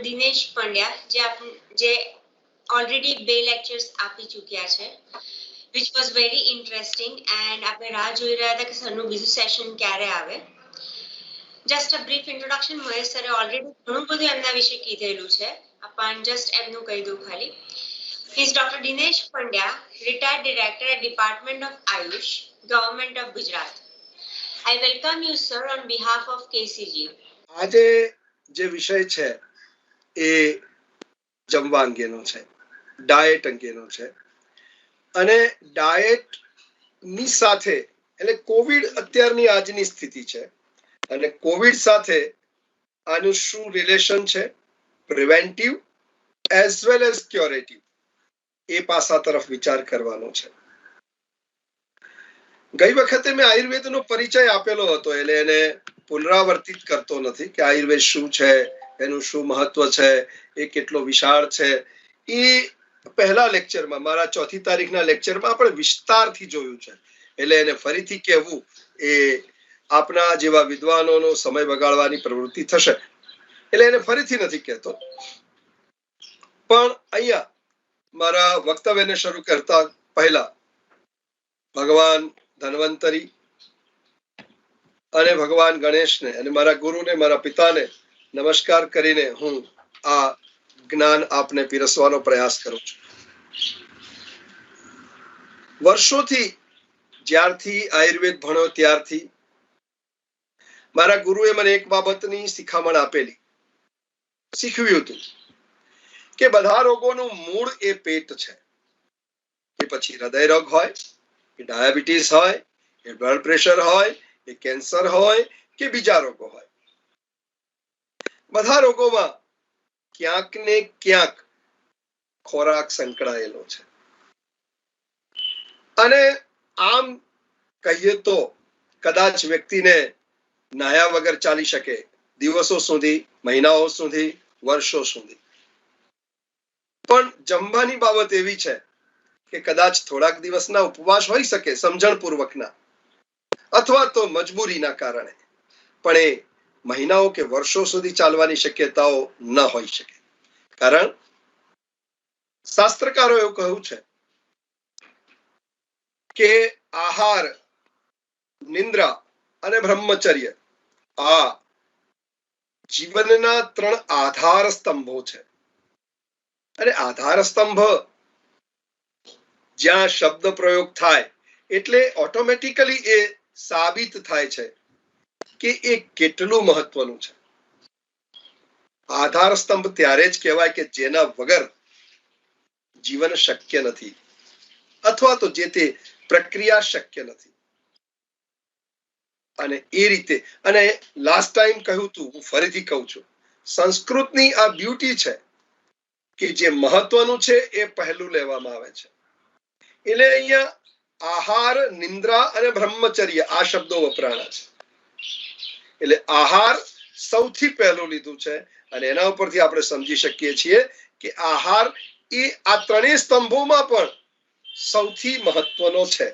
દિનેશ પંડ્યા જે already 2 lectures આપી ચૂક્યા છે, which was very interesting and આપણે રાહ જોઈ રહ્યા હતા કે સરનું બીજું સેશન ક્યારે આવે. Just a brief introduction. Mahesh સરે ઓલરેડી ઘણું બધું એમના વિશે કીધેલું છે, પણ જસ્ટ એમનું કહી દઉં ખાલી. He is Dr. Dinesh Pandya, retired director at Department of Ayush, Government of Gujarat. I welcome you, sir, on behalf of KCG. આજે જે વિષય છે એ જમવા અંગેનો છે, ડાયટ અંગેનો છે. અને ડાયટ ની સાથે એટલે કોવિડ અત્યારની આજની સ્થિતિ છે અને કોવિડ સાથે આનું શું રિલેશન છે, પ્રિવેન્ટિવ એઝ વેલ એઝ ક્યોરેટિવ, એ પાસા તરફ વિચાર કરવાનો છે. ગઈ વખતે મેં આયુર્વેદનો પરિચય આપેલો હતો, એટલે એને પુનરાવર્તિત કરતો નથી કે આયુર્વેદ શું છે, એનું શું મહત્વ છે, એ કેટલો વિશાળ છે. એ પહેલા લેક્ચરમાં, મારા 4મી તારીખના લેક્ચરમાં આપણે વિસ્તારથી જોયું છે, એટલે એને ફરીથી કહેવું એ આપના જેવા વિદ્વાનોનો સમય બગાડવાની પ્રવૃત્તિ થશે, એટલે એને ફરીથી નથી કહેતો. પણ અહીંયા મારા વક્તવ્યને શરૂ કરતા પહેલા ભગવાન ધન્વંતરી અને ભગવાન ગણેશને અને મારા ગુરુને, મારા પિતાને નમસ્કાર કરીને હું આ જ્ઞાન આપને પીરસવાનો પ્રયાસ કરું છું. વર્ષોથી જ્યારથી આયુર્વેદ ભણ્યો ત્યારથી મારા ગુરુએ મને એક બાબતની શિખામણ આપેલી, શીખવ્યું હતું કે બધા રોગોનું મૂળ એ પેટ છે. એ પછી હૃદય રોગ હોય, કે ડાયાબિટીસ હોય, કે બ્લડ પ્રેશર હોય, કે કેન્સર હોય, કે બીજા રોગો હોય, બધા રોગોમાં ક્યાંક ને ક્યાંક ખોરાક સંકળાયેલો છે. અને આમ કહીએ તો કદાચ વ્યક્તિને નાહ્યા વગર ચાલી શકે દિવસો સુધી, મહિનાઓ સુધી, વર્ષો સુધી. પણ જમવાની બાબત એવી છે કે કદાચ થોડાક દિવસના ઉપવાસ હોઈ શકે, સમજણપૂર્વકના, અથવા તો મજબૂરીના કારણે, પણ એ મહિનાઓ કે વર્ષો સુધી ચાલવાની શક્યતાઓ ન હોઈ શકે. કારણ શાસ્ત્રકારો એવું કહ્યું છે કે આહાર, નિંદ્રા અને બ્રહ્મચર્ય આ જીવનના 3 આધાર સ્તંભો છે. અને આધાર સ્તંભ જ્યાં શબ્દ પ્રયોગ થાય એટલે ઓટોમેટિકલી એ સાબિત થાય છે કે એ કેટલું મહત્વનું છે. આધાર સ્તંભ ત્યારે જ કહેવાય કે જેના વગર જીવન શક્ય નથી, અથવા તો જે તે પ્રક્રિયા શક્ય નથી. અને એ રીતે, અને લાસ્ટ ટાઈમ કહ્યું તું, હું ફરીથી કહું છું, સંસ્કૃતની આ બ્યુટી છે કે જે મહત્વનું છે એ પહેલું લેવામાં આવે છે. એટલે અહીંયા આહાર, નિંદ્રા અને બ્રહ્મચર્ય આ શબ્દો વપરાણા છે. એટલે આહાર સૌથી પહેલું લીધું છે અને એના ઉપરથી આપણે સમજી શકીએ છીએ કે આહાર એ આ 3 સ્તંભોમાં પણ સૌથી મહત્વનો છે.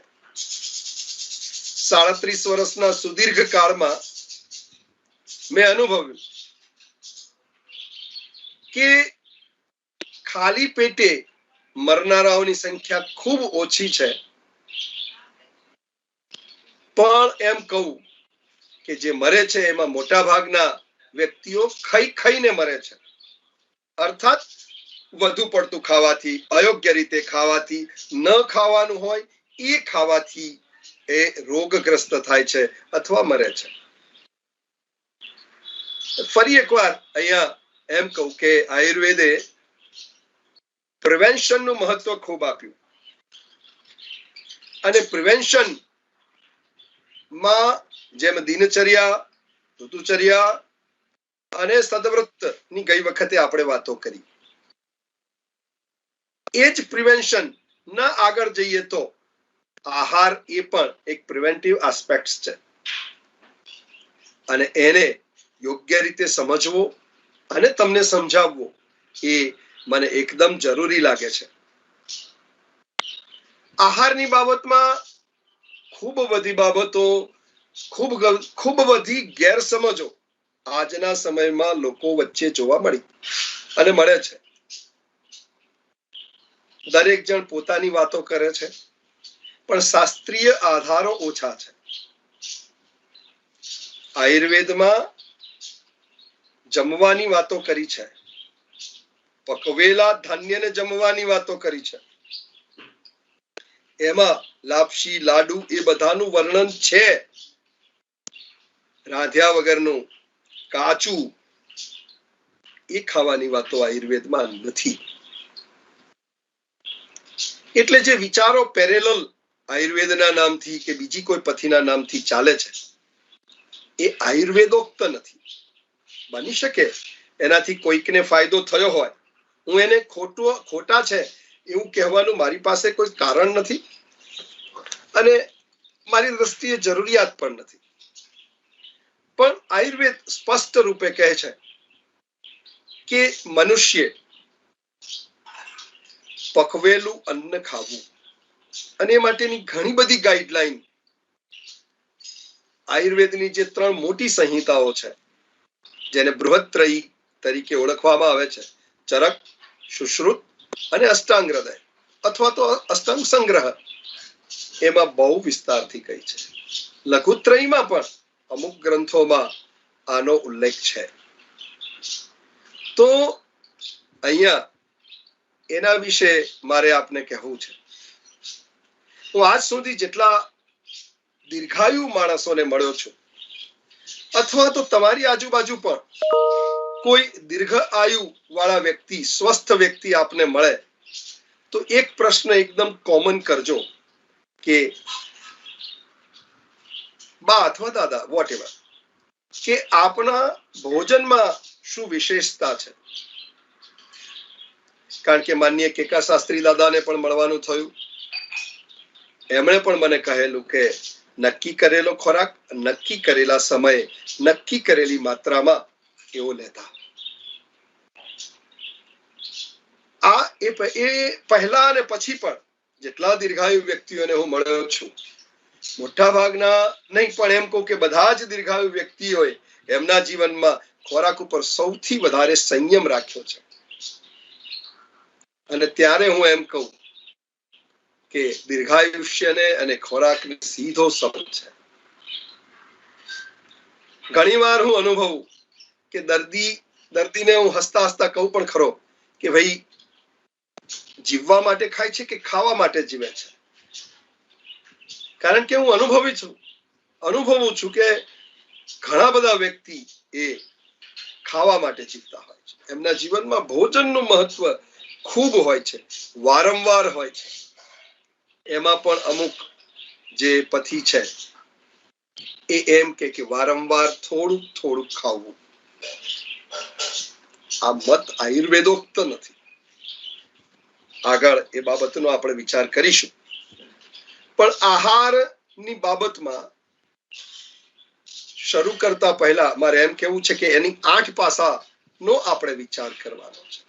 37 વર્ષના સુદીર્ઘ કાળમાં મેં અનુભવ્યું કે ખાલી પેટે મરનારાઓની સંખ્યા ખૂબ ઓછી છે, પણ એમ કહું કે જે મરે છે એમાં મોટા ભાગના વ્યક્તિઓ ખાઈને મરે છે. અર્થાત વધુ પડતું ખાવાથી, અયોગ્ય રીતે ખાવાથી, ન ખાવાનું હોય એ ખાવાથી એ રોગગ્રસ્ત થાય છે અથવા મરે છે. ફરી એકવાર અહીંયા એમ કહું કે આયુર્વેદે પ્રિવેન્શન નું મહત્વ ખૂબ આપ્યું. અને પ્રિવેન્શન માં જેમ દિનચર્યા, ઋતુચર્યા અને સદવ્રત ની ગઈ વખતે આપણે વાતો કરી, એ જ પ્રિવેન્શન ના આગળ જઈએ તો આહાર એ પણ એક પ્રિવેન્ટિવ આસ્પેક્ટ છે. અને એને યોગ્ય રીતે સમજવો અને તમને સમજાવવો એ મને એકદમ જરૂરી લાગે છે. આહારની બાબતમાં ખૂબ બધી બાબતો, ખૂબ બધી ગેરસમજો આજના સમયમાં લોકો વચ્ચે જોવા મળી. અને મળે છે. દરેક જણ પોતાની વાતો કરે છે, પણ શાસ્ત્રીય આધારો ઓછા છે. આયુર્વેદમાં જમવાની વાતો કરી છે, પકવેલા ધાન્યને જમવાની વાતો કરી છે. એમાં લાપસી, લાડુ એ બધાનું વર્ણન છે. રાંધ્યા વગરનું કાચું એ ખાવાની વાતો આયુર્વેદમાં નથી. એટલે જે વિચારો પેરેલલ આયુર્વેદના નામથી કે બીજી કોઈ પથીના નામથી ચાલે છે એ આયુર્વેદોક્ત નથી. બની શકે એનાથી કોઈકને ફાયદો થયો હોય, હું એને ખોટા છે એવું કહેવાનું મારી પાસે કોઈ કારણ નથી અને મારી દ્રષ્ટિએ જરૂરિયાત પણ નથી. પણ આયુર્વેદ સ્પષ્ટ રૂપે કહે છે કે મનુષ્ય પકવેલું અન્ન ખાવું, અને એ માટેની ઘણી બધી ગાઈડલાઈન આયુર્વેદની જે 3 મોટી સંહિતાઓ છે, જેને બૃહત્ત્રયી તરીકે ઓળખવામાં આવે છે, ચરક, સુશ્રુત અને અષ્ટાંગ હૃદય અથવા તો અષ્ટાંગ સંગ્રહ, એમાં બહુ વિસ્તારથી કહી છે. લઘુત્રયીમાં પણ અમુક ગ્રંથોમાં આનો ઉલ્લેખ છે. તો અહીંયા એના વિશે મારે આપને કહેવું છે. હું આજ સુધી જેટલા દીર્ઘાયુ માણસોને મળ્યો છું, અથવા તો તમારી આજુબાજુ પણ કોઈ દીર્ઘ આયુ વાળા વ્યક્તિ, સ્વસ્થ વ્યક્તિ આપને મળે તો એક પ્રશ્ન એકદમ કોમન કરજો કે બા અથવા દાદા વોટએવર, કે આપના ભોજનમાં શું વિશેષતા છે? કારણ કે માનનીય કેકા શાસ્ત્રી દાદાને પણ મળવાનું થયું. એમણે પણ મને કહેલું કે નક્કી કરેલો ખોરાક નક્કી કરેલા સમયે નક્કી કરેલી માત્રામાં એવો લેતા. આ એ પહેલા અને પછી પણ જેટલા દીર્ઘાયુ વ્યક્તિઓને હું મળ્યો છું, મોટા ભાગના નહીં પણ એમ કહું કે બધા જ દીર્ઘાયુ વ્યક્તિઓએ એમના જીવનમાં ખોરાક ઉપર સૌથી વધારે સંયમ રાખ્યો છે. અને ત્યારે હું એમ કહું કે દીર્ઘાયુષ્યને અને ખોરાકને સીધો સંબંધ છે. ઘણીવાર હું અનુભવું કે દર્દીને હું હસતા હસતા કહું પણ ખરો કે ભાઈ જીવવા માટે ખાય છે કે ખાવા માટે જીવે છે? કારણ કે હું અનુભવું છું કે ઘણા બધા વ્યક્તિ એ ખાવા માટે જીવતા હોય છે. એમના જીવનમાં ભોજનનું મહત્વ ખૂબ હોય છે, વારંવાર હોય છે. એમાં પણ અમુક જે પથી છે એ એમ કે વારંવાર થોડુંક થોડુંક ખાવું. આ મત આયુર્વેદોક્ત નથી. આગળ એ બાબતનો આપણે વિચાર કરીશું. પણ આહારની બાબતમાં શરૂ કરતા પહેલા મારે એમ કહેવું છે કે એની 8 પાસાનો આપણે વિચાર કરવાનો છે.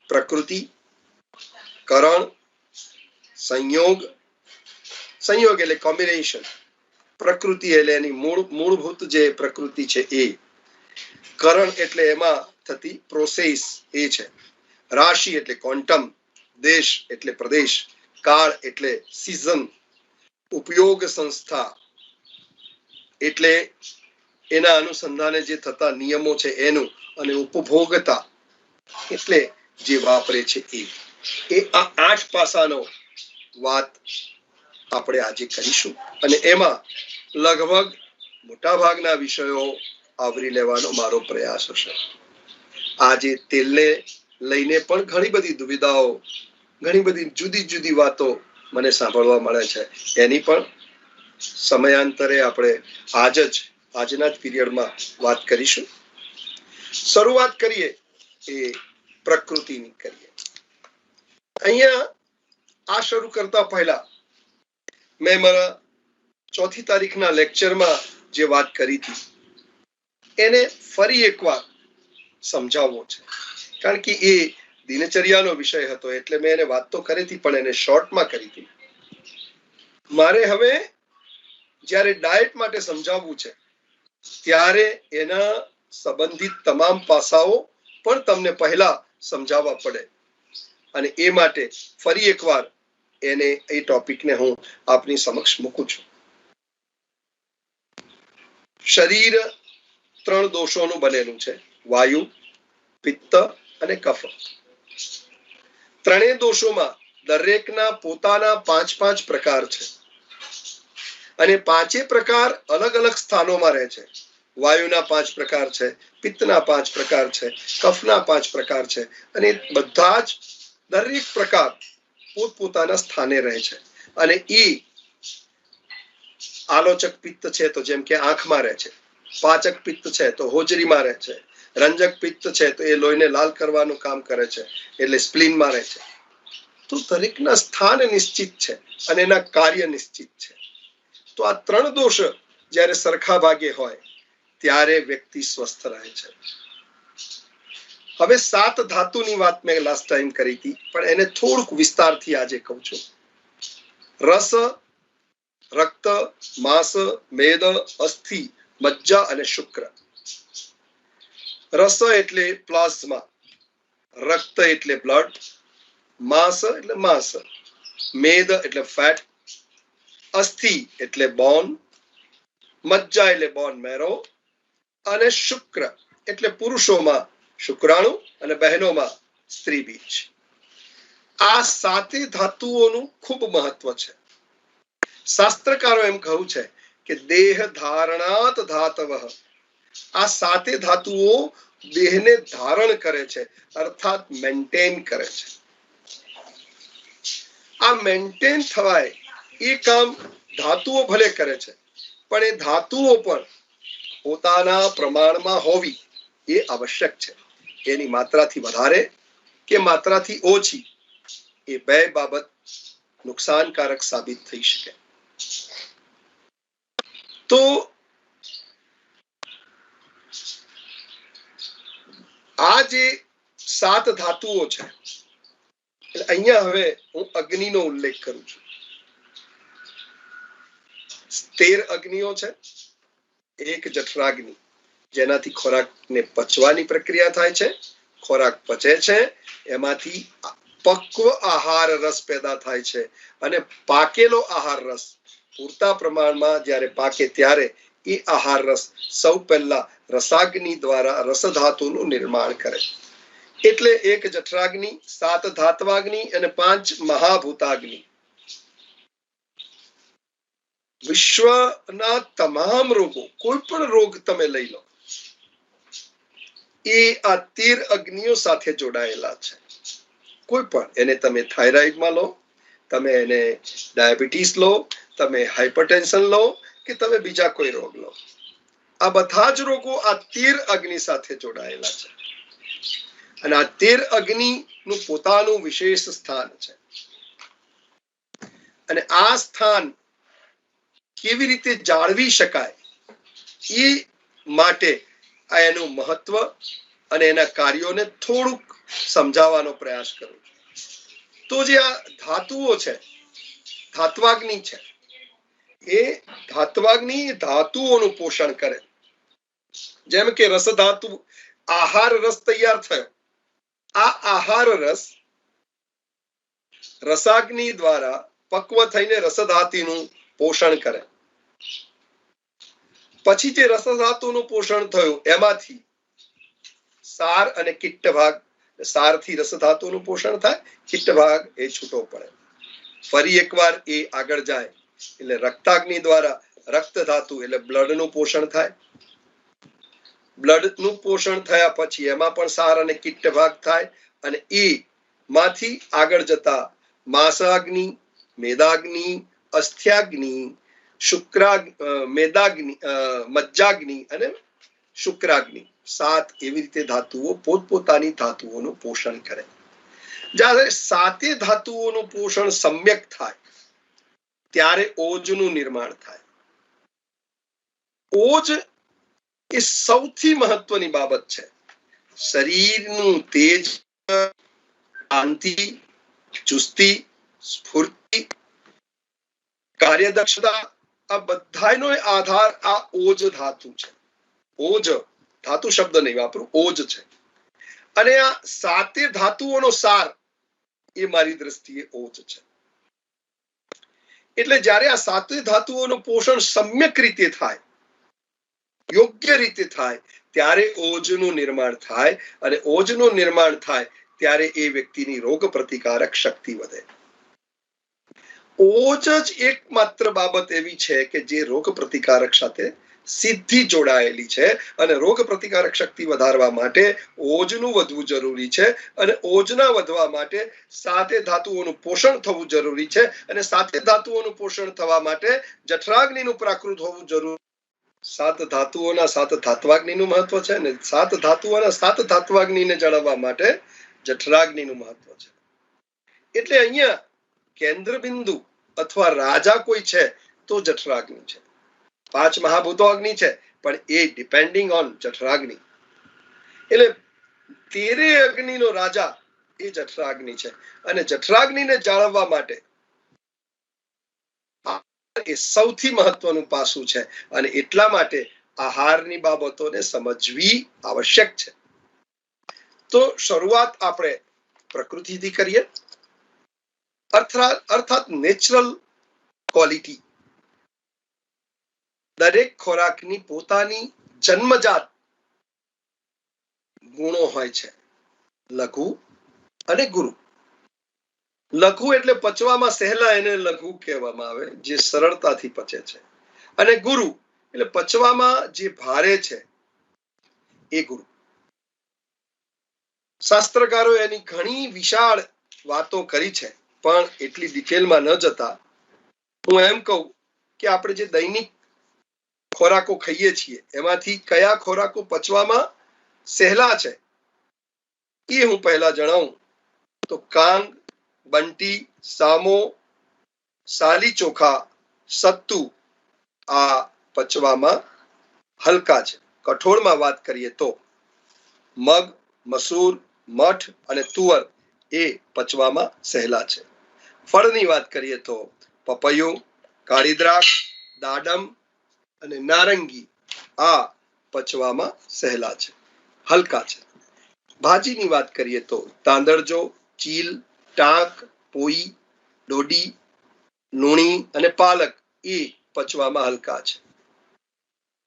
પ્રકૃતિ, કરણ, સંયોગ એટલે કોમ્બિનેશન, પ્રકૃતિ એટલે એની મૂળભૂત જે પ્રકૃતિ છે એ, કરણ એટલે એમાં થતી પ્રોસેસ એ છે, રાશિ એટલે ક્વોન્ટમ, દેશ એટલે પ્રદેશ, કાળ એટલે સિઝન, ઉપયોગ સંસ્થા એટલે એના અનુસંધાને જે થતા નિયમો છે એનું, અને ઉપભોગતા એટલે જે વાપરે છે એ આ 8 પાસાનો વાત આપણે આજે કરીશું. અને એમાં લગભગ મોટા ભાગના વિષયો આવરી લેવાનો મારો પ્રયાસ હશે. આજે તેલને લઈને પણ ઘણી બધી દુવિધાઓ, ઘણી બધી જુદી જુદી વાતો મને સાંભળવા મળે છે. એની પણ સમયાંતરે આપણે આજના જ પીરિયડમાં વાત કરીશું. શરૂઆત કરીએ એ પ્રકૃતિની કરીએ. અહીંયા આ શરૂ કરતા પહેલા મેં મારા 4મી તારીખના લેક્ચરમાં જે વાત કરી હતી એને ફરી એકવાર સમજાવવો છે. કારણ કે એ દિનચર્યાનો વિષય હતો એટલે મેં એને વાત તો કરી હતી પણ એને શોર્ટમાં કરી હતી. મારે હવે જ્યારે ડાયટ માટે સમજાવવું છે ત્યારે એના સંબંધિત તમામ પાસાઓ પણ તમને પહેલા સમજાવવા પડે અને એ માટે ફરી એકવાર એને એ ટોપિકને હું આપની સમક્ષ મૂકું છું. શરીર 3 દોષોનું બનેલું છે, વાયુ, પિત્ત અને કફ. ત્રણેય દોષોમાં દરેકના પોતાના 5-5 પ્રકાર છે અને 5 પ્રકાર અલગ અલગ સ્થાનોમાં રહે છે. વાયુના 5 પ્રકાર છે, પિત્તના 5 પ્રકાર છે, કફના 5 પ્રકાર છે અને બધા જ દરેક પ્રકાર પોતપોતાના સ્થાને રહે છે. અને ઈ આલોચક પિત્ત છે તો જેમ કે આંખમાં રહે છે, પાચક પિત્ત છે તો હોજરીમાં રહે છે, રંજક પિત્ત છે તો એ લોહીને લાલ કરવાનું કામ કરે છે એટલે સ્પ્લીનમાં રહે છે. તો દરેકના સ્થાન નિશ્ચિત છે અને એના કાર્ય નિશ્ચિત છે. તો આ 3 દોષ જ્યારે સરખા ભાગે હોય ત્યારે વ્યક્તિ સ્વસ્થ રહે છે. હવે 7 ધાતુની વાત મેં લાસ્ટ ટાઈમ કરી હતી, પણ એને થોડુંક વિસ્તારથી આજે કહું છું. રસ, રક્ત, માંસ, મેદ, અસ્થિ, મજ્જા અને શુક્ર. રસ એટલે પ્લાઝમા, રક્ત એટલે બ્લડ, માંસ એટલે માંસ, મેદ એટલે ફેટ, અસ્થિ એટલે બોન, મજ્જા એટલે બોન મેરો અને શુક્ર એટલે પુરુષોમાં શુક્રાણુ અને બહેનોમાં સ્ત્રી બીજ. આ 7 ધાતુઓનું ખૂબ મહત્વ છે. શાસ્ત્રકારો એમ કહ્યું છે કે દેહ ધારણાત ધાતવ. આ 7 ધાતુઓ દેહને ધારણ કરે છે, અર્થાત મેન્ટેન કરે છે. આ મેન્ટેન થવાય એ કામ ધાતુઓ ભલે કરે છે, પણ એ ધાતુઓ પણ પોતાના પ્રમાણમાં હોવી એ આવશ્યક છે. એની માત્રાથી વધારે કે માત્રાથી ઓછી એ 2 બાબત નુકસાનકારક સાબિત થઈ શકે. તો આ જે 7 ધાતુઓ છે, અહીંયા હવે હું અગ્નિનો ઉલ્લેખ કરું છું. 13 અગ્નિઓ છે. એક જઠરાગ્નિ, જેનાથી ખોરાકને પચવાની પ્રક્રિયા થાય છે, ખોરાક પચે છે, એમાંથી પક્વ આહાર રસ પેદા થાય છે અને પાકેલો આહાર રસ પૂરતા પ્રમાણમાં જ્યારે પાકે ત્યારે એ આહાર રસ સૌ પહેલા રસાગ્નિ દ્વારા રસધાતુનું નિર્માણ કરે. એટલે 1 જઠરાગ્નિ, 7 ધાત્વાગ્નિ અને 5 મહાભૂતાગ્નિ. વિશ્વના તમામ રોગો, કોઈ પણ રોગ તમે લઈ લો, એ આ 13 અગ્નિઓ સાથે જોડાયેલા છે. કોઈ પણ, એને તમે થાઇરોઇડમાં લો, તમે એને ડાયાબિટીસ લો, તમે હાઇપરટેન્શન લો કે તમે બીજા કોઈ રોગ લો, આ બધા જ રોગો આ 13 અગ્નિ સાથે જોડાયેલા છે. અને આ 13 અગ્નિનું પોતાનું વિશેષ સ્થાન છે. અને આ સ્થાન કેવી રીતે જાળવી શકાય એ માટે આ એનું મહત્વ અને એના કાર્યોને થોડુંક સમજાવવાનો પ્રયાસ કરું છું. તો જે આ ધાતુઓ છે, ધાત્વાગ્નિ છે, એ ધાત્વાગ્નિ ધાતુઓનું પોષણ કરે. જેમ કે રસ ધાતુ, આહાર રસ તૈયાર થયો, આ આહાર રસ રસાગ્નિ દ્વારા પક્વ થઈને રસધાતુનું પોષણ કરે. પછી જે રસધાતુનું પોષણ થયું એમાંથી સાર અને કિટ્ટ ભાગ, સારથી રસધાતુનું પોષણ થાય, કિટ્ટ ભાગ એ છૂટો પડે. ફરી એકવાર એ આગળ જાય એટલે રક્તાગ્નિ દ્વારા રક્ત ધાતુ એટલે બ્લડનું પોષણ થાય. બ્લડનું પોષણ થયા પછી એમાં પણ સાર અને કિટ્ટ ભાગ થાય અને એ માંથી આગળ જતા માંસાગ્નિ, મેદાગ્નિ, અસ્થ્યાગ્નિ, મજ્જાગ્નિ અને શુક્રાગ્નિ, 7 એવી રીતે ધાતુઓ પોતપોતાની ધાતુઓનું પોષણ કરે. જ્યારે 7 ધાતુઓનું પોષણ સમ્યક થાય ત્યારે ઓજનું નિર્માણ થાય. ઓજ એ સૌથી મહત્વની બાબત છે. શરીરનું તેજ, શાંતિ, ચુસ્તી, સ્ફૂર્તિ, કાર્યદક્ષતા, આ બધાનો આધાર આ ઓજ ધાતુ છે. ઓજ ધાતુ શબ્દ નહીં વાપરું, ઓજ છે. અને આ સાતે ધાતુઓનો સાર એ મારી દ્રષ્ટિએ ઓજ છે. એટલે જ્યારે આ સાતે ધાતુઓનું પોષણ સમ્યક રીતે થાય, યોગ્ય રીતે થાય, ત્યારે ઓજનું નિર્માણ થાય, અને ઓજનું નિર્માણ થાય ત્યારે એ વ્યક્તિની રોગ પ્રતિકારક શક્તિ વધે. ઓજ જ એકમાત્ર બાબત એવી છે કે જે રોગ પ્રતિકારક સાથે સીધી જોડાયેલી છે, અને રોગ પ્રતિકારક શક્તિ વધારવા માટે ઓજનું વધવું જરૂરી છે, અને ઓજના વધવા માટે સાતે ધાતુઓનું પોષણ થવું જરૂરી છે, અને સાતે ધાતુઓનું પોષણ થવા માટે જઠરાગ્નિનું પ્રાકૃત હોવું જરૂરી. સાત ધાતુઓના સાત ધાત્વાગ્નિનું મહત્વ છે, અને સાત ધાતુઓના સાત ધાત્વાગ્નિને જાળવવા માટે જઠરાગ્નિનું મહત્વ છે. એટલે અહીંયા કેન્દ્ર બિંદુ અથવા રાજા કોઈ છે તો જઠરાગ્નિ છે. 5 મહાભૂતો અગ્નિ છે, પણ એ ડિપેન્ડિંગ ઓન જઠરાગ્નિ. એટલે 13 અગ્નિનો રાજા એ જઠરાગ્નિ છે, અને જઠરાગ્નિને જાળવવા માટે એ સૌથી મહત્વનું પાસું છે, અને એટલા માટે આહારની બાબતોને સમજવી આવશ્યક છે. તો શરૂઆત આપણે પ્રકૃતિથી કરીએ, અર્થાત નેચરલ ક્વોલિટી. દરેક ખોરાકની પોતાની જન્મજાત ગુણો હોય છે, લઘુ અને ગુરુ. લઘુ એટલે પચવામાં સહેલા, એને લઘુ કહેવામાં આવે, જે સરળતાથી પચે છે. અને ગુરુ એટલે પચવામાં જે ભારે છે એ ગુરુ. શાસ્ત્રકારો એની ઘણી વિશાળ વાતો કરી છે, પણ એટલી ડિટેલમાં ન જતા હું એમ કહું કે આપણે જે દૈનિક ખોરાકો ખાઈએ છીએ એમાંથી કયા ખોરાકો પચવામાં સહેલા છે એ હું પહેલા જણાવું તો કાંગ, બંટી, સામો, સાલી ચોખા, સત્તુ આ પચવામાં હલકા છે. કઠોળમાં વાત કરીએ તો મગ, મસૂર, મઠ અને તુવર એ પચવામાં સહેલા છે. ફળની વાત કરીએ તો પપૈયું, કાળી દ્રાક્ષ, દાડમ અને નારંગી આ પચવામાં સહેલા છે, હલકા છે. ભાજીની વાત કરીએ તો તાંદળજો, ચીલ, ટાંક, પોઈ, ડોડી, લૂણી અને પાલક એ પચવામાં હલકા છે.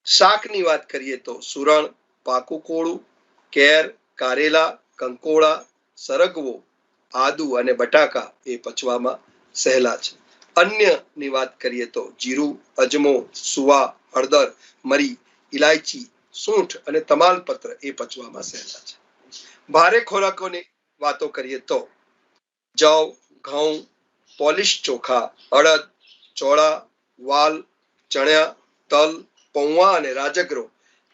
શાકની વાત કરીએ તો સુરણ, પાકું કોળું, કેર, કારેલા, કંકોડા, સરગવો, આદુ અને બટાકા એ પચવામાં સહેલા છે. અન્યની વાત કરીએ તો જીરું, અજમો, સુવા, હળદર, મરી, ઇલાયચી, સૂંઠ અને તમાલપત્ર એ પચવામાં સહેલા છે. ભારે ખોરાકોની વાતો કરીએ તો જવ, ઘઉં, પોલિશ ચોખા, અડદ, ચોળા, વાલ, ચણ્યા, તલ, પૌવા અને રાજગરો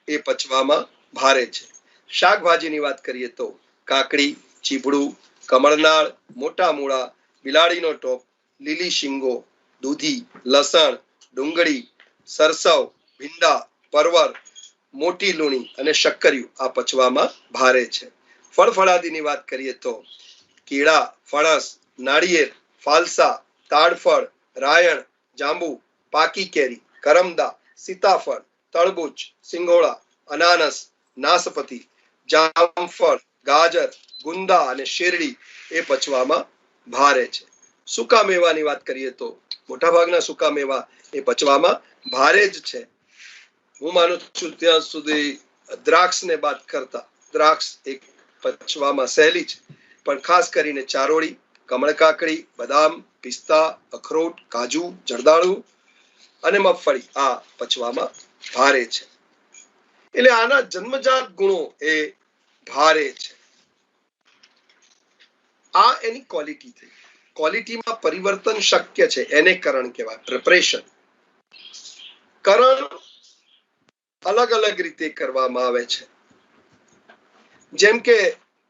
એ પચવામાં ભારે છે. શાકભાજીની વાત કરીએ તો કાકડી, ચીભડું, કમળનાળ, મોટા મૂળા, બિલાડીનો ટોપ, લીલી શીંગો, દૂધી, લસણ, ડુંગળી, સરસવ, ભીંડા, પરવર, મોટી લૂણી અને શક્કરિયું આ પચવામાં ભારે છે. ફળફળાદીની વાત કરીએ તો કેળા, ફણસ, નાળિયેર, ફાલસા, તાડફળ, રાયણ, જાંબુ, પાકી કેરી, કરમદા, સીતાફળ, તરબૂચ, સિંગોડા, અનાનસ, નાસપતિ, જામફળ, ગાજર, ગુંદા અને શેરડી એ પચવામાં ભારે છે. સૂકા મેવાની વાત કરીએ તો મોટાભાગના સૂકા મેવા એ પચવામાં ભારે જ છે. હું માનું છું ત્યાં સુધી દ્રાક્ષને બાદ કરતા દ્રાક્ષ એક પચવામાં સહેલી છે, પણ ખાસ કરીને ચારોળી, કમળકાકડી, બદામ, પિસ્તા, અખરોટ, કાજુ, જરદાળુ અને મગફળી આ પચવામાં ભારે છે. એટલે આના જન્મજાત ગુણો એ ભારે છે. આ એની ક્વોલિટી થઈ. ક્વોલિટીમાં પરિવર્તન શક્ય છે, એને કરણ કહેવાય, પ્રિપરેશન. કરણ અલગ અલગ રીતે કરવામાં આવે છે. જેમ કે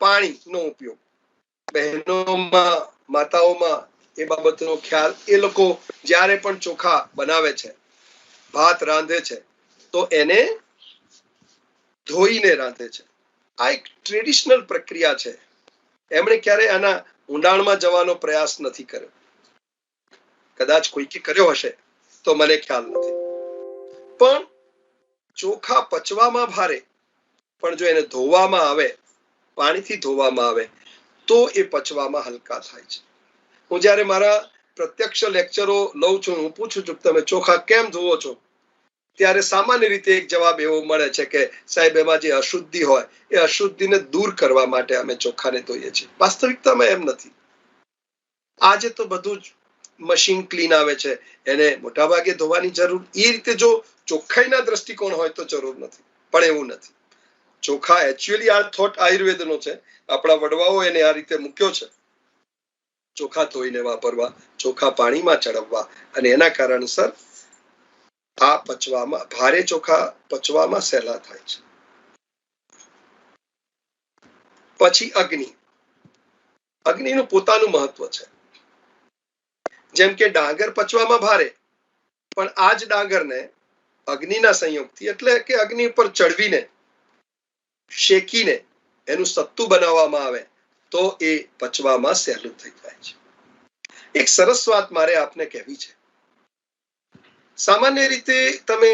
પાણીનો ઉપયોગ, બહેનોમાં, માતાઓમાં એ બાબતનો ખ્યાલ, એ લોકો જ્યારે પણ ચોખા બનાવે છે, ભાત રાંધે છે તો એને ધોઈને રાંધે છે. આ એક ટ્રેડિશનલ પ્રક્રિયા છે. એમણે ક્યારે આના ઊંડાણમાં જવાનો પ્રયાસ નથી કર્યો. કદાચ કોઈકે કર્યો હશે તો મને ખ્યાલ નથી. પણ ચોખા પચવામાં ભારે, પણ જો એને ધોવામાં આવે પાણીથી ધોવામાં આવે તો એ પચવામાં હલકા થાય છે. હું જ્યારે મારા પ્રત્યક્ષ લેક્ચરો લઉં છું, હું પૂછું છું તમે ચોખા કેમ ધોવો છો, ત્યારે સામાન્ય રીતે એક જવાબ એવો મળે છે કે સાહેબ એમાં જે અશુદ્ધિ હોય એ અશુદ્ધિને દૂર કરવા માટે અમે ચોખાને ધોઈએ છીએ. વાસ્તવિકતામાં એમ નથી. આજે તો બધું જ મશીન ક્લીન આવે છે, એને મોટાભાગે ધોવાની જરૂર એ રીતે જો ચોખ્ખાઈના દ્રષ્ટિકોણ હોય તો જરૂર નથી, પણ એવું નથી. ચોખા એકચ્યુઅલી આ થોટ આયુર્વેદનો છે, આપણા વડવાઓ એને આ રીતે મૂક્યો છે. ચોખા ધોઈને વાપરવા, ચોખા પાણીમાં ચડવવા, અને એના કારણસર આ પચવામાં, ભારે ચોખા પચવામાં સહેલા થાય છે. પછી અગ્નિ. અગ્નિનું પોતાનું મહત્વ છે. જેમ કે ડાંગર પચવામાં ભારે, પણ આ જ ડાંગરને અગ્નિના સંયોગથી એટલે કે અગ્નિ ઉપર ચડવીને શેકીને એનું સત્તુ બનાવવામાં આવે તો એ પચવામાં સહેલું થઈ જાય છે. એક સરસ વાત મારે આપને કહેવી છે. સામાન્ય રીતે તમે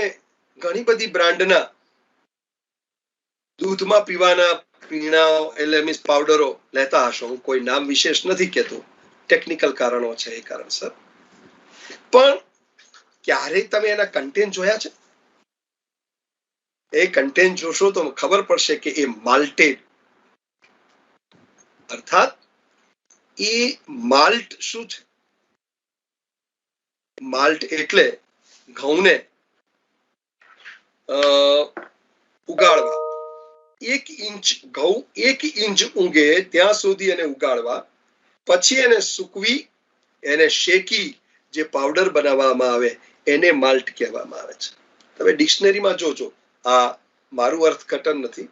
ઘણી બધી બ્રાન્ડના દૂધમાં પીવાના પીણાઓ એટલે મીન્સ પાવડરો લેતા હશો. હું કોઈ નામ વિશેષ નથી કહેતો, ટેકનિકલ કારણો છે એ કારણસર. પણ ક્યારેય તમે એના કન્ટેન્ટ જોયા છે? એ કન્ટેન્ટ જોશો તો ખબર પડશે કે એ માલ્ટેડ, અર્થાત એ માલ્ટ શું છે? માલ્ટ એટલે ઘઉંને ઉગાડવા, 1 ઇંચ ઘઉં 1 ઇંચ ઊંઘે ત્યાં સુધી એને ઉગાડવા, પછી એને સૂકવી, એને શેકી જે પાવડર બનાવવામાં આવે એને માલ્ટ કહેવામાં આવે છે. તમે ડિક્શનરીમાં જોજો. આ મારું અર્થઘટન નથી,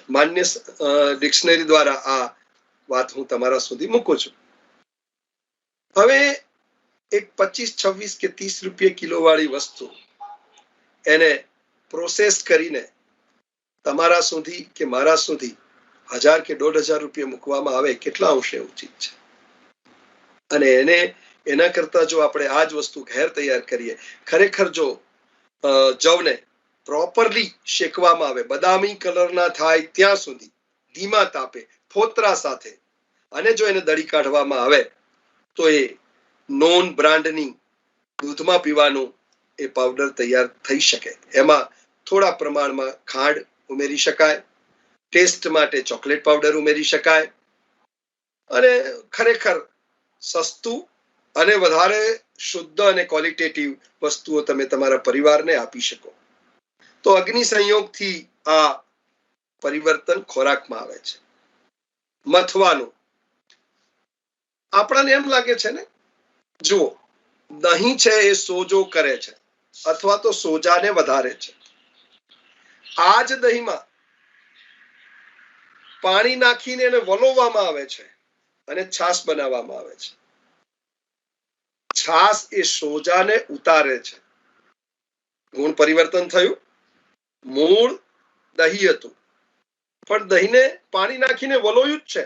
માન્ય ડિક્શનરી દ્વારા આ વાત હું તમારા સુધી મૂકું છું. હવે એક 25, 26 કે 30 રૂપિયા કિલો વાળી વસ્તુ એને પ્રોસેસ કરીને તમારા સુધી કે મારા સુધી 1000 કે 1500 રૂપિયા મૂકવામાં આવે, કેટલા અંશે ઉચિત છે? અને એને એના કરતા જો આપણે આ જ વસ્તુ ઘેર તૈયાર કરીએ, ખરેખર જો જવને પ્રોપરલી શેકવામાં આવે, બદામી કલરના થાય ત્યાં સુધી ધીમા તાપે ફોતરા સાથે, અને જો એને દળી કાઢવામાં આવે તો એ નોન બ્રાન્ડની દૂધમાં પીવાનું એ પાવડર તૈયાર થઈ શકે. એમાં થોડા પ્રમાણમાં ખાંડ ઉમેરી શકાય, ટેસ્ટ માટે ચોકલેટ પાવડર ઉમેરી શકાય, અને ખરેખર સસ્તું અને વધારે શુદ્ધ અને ક્વોલિટેટિવ વસ્તુઓ તમે તમારા પરિવારને આપી શકો. તો અગ્નિ સંયોગથી આ પરિવર્તન ખોરાકમાં આવે છે. મથવાનું આપણને એમ લાગે છે ને, જુઓ દહીં છે એ સોજો કરે છે અથવા તો સોજાને વધારે છે. આ જ દહીંમાં પાણી નાખીને એને વલોવવામાં આવે છે અને છાશ બનાવવામાં આવે છે. છાશ એ સોજાને ઉતારે છે. ગુણ પરિવર્તન થયું. મૂળ દહીં હતું, પણ દહીંને પાણી નાખીને વલોયું જ છે,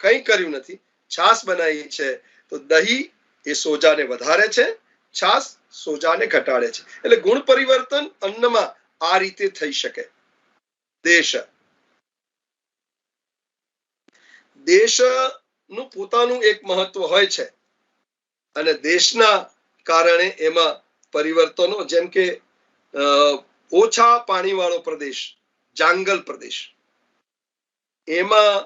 કંઈ કર્યું નથી. છાશ બનાવી છે તો દહીં એ સોજાને વધારે છે, છાશ સોજાને ઘટાડે છે. એટલે ગુણ પરિવર્તન અન્નમાં આ રીતે થઈ શકે. દેશનું પોતાનું એક મહત્વ હોય છે, અને દેશના કારણે એમાં પરિવર્તનો, જેમ કે ઓછા પાણીવાળો પ્રદેશ, જાંગલ પ્રદેશ, એમાં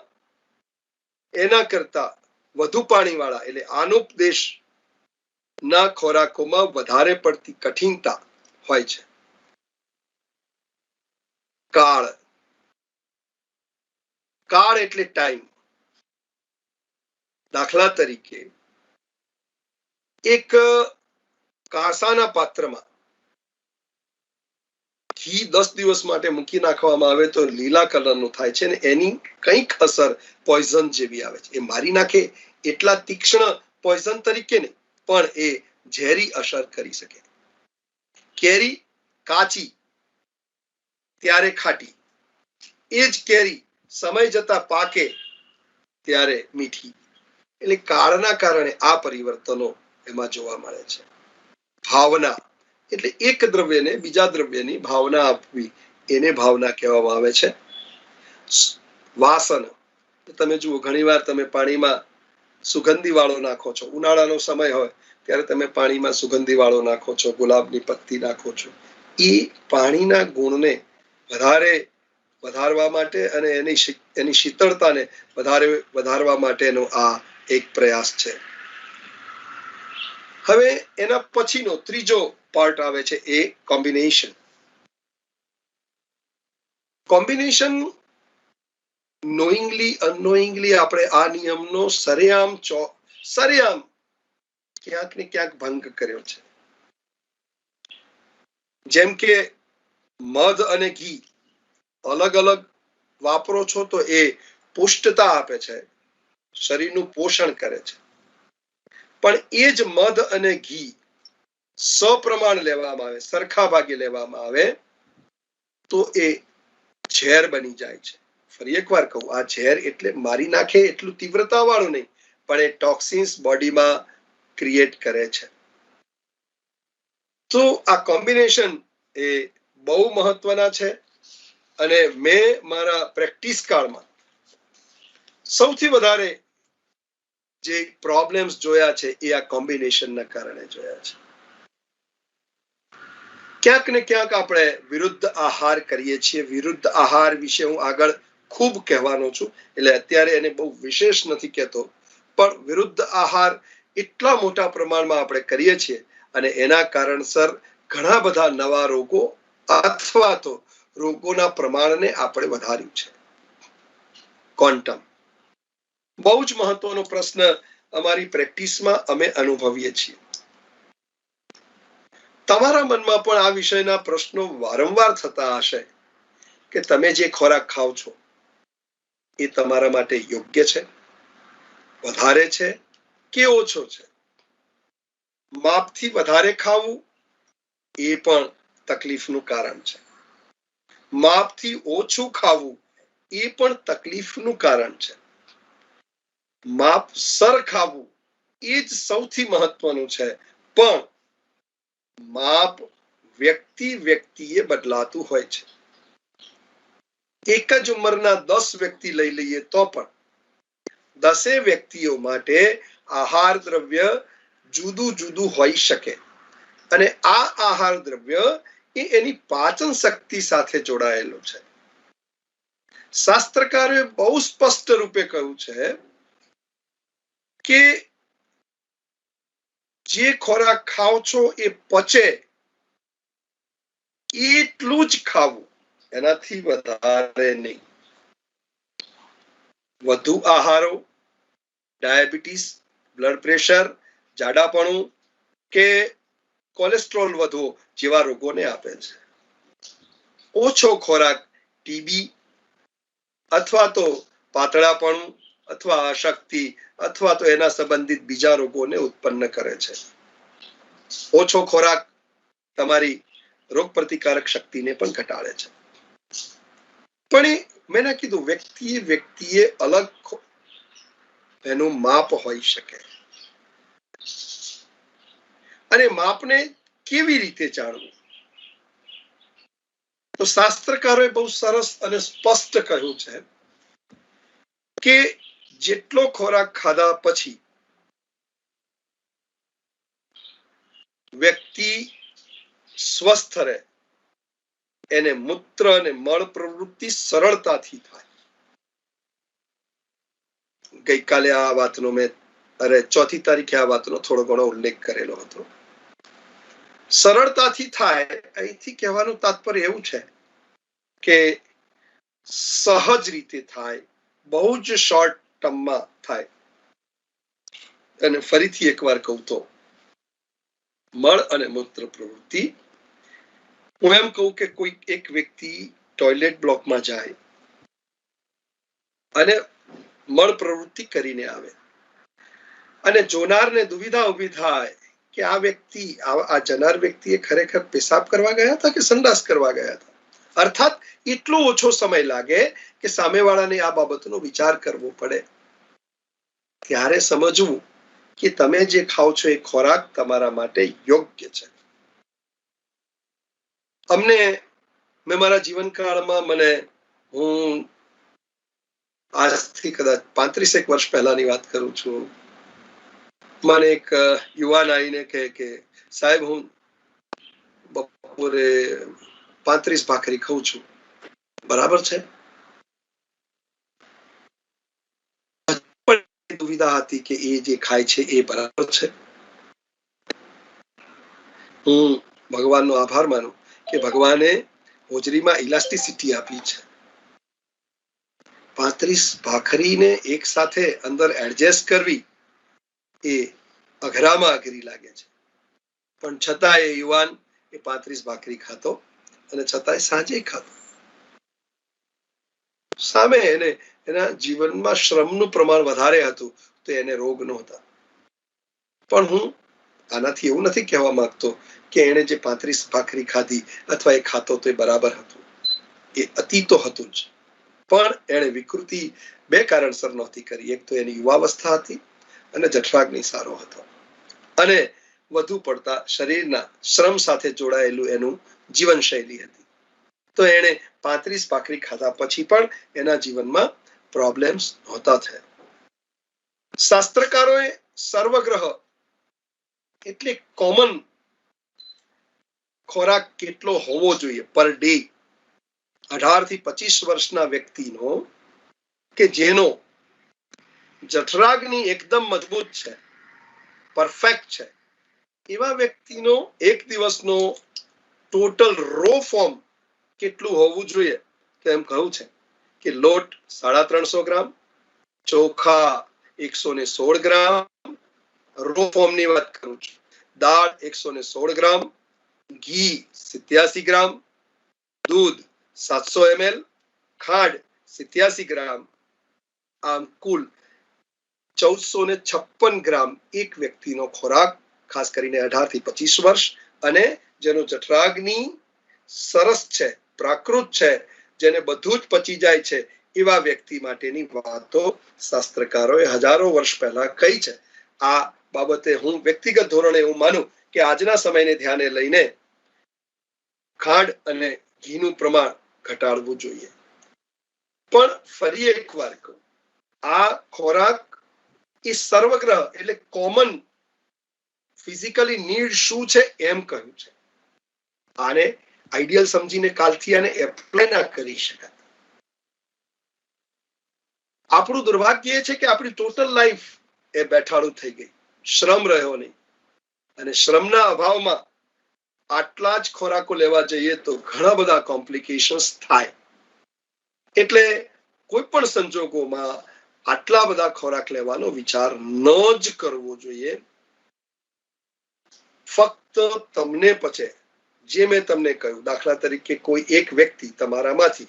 એના કરતા વધુ પાણીવાળા એટલે આનુપ દેશના ખોરાકોમાં વધારે પડતી કઠિનતા હોય છે. કાળ. કાળ એટલે ટાઈમ. દાખલા તરીકે એક કાંસાના પાત્રમાં ઘી 10 દિવસ માટે મૂકી નાખવામાં આવે તો લીલા કલરનું થાય છે, અને એની કંઈક અસર પોઈઝન જેવી આવે છે. એ મારી નાખે એટલા તીક્ષ્ણ પોઈઝન તરીકે નહીં, પણ એ ઝેરી અસર કરી શકે. કેરી કાચી ત્યારે ખાટી, એ જ કેરી સમય જતા પાકે ત્યારે મીઠી. એટલે કાળના કારણે આ પરિવર્તનો એમાં જોવા મળે છે. ભાવના એટલે એક દ્રવ્યને બીજા દ્રવ્યની ભાવના આપવી, એને ભાવના કહેવામાં આવે છે. વાસન તમે જુઓ ઘણીવાર તમે પાણીમાં સુગંધી વાળો નાખો છો, ઉનાળાનો સમય હોય ત્યારે તમે પાણીમાં સુગંધી વાળો નાખો છો, ગુલાબની પત્તી નાખો છો. એ પાણીના ગુણને વધારવા માટે અને એની શીતળતાને વધારવા માટેનો આ એક પ્રયાસ છે. હવે એના પછીનો ત્રીજો પાર્ટ આવે છે એ કોમ્બિનેશન. કોમ્બિનેશન નોઈંગલી અનનોઈંગલી આપણે આ નિયમનો સરેઆમ ક્યાંક ને ક્યાંક ભંગ કર્યો છે. જેમ કે મધ અને ઘી અલગ અલગ વાપરો છો તો એ પુષ્ટતા આપે છે, શરીરનું પોષણ કરે છે. પણ એ જ મધ અને ઘી સપ્રમાણ લેવામાં આવે, સરખા ભાગે લેવામાં આવે તો એ ઝેર બની જાય છે. ફરી એકવાર કહું, આ ઝેર એટલે મારી નાખે એટલું તીવ્રતા વાળું નહીં, પણ એ ટોક્સિન્સ બોડીમાં ક્રિએટ કરે છે. તો આ કોમ્બિનેશન એ બહુ મહત્વના છે અને મેં મારા પ્રેક્ટિસ કાળમાં સૌથી વધારે જે પ્રોબ્લેમ્સ જોયા છે એ આ કોમ્બિનેશનના કારણે જોયા છે. ક્યાંક ને ક્યાંક આપણે વિરુદ્ધ આહાર કરીએ છીએ. વિરુદ્ધ આહાર વિશે હું આગળ ખૂબ કહેવાનો છું, એટલે અત્યારે એને બહુ વિશેષ નથી કહેતો, પણ વિરુદ્ધ આહાર એટલા મોટા પ્રમાણમાં આપણે કરીએ છીએ અને એના કારણસર ઘણા બધા નવા રોગો અથવા તો રોગોના પ્રમાણને આપણે વધાર્યું છે. ક્વોન્ટમ બહુ જ મહત્વનો પ્રશ્ન અમારી પ્રેક્ટિસમાં અમે અનુભવીએ છીએ. તમારા મનમાં પણ આ વિષયના પ્રશ્નો વારંવાર થતા હશે કે તમે જે ખોરાક ખાઓ છો એ તમારા માટે યોગ્ય છે, વધારે છે કે ઓછો છે. માપથી વધારે ખાવું એ પણ તકલીફનું કારણ છે. માપથી ઓછું ખાવું એ પણ તકલીફનું કારણ છે. માપસર ખાવું એ જ સૌથી મહત્વનું છે, પણ માપ વ્યક્તિએ બદલાતું હોય છે. એક જ ઉંમરના 10 વ્યક્તિ લઈ લઈએ તો પણ 10 વ્યક્તિઓ માટે આહાર દ્રવ્ય જુદું જુદું હોઈ શકે અને આ આહાર દ્રવ્ય એ એની પાચન શક્તિ સાથે જોડાયેલું છે. શાસ્ત્રકારોએ બહુ સ્પષ્ટ રૂપે કહ્યું છે કે જે ખોરાક ખાઓ છો એ પચે એટલું જ ખાવું, એનાથી વધારે નહીં. વધુ આહારો ડાયાબિટીસ, બ્લડ પ્રેશર, જાડાપણું કે કોલેસ્ટ્રોલ વધવો જેવા રોગોને આપે છે. ઓછો ખોરાક ટીબી અથવા તો પાતળાપણું અથવા અશક્તિ અથવા તો એના સંબંધિત બીજા રોગોને ઉત્પન્ન કરે છે. ઓછો ખોરાક તમારી રોગ પ્રતિકારક શક્તિને પણ ઘટાડે છે. પણ મેં કીધું વ્યક્તિએ અલગ એનું માપ હોઈ શકે અને માપને કેવી રીતે જાણવું? તો શાસ્ત્રકારોએ બહુ સરસ અને સ્પષ્ટ કહ્યું છે કે જેટલો ખોરાક ખાધા પછી વ્યક્તિ સ્વસ્થ રહે, એને મૂત્ર અને મળ પ્રવૃત્તિ સરળતાથી થાય. ગઈકાલે આ વાતનો મેં 4મી તારીખે આ વાતનો થોડો ઘણો ઉલ્લેખ કરેલો હતો. સરળતાથી થાય અહીંથી કહેવાનું તાત્પર્ય એવું છે કે સહજ રીતે થાય, બહુ જ શોર્ટ ટર્મમાં થાય. અને ફરીથી એકવાર કહું તો મળ અને મૂત્ર પ્રવૃત્તિ, હું એમ કહું કે કોઈ એક વ્યક્તિ ટોયલેટ બ્લોકમાં જાય અને મળ પ્રવૃત્તિ કરીને આવે અને જોનારને દુવિધા ઊભી થાય કે આ જનાર વ્યક્તિએ ખરેખર પેશાબ કરવા ગયા હતા કે સંડાસ કરવા ગયા હતા. અર્થાત એટલો ઓછો સમય લાગે કે સામેવાળાને આ બાબતનો વિચાર કરવો પડે. ત્યારે સમજવું કે તમે જે ખાઓ છો એ ખોરાક તમારા માટે યોગ્ય છે. મેં મારા જીવનકાળમાં હું આજથી કદાચ 35 વર્ષ પહેલાની વાત કરું છું. મને એક યુવાન આવીને કહે કે સાહેબ હું બપોરે 35 ભાખરી ખાઉં છું, બરાબર છે? દુવિધા હતી કે એ જે ખાય છે એ બરાબર છે. હું ભગવાનનો આભાર માનું કે ભગવાને હોજરીમાં ઇલાસ્ટિસિટી આપી છે. 35 ભાખરીને એક સાથે અંદર એડજસ્ટ કરવી એ અઘરામાં અઘરી લાગે છે, પણ છતાં એ યુવાન એ 35 ભાખરી ખાતો અને છતાંય સાંજે ખાતો. સામે એને એના જીવનમાં શ્રમનું પ્રમાણ વધારે હતું તો એને રોગ નહોતા. પણ હું આનાથી એવું નથી કહેવા માંગતો કે એને જે 35 ભાખરી ખાધી અથવા એ ખાતો તો એ બરાબર હતું. એ અતિ તો હતું જ, પણ એને વિકૃતિ બે કારણસર નહોતી કરી. એક તો એની યુવાવસ્થા હતી અને જઠરાગ્નિ સારો હતો, અને વધુ પડતા શરીરના શ્રમ સાથે જોડાયેલું એનું જીવનશૈલી હતી. તો એને 35 ભાખરી ખાધા પછી પણ એના જીવનમાં પ્રોબ્લેમ્સ હોતા થયા. શાસ્ત્રકારોએ સર્વગ્રહ એટલે કોમન ખોરાક કેટલો હોવો જોઈએ પર ડે 18 થી 25 વર્ષના વ્યક્તિનો કે જેનો જઠરાગ્નિ એકદમ મજબૂત છે, પરફેક્ટ છે, એવા વ્યક્તિનો એક દિવસનો ટોટલ રો ફોર્મ કેટલું હોવું જોઈએ તો એમ કહું છે કે લોટ 350 ગ્રામ, ચોખા 116 ગ્રામ, રો ફોર્મની વાત કરું છું, દાળ 116 ગ્રામ, ઘી 87 ગ્રામ, દૂધ 700 ml, ખાંડ 87 ગ્રામ, આમ કુલ 1456 ગ્રામ એક વ્યક્તિનો ખોરાક, ખાસ કરીને 18 થી 25 વર્ષ અને જેનો જઠરાગ્નિ સરસ છે, પ્રાકૃત છે, જેને બધું જ પચી જાય છે, એવા વ્યક્તિ માટેની વાતો શાસ્ત્રકારોએ હજારો વર્ષ પહેલા કહી છે. આ બાબતે હું વ્યક્તિગત ધોરણે એવું માનું કે આજના સમયને ધ્યાને લઈને ખાંડ અને ઘીનું પ્રમાણ ઘટાડવું જોઈએ. પણ ફરી એક વાર કહું, આ ખોરાક એ સર્વગ્રહ એટલે કોમન ફિઝિકલી નીડ શું છે એમ કહ્યું છે. આને આઈડિયલ સમજીને કાલથી આને એપ્લાય ના કરી શકાય. આપણું દુર્ભાગ્ય એ છે કે આપણી ટોટલ લાઈફ એ બેઠાડું થઈ ગઈ, શ્રમ રહ્યો નહીં, અને શ્રમના અભાવમાં આટલા જ ખોરાકો લેવા જઈએ તો ઘણા બધા કોમ્પ્લિકેશન્સ થાય. એટલે કોઈ પણ સંજોગોમાં આટલા બધા ખોરાક લેવાનો વિચાર ન જ કરવો જોઈએ. ફક્ત તમને પચે જે મેં તમને કહ્યું, દાખલા તરીકે કોઈ એક વ્યક્તિ તમારામાંથી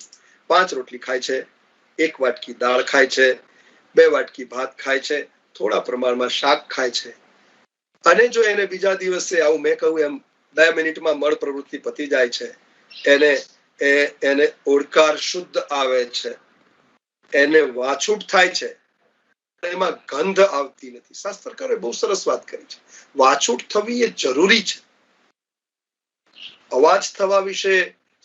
5 રોટલી ખાય છે, 1 વાટકી દાળ ખાય છે, 2 વાટકી ભાત ખાય છે, થોડા પ્રમાણમાં શાક ખાય છે, અને જો એને બીજા દિવસે આવું મેં કહ્યું એમ 2 મિનિટમાં મળ પ્રવૃત્તિ પતી જાય છે, એને ઓડકાર શુદ્ધ આવે છે, એને વાછૂટ થાય છે, એમાં ગંધ આવતી નથી. શાસ્ત્રકારોએ બહુ સરસ વાત કરી છે. વાછૂટ થવી એ જરૂરી છે. અવાજ થવા વિશે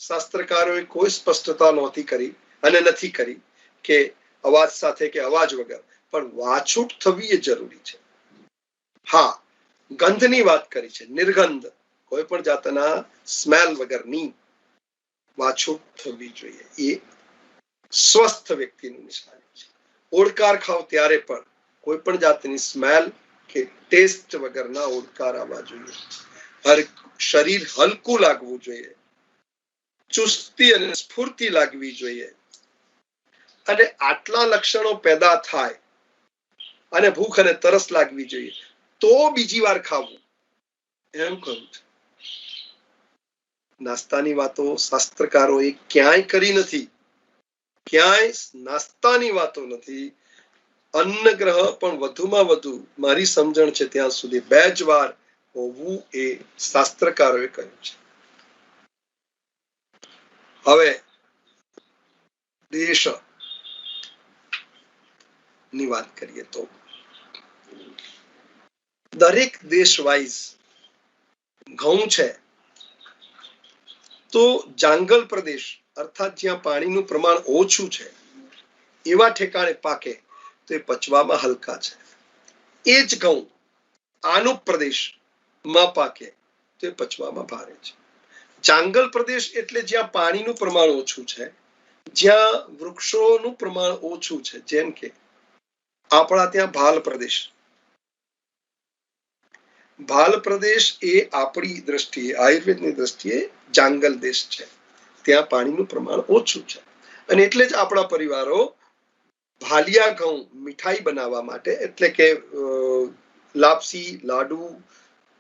શાસ્ત્રકારોએ કોઈ સ્પષ્ટતા નહોતી કરી અને નથી કરી કે અવાજ સાથે કે અવાજ વગર, પણ વાછૂટ થવી એ જરૂરી છે. હા, ગંધની વાત કરી છે, નિર્ગંધ, કોઈ પણ જાતના સ્મેલ વગરની વાછૂટ થવી જોઈએ. એ સ્વસ્થ વ્યક્તિનું નિશાની છે. ઓડકાર ખાવ ત્યારે પણ કોઈ પણ જાતની સ્મેલ કે ટેસ્ટ વગરના ઓડકાર આવવા જોઈએ. શરીર હલકું લાગવું જોઈએ, ચુસ્તી અને સ્ફૂર્તિ લાગવી જોઈએ, અને આટલા લક્ષણો પેદા થાય અને ભૂખ અને તરસ લાગવી જોઈએ તો બીજી વાર ખાવું એમ કહું છું. નાસ્તાની વાતો શાસ્ત્રકારોએ ક્યાંય કરી નથી, ક્યાંય નાસ્તાની વાતો નથી. અન્ન ગ્રહ પણ વધુમાં વધુ મારી સમજણ છે ત્યાં સુધી 2 જ વાર હોવું એ શાસ્ત્રકારોએ કહ્યું છે. હવે દેશ ની વાત કરીએ તો દરેક દેશ વાઇઝ ઘઉં છે તો જાંગલ પ્રદેશ અર્થાત જ્યાં પાણીનું પ્રમાણ ઓછું છે એવા ઠેકાણે પાકે તો એ પચવામાં હલકા છે. એ જ ઘઉં આનુપ પ્રદેશમાં પાકે તો એ પચવામાં ભારે છે. જાંગલ પ્રદેશ એટલે જ્યાં પાણીનું પ્રમાણ ઓછું છે, જ્યાં વૃક્ષોનું પ્રમાણ ઓછું છે, જેમ કે આપણા ત્યાં ભાલ પ્રદેશ. ભાલ પ્રદેશ એ આપણી દ્રષ્ટિએ, આયુર્વેદની દ્રષ્ટિએ જાંગલ દેશ છે. ત્યાં પાણીનું પ્રમાણ ઓછું છે અને એટલે જ આપણા પરિવારો ભાલિયા ઘઉં મીઠાઈ બનાવવા માટે, એટલે કે લાપસી, લાડુ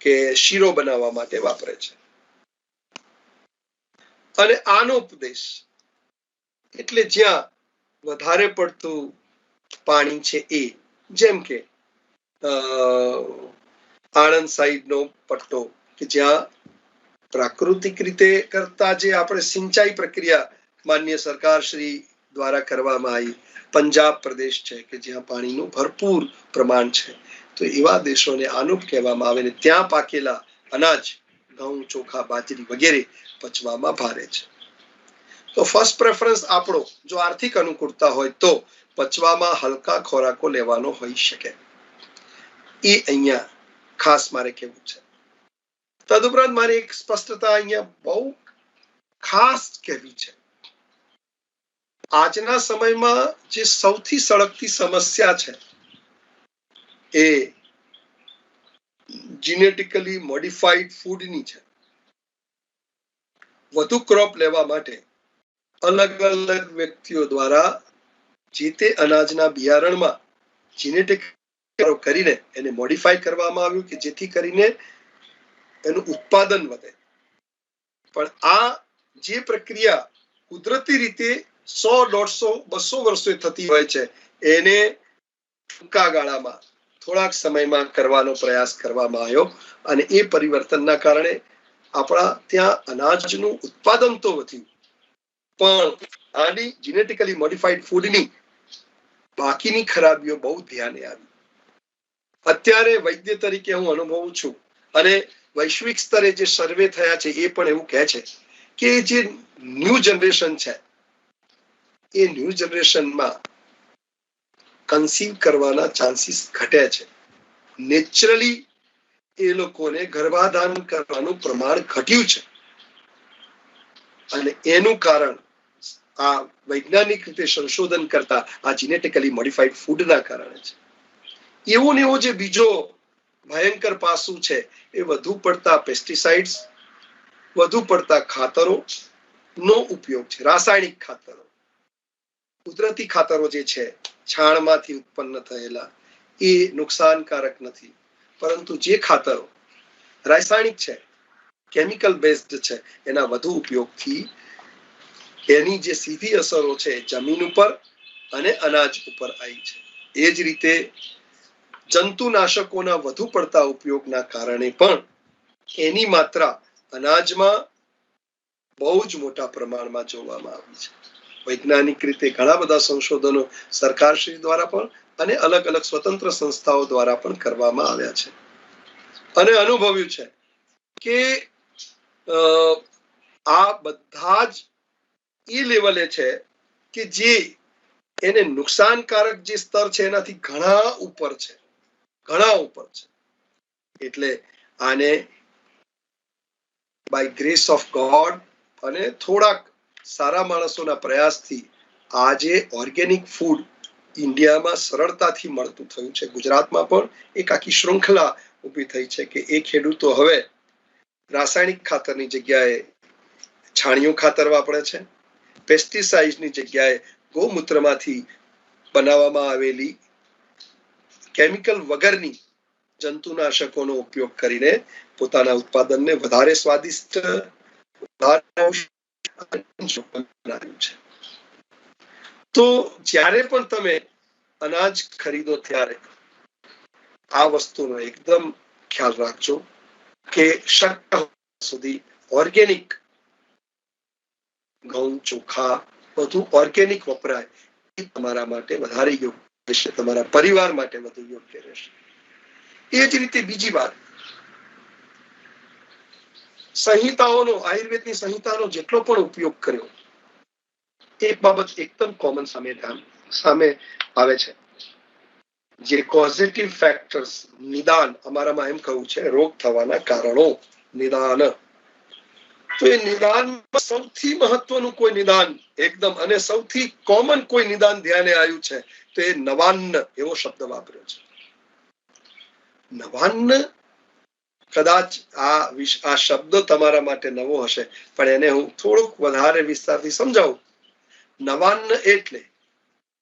કે શીરો બનાવવા માટે વાપરે છે. અને આનો ઉપદેશ એટલે જ્યાં વધારે પડતું પાણી છે એ, જેમ કે આણંદ સાઈડનો પટ્ટો કે જ્યાં પ્રાકૃતિક રીતે કરતા જે આપણે સિંચાઈ પ્રક્રિયા માન્ય સરકાર શ્રી દ્વારા કરવામાં આવી. પંજાબ પ્રદેશ છે કે જ્યાં પાણીનું ભરપૂર પ્રમાણ છે, તો એવા દેશોને આનુપ કહેવામાં આવે. ને ત્યાં પાકેલા અનાજ ઘઉં, ચોખા, બાજરી વગેરે પચવામાં ભારે છે. તો ફર્સ્ટ પ્રેફરન્સ આપણો જો આર્થિક અનુકૂળતા હોય તો પચવામાં હલકા ખોરાકો લેવાનો હોઈ શકે, એ અહીંયા ખાસ મારે કહેવું છે. તદુપરાંત મારે એક સ્પષ્ટતા અહીંયા બહુ ખાસ કહેવી છે. આજના સમયમાં જે સૌથી સળગતી સમસ્યા છે એ જીનેટિકલી મોડિફાઈડ ફૂડની છે. વધુ ક્રોપ લેવા માટે અલગ અલગ વ્યક્તિઓ દ્વારા જે તે અનાજના બિયારણમાં જીનેટિક કરીને એને મોડિફાઈ કરવામાં આવ્યું કે જેથી કરીને એનું ઉત્પાદન વધે. પણ આ જે પ્રક્રિયા કુદરતી રીતે 100, 150, 200 વર્ષે થતી હોય છે, એને ટૂંકા ગાળામાં થોડાક સમયમાં કરવાનો પ્રયાસ કરવામાં આવ્યો અને એ પરિવર્તનના કારણે આપણા ત્યાં અનાજનું ઉત્પાદન તો વધ્યું, પણ આની જીનેટિકલી મોડિફાઈડ ફૂડની બાકીની ખરાબીઓ બહુ ધ્યાને આવી. અત્યારે વૈદ્ય તરીકે હું અનુભવું છું અને વૈશ્વિક સ્તરે જે સર્વે થયા છે એ પણ એવું કહે છે કે જે ન્યૂ જનરેશન છે એ ન્યૂ જનરેશનમાં કન્સીવ કરવાના ચાન્સીસ ઘટે છે. નેચરલી એ લોકોને ગર્ભાધાન કરવાનું પ્રમાણ ઘટ્યું છે અને એનું કારણ આ વૈજ્ઞાનિક રીતે સંશોધન કરતા આ જીનેટિકલી મોડિફાઈડ ફૂડના કારણે છે. એવું ને એવો જે બીજો ભયંકર પાસું છે એ વધુ પડતા પેસ્ટિસાઇડ્સ, વધુ પડતા ખાતરો નો ઉપયોગ છે. રાસાયણિક ખાતરો, કુદરતી ખાતરો જે છે છાણમાંથી ઉત્પન્ન થયેલા એ નુકસાનકારક નથી, પરંતુ જે ખાતરો રાસાયણિક છે, કેમિકલ બેઝડ છે, એના વધુ ઉપયોગથી એની જે સીધી અસરો છે જમીન ઉપર અને અનાજ ઉપર આવી છે. એ જ રીતે જંતુનાશકોના વધુ પડતા ઉપયોગના કારણે પણ એની માત્રા અનાજમાં બહુ જ મોટા પ્રમાણમાં જોવામાં આવી છે. વૈજ્ઞાનિક રીતે ઘણા બધા સંશોધનો સરકારશ્રી દ્વારા પણ અને અલગ અલગ સ્વતંત્ર સંસ્થાઓ દ્વારા પણ કરવામાં આવ્યા છે અને અનુભવ્યું છે કે આ બધા જ એ લેવલે છે કે જે એને નુકસાનકારક જે સ્તર છે એનાથી ઘણા ઉપર છે. એટલે આને બાય ગ્રેસ ઓફ ગોડ અને થોડાક સારા માણસોના પ્રયાસથી આજે ઓર્ગેનિક ફૂડ ઇન્ડિયામાં સરળતાથી મળતું થયું છે. ગુજરાતમાં પણ એક આખી શૃંખલા ઊભી થઈ છે કે એ ખેડૂતો હવે રાસાયણિક ખાતરની જગ્યાએ છાણિયું ખાતર વાપરે છે, પેસ્ટિસાઇડની જગ્યાએ ગૌમૂત્રમાંથી બનાવવામાં આવેલી કેમિકલ વગરની જંતુનાશકોનો ઉપયોગ કરીને પોતાના ઉત્પાદનને વધારે સ્વાદિષ્ટ બનાવ્યું છે. તો જ્યારે પણ તમે અનાજ ખરીદો ત્યારે આ વસ્તુનો એકદમ ખ્યાલ રાખજો કે શક્ય સુધી ઓર્ગેનિક ઘઉં, ચોખા બધું ઓર્ગેનિક વપરાય એ તમારા માટે વધારે યોગ્ય રહેશે, તમારા પરિવાર માટે વધુ યોગ્ય રહેશે. એ જ રીતે બીજી વાત, સંહિતાઓનો, આયુર્વેદની સંહિતાનો જેટલો પણ ઉપયોગ કર્યો, એક બાબત એકદમ કોમન સામે સામે આવે છે. જે કોઝિટિવ ફેક્ટર્સ, નિદાન અમારામાં એમ કહું છે, રોગ થવાના કારણો, નિદાન. તો એ નિદાનમાં સૌથી મહત્વનું કોઈ નિદાન એકદમ અને સૌથી કોમન કોઈ નિદાન ધ્યાને આવ્યું છે તો એ નવાન્ન એવો શબ્દ વાપર્યો છે. નવાન્ન કદાચ આ શબ્દ તમારા માટે નવો હશે, પણ એને હું થોડુંક વધારે વિસ્તારથી સમજાવું. નવાન્ન એટલે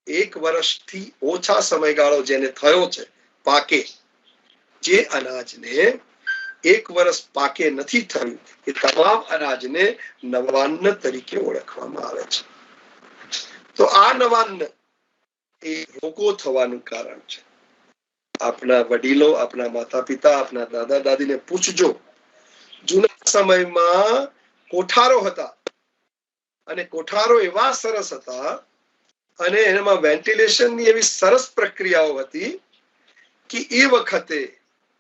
1 વર્ષથી ઓછા સમયગાળો જેને થયો છે પાકે, જે અનાજને 1 વર્ષ પાકે નથી થયું એ તમામ અનાજને નવાન્ન તરીકે ઓળખવામાં આવે છે. તો આ નવાન્ન એ રોગો થવાનું કારણ છે. આપણા વડીલો, આપણા માતા પિતા, આપણા દાદા દાદીને પૂછજો. જૂના સમયમાં કોઠારો હતા અને કોઠારો એવા સરસ હતા અને એમાં વેન્ટિલેશનની એવી સરસ પ્રક્રિયાઓ હતી કે એ વખતે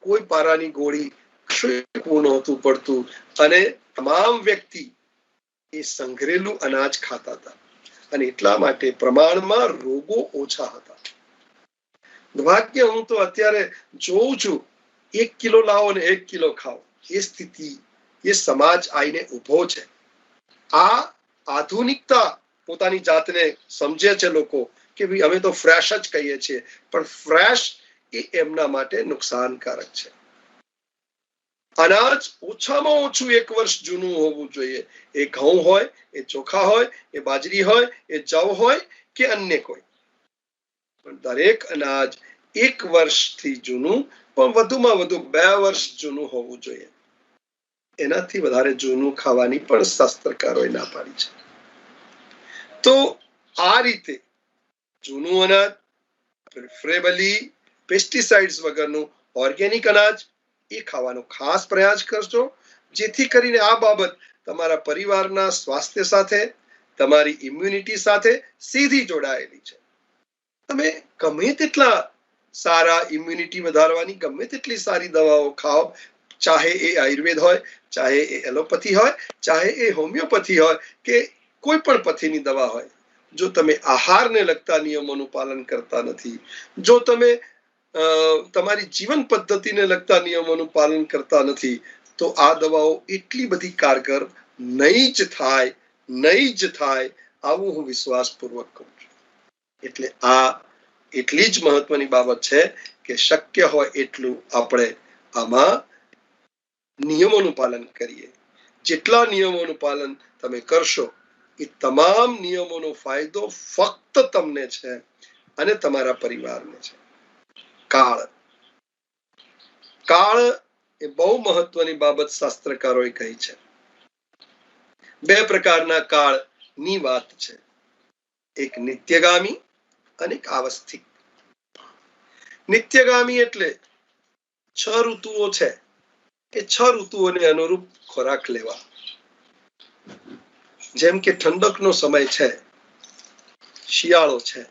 કોઈ પારાની ગોળી કશું નહોતું પડતું અને તમામ વ્યક્તિ એ સંઘરેલું અનાજ ખાતા હતા અને એટલા માટે પ્રમાણમાં રોગો ઓછા હતા. દુર્ભાગ્ય હું તો અત્યારે જોઉં છું, 1 કિલો લાવો ને 1 કિલો ખાઓ, એ સ્થિતિ, એ સમાજ આઈને ઉભો છે. આ આધુનિકતા પોતાની જાતને સમજે છે લોકો કે ભાઈ અમે તો ફ્રેશ જ કહીએ છીએ, પણ ફ્રેશ એ એમના માટે નુકસાનકારક છે. અનાજ ઓછામાં ઓછું 1 વર્ષ જૂનું હોવું જોઈએ. એ ઘઉં હોય, એ ચોખા હોય, એ બાજરી હોય, એ જવ હોય કે અન્ય કોઈ, પણ દરેક અનાજ 1 વર્ષથી જૂનું, પણ વધુમાં વધુ 2 વર્ષ જૂનું હોવું જોઈએ. એનાથી વધારે જૂનું ખાવાની પણ શાસ્ત્રકારોએ ના પાડી છે. તો આ રીતે જૂનું અનાજ, પ્રિફરેબલી પેસ્ટિસાઇડ્સ વગરનું ઓર્ગેનિક અનાજ એ ખાવાનો ખાસ પ્રયાસ કરજો, જેથી કરીને આ બાબત તમારા પરિવારના સ્વાસ્થ્ય સાથે, તમારી ઇમ્યુનિટી સાથે સીધી જોડાયેલી છે. તમે ગમે તેટલા સારા ઇમ્યુનિટી વધારવાની ગમે તેટલી સારી દવાઓ ખાઓ, ચાહે એ આયુર્વેદ હોય, ચાહે એ એલોપેથી હોય, ચાહે એ હોમિયોપેથી હોય કે કોઈ પણ પથીની દવા હોય, જો તમે આહારને લગતા નિયમોનું પાલન કરતા નથી, જો તમે તમારી જીવન પદ્ધતિને લગતા નિયમોનું પાલન કરતા નથી, તો આ દવાઓ એટલી બધી કારગર નહીં જ થાય આવું હું વિશ્વાસપૂર્વક કહું છું. એટલે આ એટલી જ મહત્વની બાબત છે કે શક્ય હોય એટલું આપણે આમાં નિયમોનું પાલન કરીએ. જેટલા નિયમોનું પાલન તમે કરશો એ તમામ નિયમોનો ફાયદો ફક્ત તમને છે અને તમારા પરિવારને છે. કાળ એ બહુ મહત્વની બાબત શાસ્ત્રકારોએ કહી છે. 2 પ્રકારના કાળની વાત છે, એક નિત્યગામી અને એક આવસ્થિક. નિત્યગામી એટલે 6 ઋતુઓ છે, એ 6 ઋતુઓને અનુરૂપ ખોરાક લેવા. જેમ કે ઠંડકનો સમય છે, શિયાળો છે,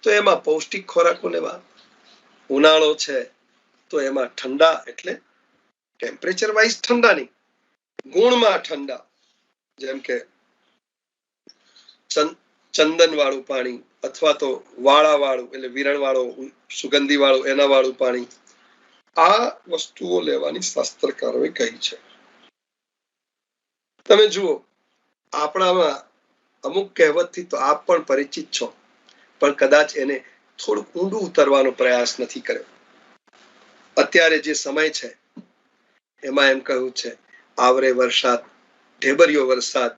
તો એમાં પૌષ્ટિક ખોરાકો લેવા. ઉનાળો છે તો એમાં ઠંડા એટલે ટેમ્પરેચર વાઇઝ ઠંડા નહીં, ગુણમાં ઠંડા, જેમ કે ચંદન વાળું પાણી અથવા તો વાળા વાળું એટલે વિરણ વાળું, સુગંધી વાળું એના વાળું પાણી. આ વસ્તુઓ લેવાની શાસ્ત્રકારોએ કહી છે. તમે જુઓ, આપણામાં અમુક કહેવતથી તો આપ પણ પરિચિત છો, પણ કદાચ એને થોડુંક ઊંડું ઉતરવાનો પ્રયાસ નથી કર્યો. અત્યારે જે સમય છે એમાં એમ કહ્યું છે, આવરે વરસાદ, ઢેબરિયો વરસાદ,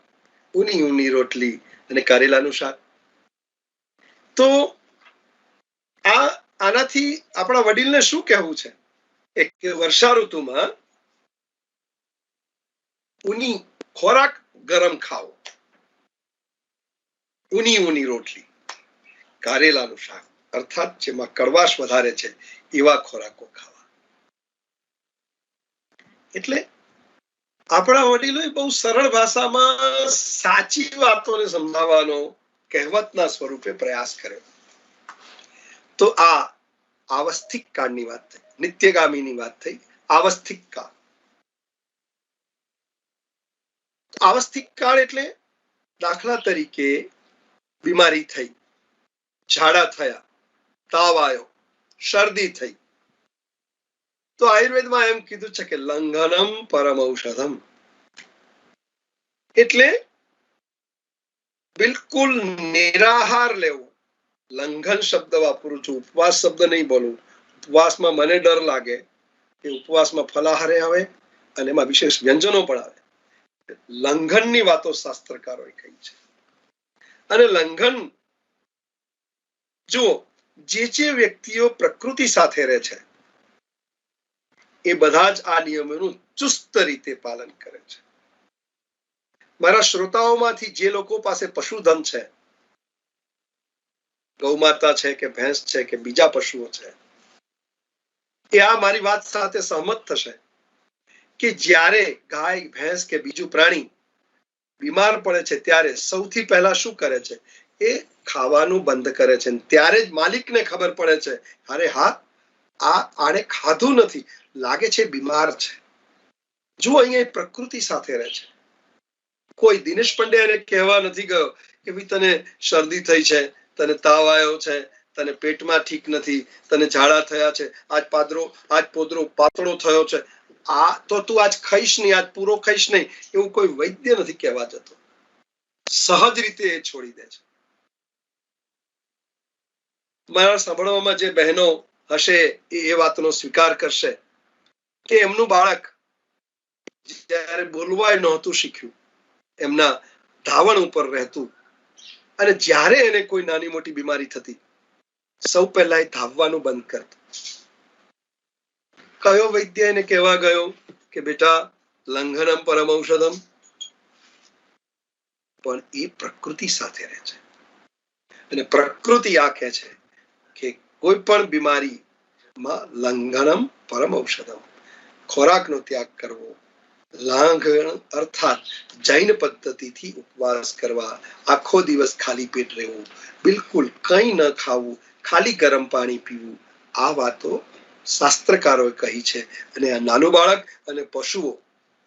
ઊની રોટલી અને કારેલાનું શાક. તો આનાથી આપણા વડીલને શું કહેવું છે? એક વર્ષા ઋતુમાં ઊની ખોરાક ગરમ ખાવો, ઊની રોટલી, કારેલાનું શાક, અર્થાત જેમાં કડવાશ વધારે છે એવા ખોરાકો ખાવા. એટલે આપણા વડીલોએ બહુ સરળ ભાષામાં સાચી વાતોને સમજાવવાનો કહેવતના સ્વરૂપે પ્રયાસ કર્યો. તો આ આવસ્થિક કાળની વાત થઈ, નિત્યગામીની વાત થઈ. આવસ્થિક કાળ, આવસ્થિક કાળ એટલે દાખલા તરીકે બીમારી થઈ, ઝાડા થયા, તાવ આવ્યો, શરદી થઈ, તો આયુર્વેદમાં એમ કીધું છે કે લંઘનમ પરમ ઔષધમ, એટલે બિલકુલ નિરાહાર લેવું. લંઘન શબ્દ વાપરું છું, ઉપવાસ શબ્દ નહીં બોલું. ઉપવાસમાં મને ડર લાગે કે ઉપવાસમાં ફલાહારે આવે અને એમાં વિશેષ વ્યંજનો પણ આવે. લંઘનની વાતો શાસ્ત્રકારોએ કહી છે. અને લંઘન જુઓ, જે વ્યક્તિઓ પ્રકૃતિ સાથે રહે છે એ બધા જ આ નિયમોનું ચુસ્ત રીતે પાલન કરે છે. મારા શ્રોતાઓમાંથી જે લોકો પાસે પશુધન છે, ગૌમાતા છે કે ભેંસ છે કે બીજા પશુઓ છે, એ આ મારી વાત સાથે સહમત થશે કે જ્યારે ગાય, ભેંસ કે બીજું પ્રાણી બીમાર પડે છે ત્યારે સૌથી પહેલા શું કરે છે? એ ખાવાનું બંધ કરે છે. ત્યારે જ માલિકને ખબર પડે છે, અરે હા, આને ખાધું નથી, લાગે છે બીમાર છે. જુઓ, અહીંયા પ્રકૃતિ સાથે રહે છે. કોઈ દિનેશ પંડ્યા એને કહેવા નથી ગયો કે ભાઈ તને શરદી થઈ છે, તને તાવ આવ્યો છે, તને પેટમાં ઠીક નથી, તને ઝાડા થયા છે, આજ પોદરો પાતળો થયો છે, તો તું આજ ખાઈશ નહીં, આજ પૂરો ખાઈશ નહીં, એવું કોઈ વૈદ્ય નથી કહેવા જતો. સહજ રીતે એ છોડી દે છે. મારા સાંભળવામાં જે બહેનો હશે એ વાતનો સ્વીકાર કરશે કે એમનું બાળક જ્યારે બોલવા નહોતું શીખ્યું, એમના ધાવણ ઉપર રહેતું, અને જ્યારે એને કોઈ નાની મોટી બીમારી થતી, સૌ પહેલા એ ધાવવાનું બંધ કરતું. કયો વૈદ્ય એને કહેવા ગયો કે બેટા લંઘનમ પરમ ઔષધમ? પણ એ પ્રકૃતિ સાથે રહે છે અને પ્રકૃતિ આ કહે છે કે કોઈ પણ બીમારીમાં લંઘનમ પરમ ઔષધમ, ખોરાકનો ત્યાગ કરવો. લાંઘન અર્થાત જૈન પદ્ધતિથી ઉપવાસ કરવા, આખો દિવસ ખાલી પેટ રહેવું, બિલકુલ કંઈ ન ખાવું, ખાલી ગરમ પાણી પીવું. આ વાતો શાસ્ત્રકારોએ કહી છે અને આ નાનું બાળક અને પશુઓ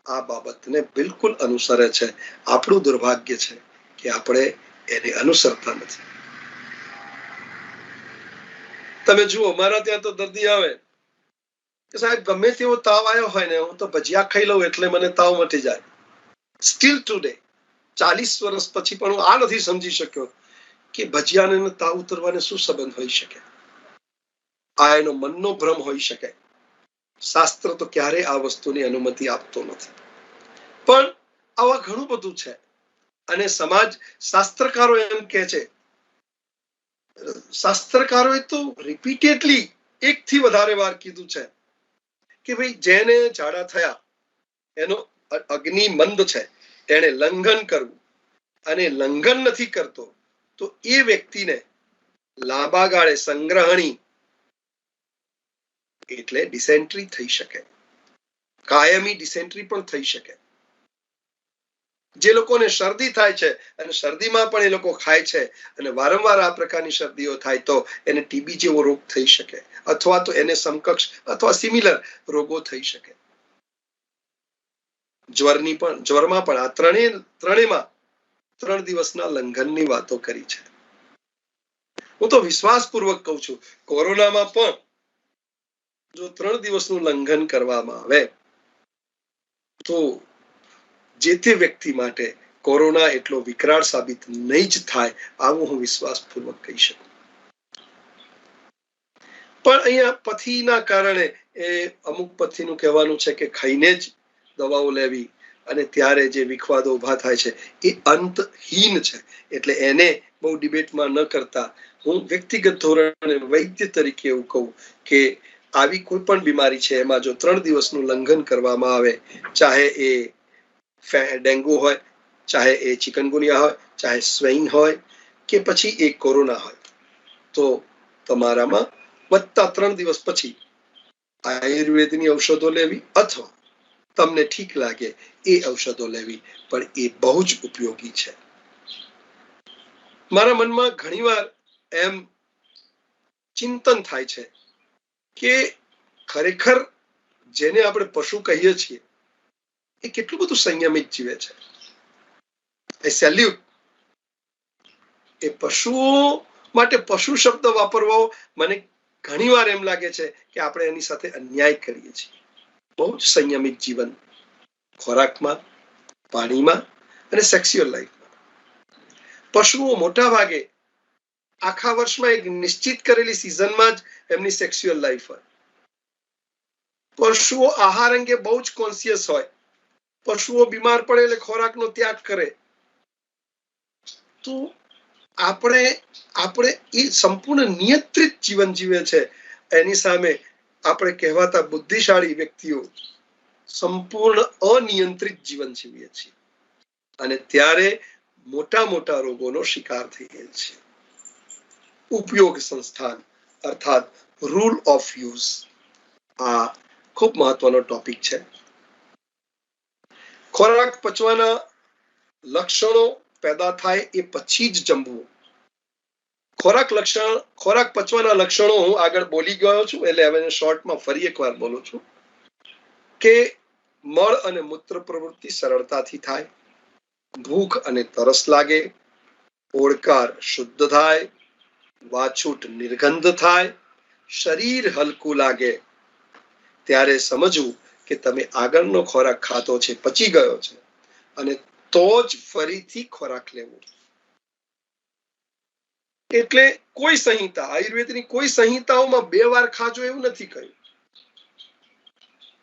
આ બાબતને બિલકુલ અનુસરે છે. આપણું દુર્ભાગ્ય છે કે આપણે એને અનુસરતા નથી. તમે જુઓ, મારા ત્યાં તો દર્દી આવે કે સાહેબ ગમે તેવો તાવ આવ્યો હોય ને, હું તો ભજીયા ખાઈ લઉં એટલે મને તાવ મટી જાય. સ્ટીલ ટુડે 40 વર્ષ પછી પણ હું આ નથી સમજી શક્યો કે ભજીયાને તાવ ઉતરવાને શું સંબંધ હોઈ શકે. આ એનો મનનો ભ્રમ હોઈ શકે. શાસ્ત્ર તો ક્યારેય આ વસ્તુની અનુમતિ આપતો નથી. પણ આવા ઘણું બધું છે અને સમાજ શાસ્ત્રકારો એમ કહે છે, શાસ્ત્રકારોએ તો રિપીટેડલી 1 થી વધારે વાર કીધું છે કે ભાઈ જેને ઝાડા થયા, એનો અગ્નિ મંદ છે, એને લંઘન કરવું, અને લંઘન નથી કરતો તો એ વ્યક્તિને લાંબા ગાળે સંગ્રહણી એટલે ડિસેન્ટ્રી થઈ શકે, કાયમી ડિસેન્ટ્રી પણ થઈ શકે. જે લોકોને શરદી થાય છે અને શરદીમાં પણ એ લોકો ખાય છે અને વારંવાર આ પ્રકારની શરદીઓ થાય તો એને ટીબી જેવો રોગ થઈ શકે, અથવા તો એને સમકક્ષ અથવા સિમિલર રોગો થઈ શકે. જ્વરમાં પણ આ ત્રણેયમાં 3 દિવસના લંઘનની વાતો કરી છે. હું તો વિશ્વાસપૂર્વક કહું છું, કોરોનામાં પણ જો 3 દિવસનું લંઘન કરવામાં આવે તો જે તે વ્યક્તિ માટે કોરોના એટલો વિકરાળ સાબિત નહીં જ થાય, આવું હું વિશ્વાસપૂર્વક કહી શકું. પણ અહીંયા પથીના કારણે અમુક પથીનું કહેવાનું છે કે ખાઈને જ દવાઓ લેવી અને ત્યારે જે વિખવાદો ઉભા થાય છે એ અંતહીન છે. એટલે એને બહુ ડિબેટમાં ન કરતા હું વ્યક્તિગત ધોરણે વૈદ્ય તરીકે એવું કહું કે આવી કોઈ પણ બીમારી છે એમાં જો 3 દિવસનું લંઘન કરવામાં આવે, ચાહે એ ડેન્ગુ હોય, ચાહે એ ચિકનગુનિયા હોય, ચાહે સ્વેઇન હોય કે પછી એ કોરોના હોય, તો તમારામાં વધતા 3 દિવસ પછી આયુર્વેદની ઔષધો લેવી અથવા તમને ઠીક લાગે એ ઔષધો લેવી, પણ એ બહુ જ ઉપયોગી છે. મારા મનમાં ઘણીવાર એમ ચિંતન થાય છે કે ખરેખર જેને આપણે પશુ કહીએ છીએ એ કેટલું બધું સંયમિત જીવે છે. એ સેલ્યુટ. એ પશુઓ માટે પશુ શબ્દ વાપરવો મને ઘણીવાર એમ લાગે છે કે આપણે એની સાથે અન્યાય કરીએ છીએ. બહુ જ સંયમિત જીવન ખોરાકમાં, પાણીમાં અને સેક્સ્યુઅલ લાઈફમાં. પશુઓ મોટા ભાગે આખા વર્ષમાં એક નિશ્ચિત કરેલી સિઝનમાં જ એમની સેક્સ્યુઅલ લાઈફ હોય. પશુઓ આહાર અંગે બહુ જ કોન્શિયસ હોય. પશુઓ બીમાર પડે એટલે ખોરાકનો ત્યાગ કરે. તો આપણે એ સંપૂર્ણ નિયંત્રિત જીવન જીવે છે. એની સામે આપણે કહેવાતા બુદ્ધિશાળી વ્યક્તિઓ સંપૂર્ણ અનિયંત્રિત જીવન જીવીએ છીએ અને ત્યારે મોટા મોટા રોગોનો શિકાર થઈએ છીએ. ઉપયોગ સંસ્થાન અર્થાત રૂલ ઓફ યુઝ આ ખૂબ મહત્વનો ટોપિક છે. ખોરાક પચવાના લક્ષણો પેદા થાય એ પછી જ જમવું. ખોરાક પચવાના લક્ષણો હું આગળ બોલી ગયો છું, એટલે હવે શોર્ટમાં ફરી એકવાર બોલું છું કે મળ અને મૂત્ર પ્રવૃત્તિ સરળતાથી થાય, ભૂખ અને તરસ લાગે, ઓડકાર શુદ્ધ થાય, વાછૂટ નિર્ગંધ થાય, શરીર હલકું લાગે. ત્યારે સમજવું કે તમે આગળનો ખોરાક ખાધો છે, પચી ગયો છે અને તો જ ફરીથી ખોરાક લેવો. એટલે કોઈ સંહિતા, આયુર્વેદની કોઈ સંહિતાઓમાં 2 વાર ખાજો એવું નથી કહ્યું.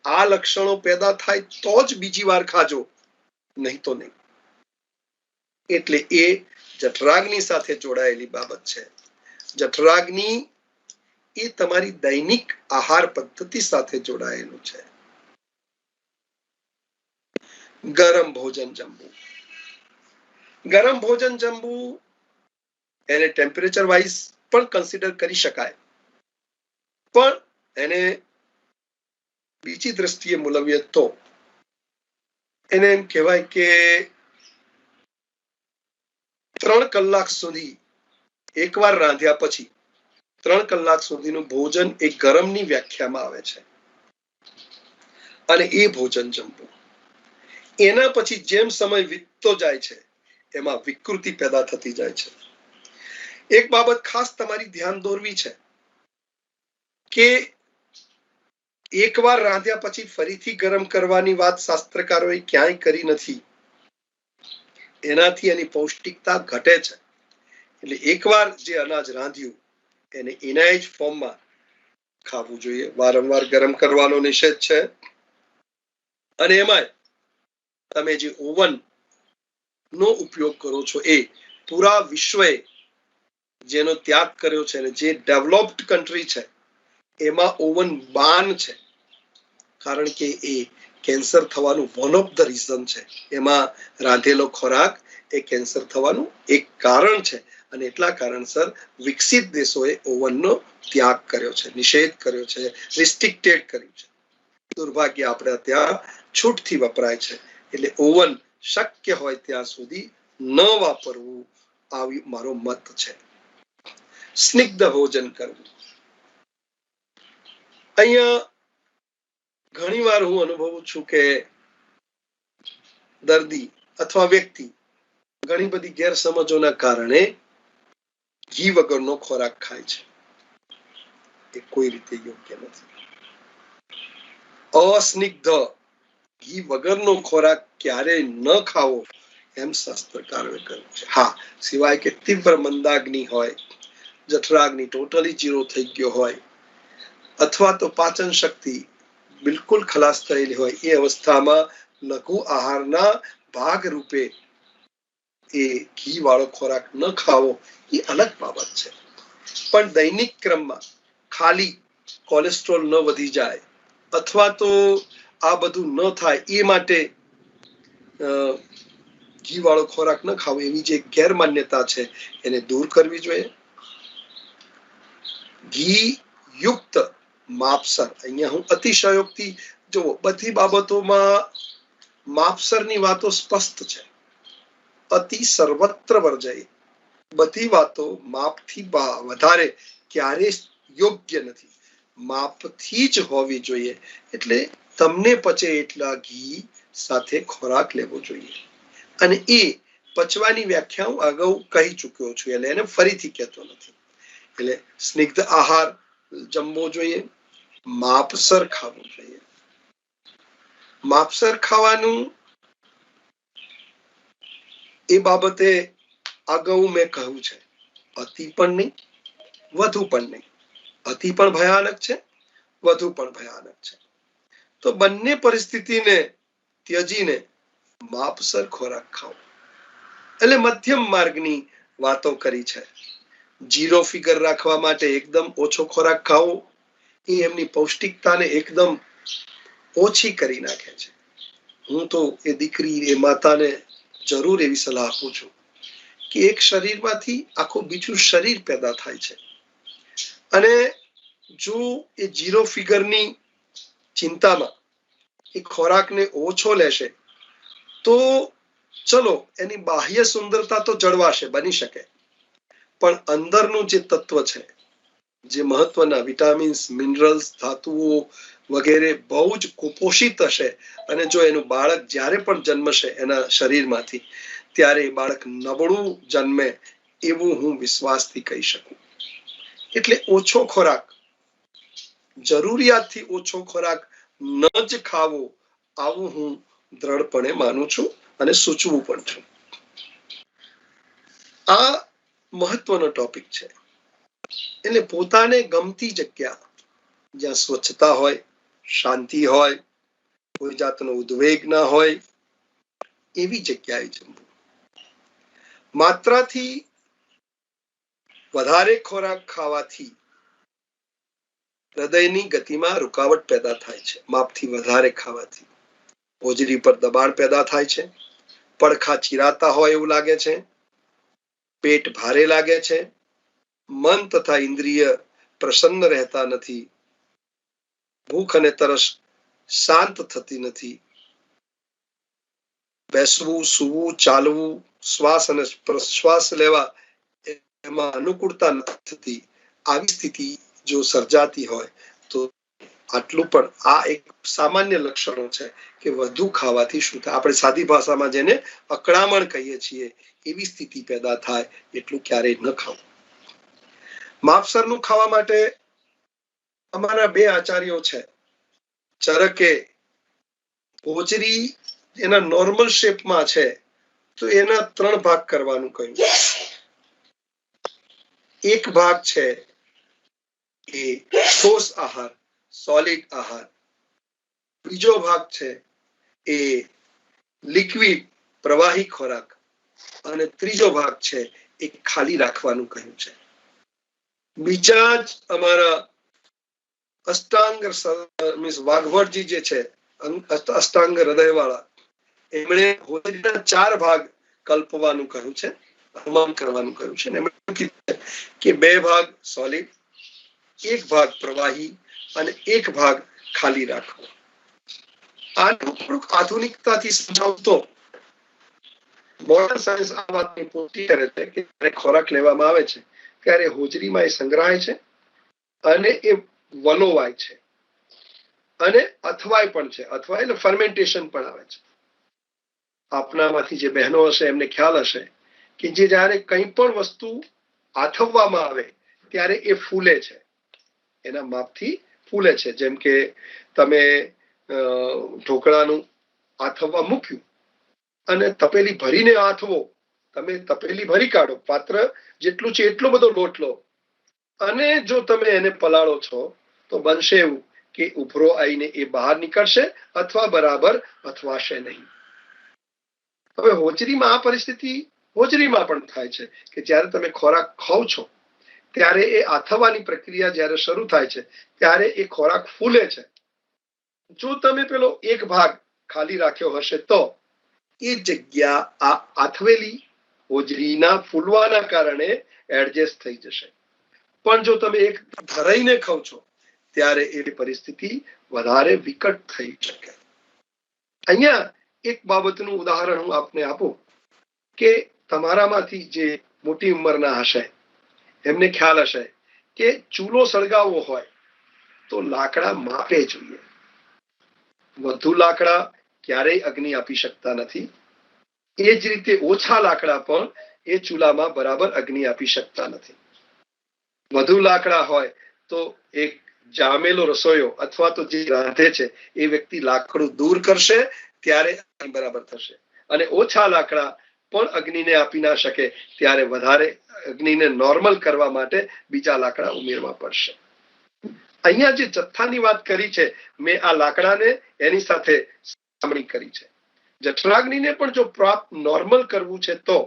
આ લક્ષણો પેદા થાય તો જ બીજી વાર ખાજો, નહીં તો નહીં. એટલે એ જઠરાગ્નિ સાથે જોડાયેલી બાબત છે. જઠરાગ્નિ એ તમારી દૈનિક આહાર પદ્ધતિ સાથે જોડાયેલું છે. ગરમ ભોજન જમવું. ગરમ ભોજન જમવું એને ટેમ્પરેચર વાઇઝ પણ કન્સિડર કરી શકાય, પણ એને બીજી દ્રષ્ટિએ મૂલવીએ તો એને એમ કહેવાય કે 3 કલાક સુધી એકવાર રાંધ્યા પછી 3 કલાક સુધીનું ભોજન એ ગરમની વ્યાખ્યામાં આવે છે અને એ ભોજન જમવું. એના પછી જેમ સમય વીતતો જાય છે એમાં વિકૃતિ પેદા થતી જાય છે. એક બાબત ખાસ તમારી ધ્યાન દોરવી છે કે એકવાર રાંધ્યા પછી ફરીથી ગરમ કરવાની વાત શાસ્ત્રકારોએ ક્યાંય કરી નથી. એનાથી એની પૌષ્ટિકતા ઘટે છે. એટલે એકવાર જે અનાજ રાંધ્યું એને એના જ ફોર્મમાં ખાવું જોઈએ. વારંવાર ગરમ કરવાનો નિષેધ છે. અને એમાં તમે જે ઓવન નો ઉપયોગ કરો છો એ પૂરા વિશ્વએ જેનો ત્યાગ કર્યો છે અને જે ડેવલપ્ડ કન્ટ્રી છે એમાં ઓવન બાન છે, કારણ કે એ કેન્સર થવાનું વન ઓફ ધ રીઝન છે. એમાં રાંધેલો ખોરાક એ કેન્સર થવાનું એક કારણ છે અને એટલા કારણસર વિકસિત દેશોએ ઓવનનો ત્યાગ કર્યો છે, નિષેધ કર્યો છે, રિસ્ટ્રિક્ટેડ કર્યું છે. દુર્ભાગ્ય આપણે ત્યાં છૂટથી વપરાય છે. એટલે ઓવન શક્ય હોય ત્યાં સુધી ન વાપરવું, આવી મારો મત છે. સ્નિગ્ધ ભોજન કરવું. અહીંયા ઘણીવાર હું અનુભવું છું કે દર્દી અથવા વ્યક્તિ ઘણી બધી ગેરસમજોના કારણે ઘી વગરનો ખોરાક ખાય છે. એ કોઈ રીતે યોગ્ય નથી. અસ્નિગ્ધ ઘી વગરનો ખોરાક ક્યારેય ન ખાવો એમ શાસ્ત્રકારોએ કહ્યું છે. હા, સિવાય કે તીવ્ર મંદાગ્નિ હોય, જઠરાગ્નિ ટોટલી 0 થઈ ગયો હોય, અથવા તો પાચન શક્તિ બિલકુલ ખલાસ થયેલી હોય, એ અવસ્થામાં લઘુ આહારના ભાગ રૂપે એ ઘી વાળો ખોરાક ન ખાવો એ અલગ બાબત છે. પણ દૈનિક ક્રમમાં ખાલી કોલેસ્ટ્રોલ ન વધી જાય અથવા તો આ બધું ન થાય એ માટે ઘી વાળો ખોરાક ન ખાવો, એવી જે ગેરમાન્યતા છે એને દૂર કરવી જોઈએ. ઘી યુક્ત માપસર, અહીંયા હું અતિશયોક્તિ, જો બધી બાબતોમાં માપસરની વાતો સ્પષ્ટ છે. અતિ સર્વત્ર વર્જાય. બધી વાતો માપથી વધારે ક્યારે યોગ્ય નથી, માપથી જ હોવી જોઈએ. એટલે તમને પચે એટલા ઘી સાથે ખોરાક લેવો જોઈએ. અને એ પચવાની વ્યાખ્યા હું અગાઉ કહી ચૂક્યો છું, એટલે એને ફરીથી કહેતો નથી. એટલે સ્નિગ્ધ આહાર જમવો જોઈએ, માપસર ખાવું જોઈએ. માપસર ખાવાનું એ બાબતે અગાઉ મેં કહ્યું છે, અતિ પણ નહીં, વધુ પણ નહીં. અતિ પણ ભયાનક છે, વધુ પણ ભયાનક છે. તો બંને પરિસ્થિતિને ત્યજીને માપસર ખોરાક ખાઓ, એટલે મધ્યમ માર્ગની વાતો કરી છે. ઝીરો ફિગર રાખવા માટે એકદમ ઓછો ખોરાક ખાવો એ એમની પૌષ્ટિકતાને એકદમ ઓછી કરી નાખે છે. હું તો એ દીકરી, એ માતાને જરૂર એવી સલાહ આપું છું કે એક શરીરમાંથી આખું બીજું શરીર પેદા થાય છે, અને જો એ ઝીરો ફિગરની ચિંતામાં એ ખોરાકને ઓછો લેશે તો ચલો એની બાહ્ય સુંદરતા તો જળવાશે, બની શકે, પણ અંદરનું જે તત્વ છે, જે મહત્વના વિટામિન્સ, મિનરલ્સ, ધાતુઓ વગેરે બહુ જ કુપોષિત હશે. અને જો એનું બાળક જ્યારે પણ જન્મશે એના શરીરમાંથી, ત્યારે એ બાળક નબળું જન્મે એવું હું વિશ્વાસથી કહી શકું. એટલે ઓછો ખોરાક, જરૂરિયાતથી ઓછો ખોરાક ન જ ખાવો, આવું હું દ્રઢપણે માનું છું અને સૂચવું પણ છું. આ મહત્વનો ટોપિક છે. એટલે પોતાને ગમતી જગ્યા, જ્યાં સ્વચ્છતા હોય, શાંતિ હોય, કોઈ જાતનો ઉદ્વેગ ના હોય, એવી જગ્યાએ જમવું. માત્રાથી વધારે ખોરાક ખાવાથી હૃદયની ગતિમાં રૂકાવટ પેદા થાય છે. માપથી વધારે ખાવાથી હોજરી પર દબાણ પેદા થાય છે, પડખા ચીરાતા હોય એવું લાગે છે, પેટ ભારે લાગે છે, મન તથા ઇન્દ્રિય પ્રસન્ન રહેતા નથી, ભૂખ અને તરસ શાંત થતી નથી, બેસવું, સૂવું, ચાલવું, શ્વાસ અને પ્રશ્વાસ લેવા એમાં અનુકૂળતા નથી થતી. આવી સ્થિતિ જો સર્જાતી હોય તો આટલું પણ આ એક સામાન્ય લક્ષણો છે કે વધુ ખાવાથી શું થાય, આપણે સાદી ભાષામાં જેને અકળામણ કહીએ છીએ, એવી સ્થિતિ પેદા થાય. એટલું ક્યારેય ન ખાવું. માપસરનું ખાવા માટે અમારા 2 આચાર્યો છે. ચરકે હોજરી એના નોર્મલ શેપમાં છે તો એના 3 ભાગ કરવાનું કહ્યું. એક ભાગ છે એ ઠોસ આહાર, સોલિડ આહાર. બીજો ભાગ છે એ લિક્વિડ, પ્રવાહી ખોરાક, અને ત્રીજો ભાગ છે એ ખાલી રાખવાનું કહ્યું છે. બીજા જ અમારા અષ્ટાંગ મીન્સ વાઘવરજી જે છે, અષ્ટાંગ હૃદયવાળા, એમણે હોજરીના 4 ભાગ કલ્પવાનું કહ્યું છે, હવન કરવાનું કહ્યું છે. એમણે કીધું કે 2 ભાગ સોલિડ, 1 ભાગ પ્રવાહી અને 1 ભાગ ખાલી રાખવો. આનું થોડુંક આધુનિકતાથી સમજાવતો મોડર્ન સાયન્સ આ વાતની પુષ્ટિ કરે છે કે જ્યારે ખોરાક લેવામાં આવે છે ત્યારે હોજરીમાં એ સંગ્રહાય છે અને એ વલોવાય છે, અને અથવાય પણ છે. અથવાય એટલે ફર્મેન્ટેશન પણ આવે છે. આપનામાંથી જે બહેનો હશે એમને ખ્યાલ હશે કે જે જ્યારે કંઈ પણ વસ્તુ આથવવામાં આવે ત્યારે એ ફૂલે છે, એના માપથી ફૂલે છે. જેમ કે તમે ઢોકળાનું આથવવા મૂક્યું અને તપેલી ભરીને આથવો, તમે તપેલી ભરી કાઢો, પાત્ર જેટલું છે એટલો બધો લોટ લો, અને જો તમે એને પલાળો છો તો બનશે એવું કે ઉભરો આવીને એ બહાર નીકળશે અથવા બરાબર અથવાશે નહીં. હવે હોજરીમાં આ પરિસ્થિતિ હોજરીમાં પણ થાય છે કે જ્યારે તમે ખોરાક ખાઓ છો ત્યારે એ આથવવાની પ્રક્રિયા જ્યારે શરૂ થાય છે ત્યારે એ ખોરાક ફૂલે છે. જો તમે પેલો 1 ભાગ ખાલી રાખ્યો હશે તો એ જગ્યા આ આથવેલી હોજરીના ફૂલવાના કારણે એડજસ્ટ થઈ જશે. પણ જો તમે એક ધરાઈને ખાવ છો ત્યારે એ પરિસ્થિતિ વધારે વિકટ થઈ શકે. અહીંયા એક બાબતનું ઉદાહરણ હું આપને આપું કે તમારામાંથી જે મોટી ઉંમરના હશે એમને ખ્યાલ હશે કે ચૂલો સળગાવવો હોય તો લાકડા માપે જોઈએ. વધુ લાકડા ક્યારેય અગ્નિ આપી શકતા નથી, એ જ રીતે ઓછા લાકડા પણ એ ચૂલામાં બરાબર અગ્નિ આપી શકતા નથી. વધુ લાકડા હોય તો એક જામેલો રસોઈયો અથવા તો જે રાંધે છે એ વ્યક્તિ લાકડું દૂર કરશે ત્યારે બરાબર થશે, અને ઓછા લાકડા પણ અગ્નિને આપી ના શકે ત્યારે વધારે અગ્નિને નોર્મલ કરવા માટે બીજા લાકડા ઉમેરવા પડશે. અહીંયા જે જથ્થાની વાત કરી છે, મેં આ લાકડાને એની સાથે સરખામણી કરી છે. જઠરાગ્નિને પણ જો નોર્મલ કરવું છે તો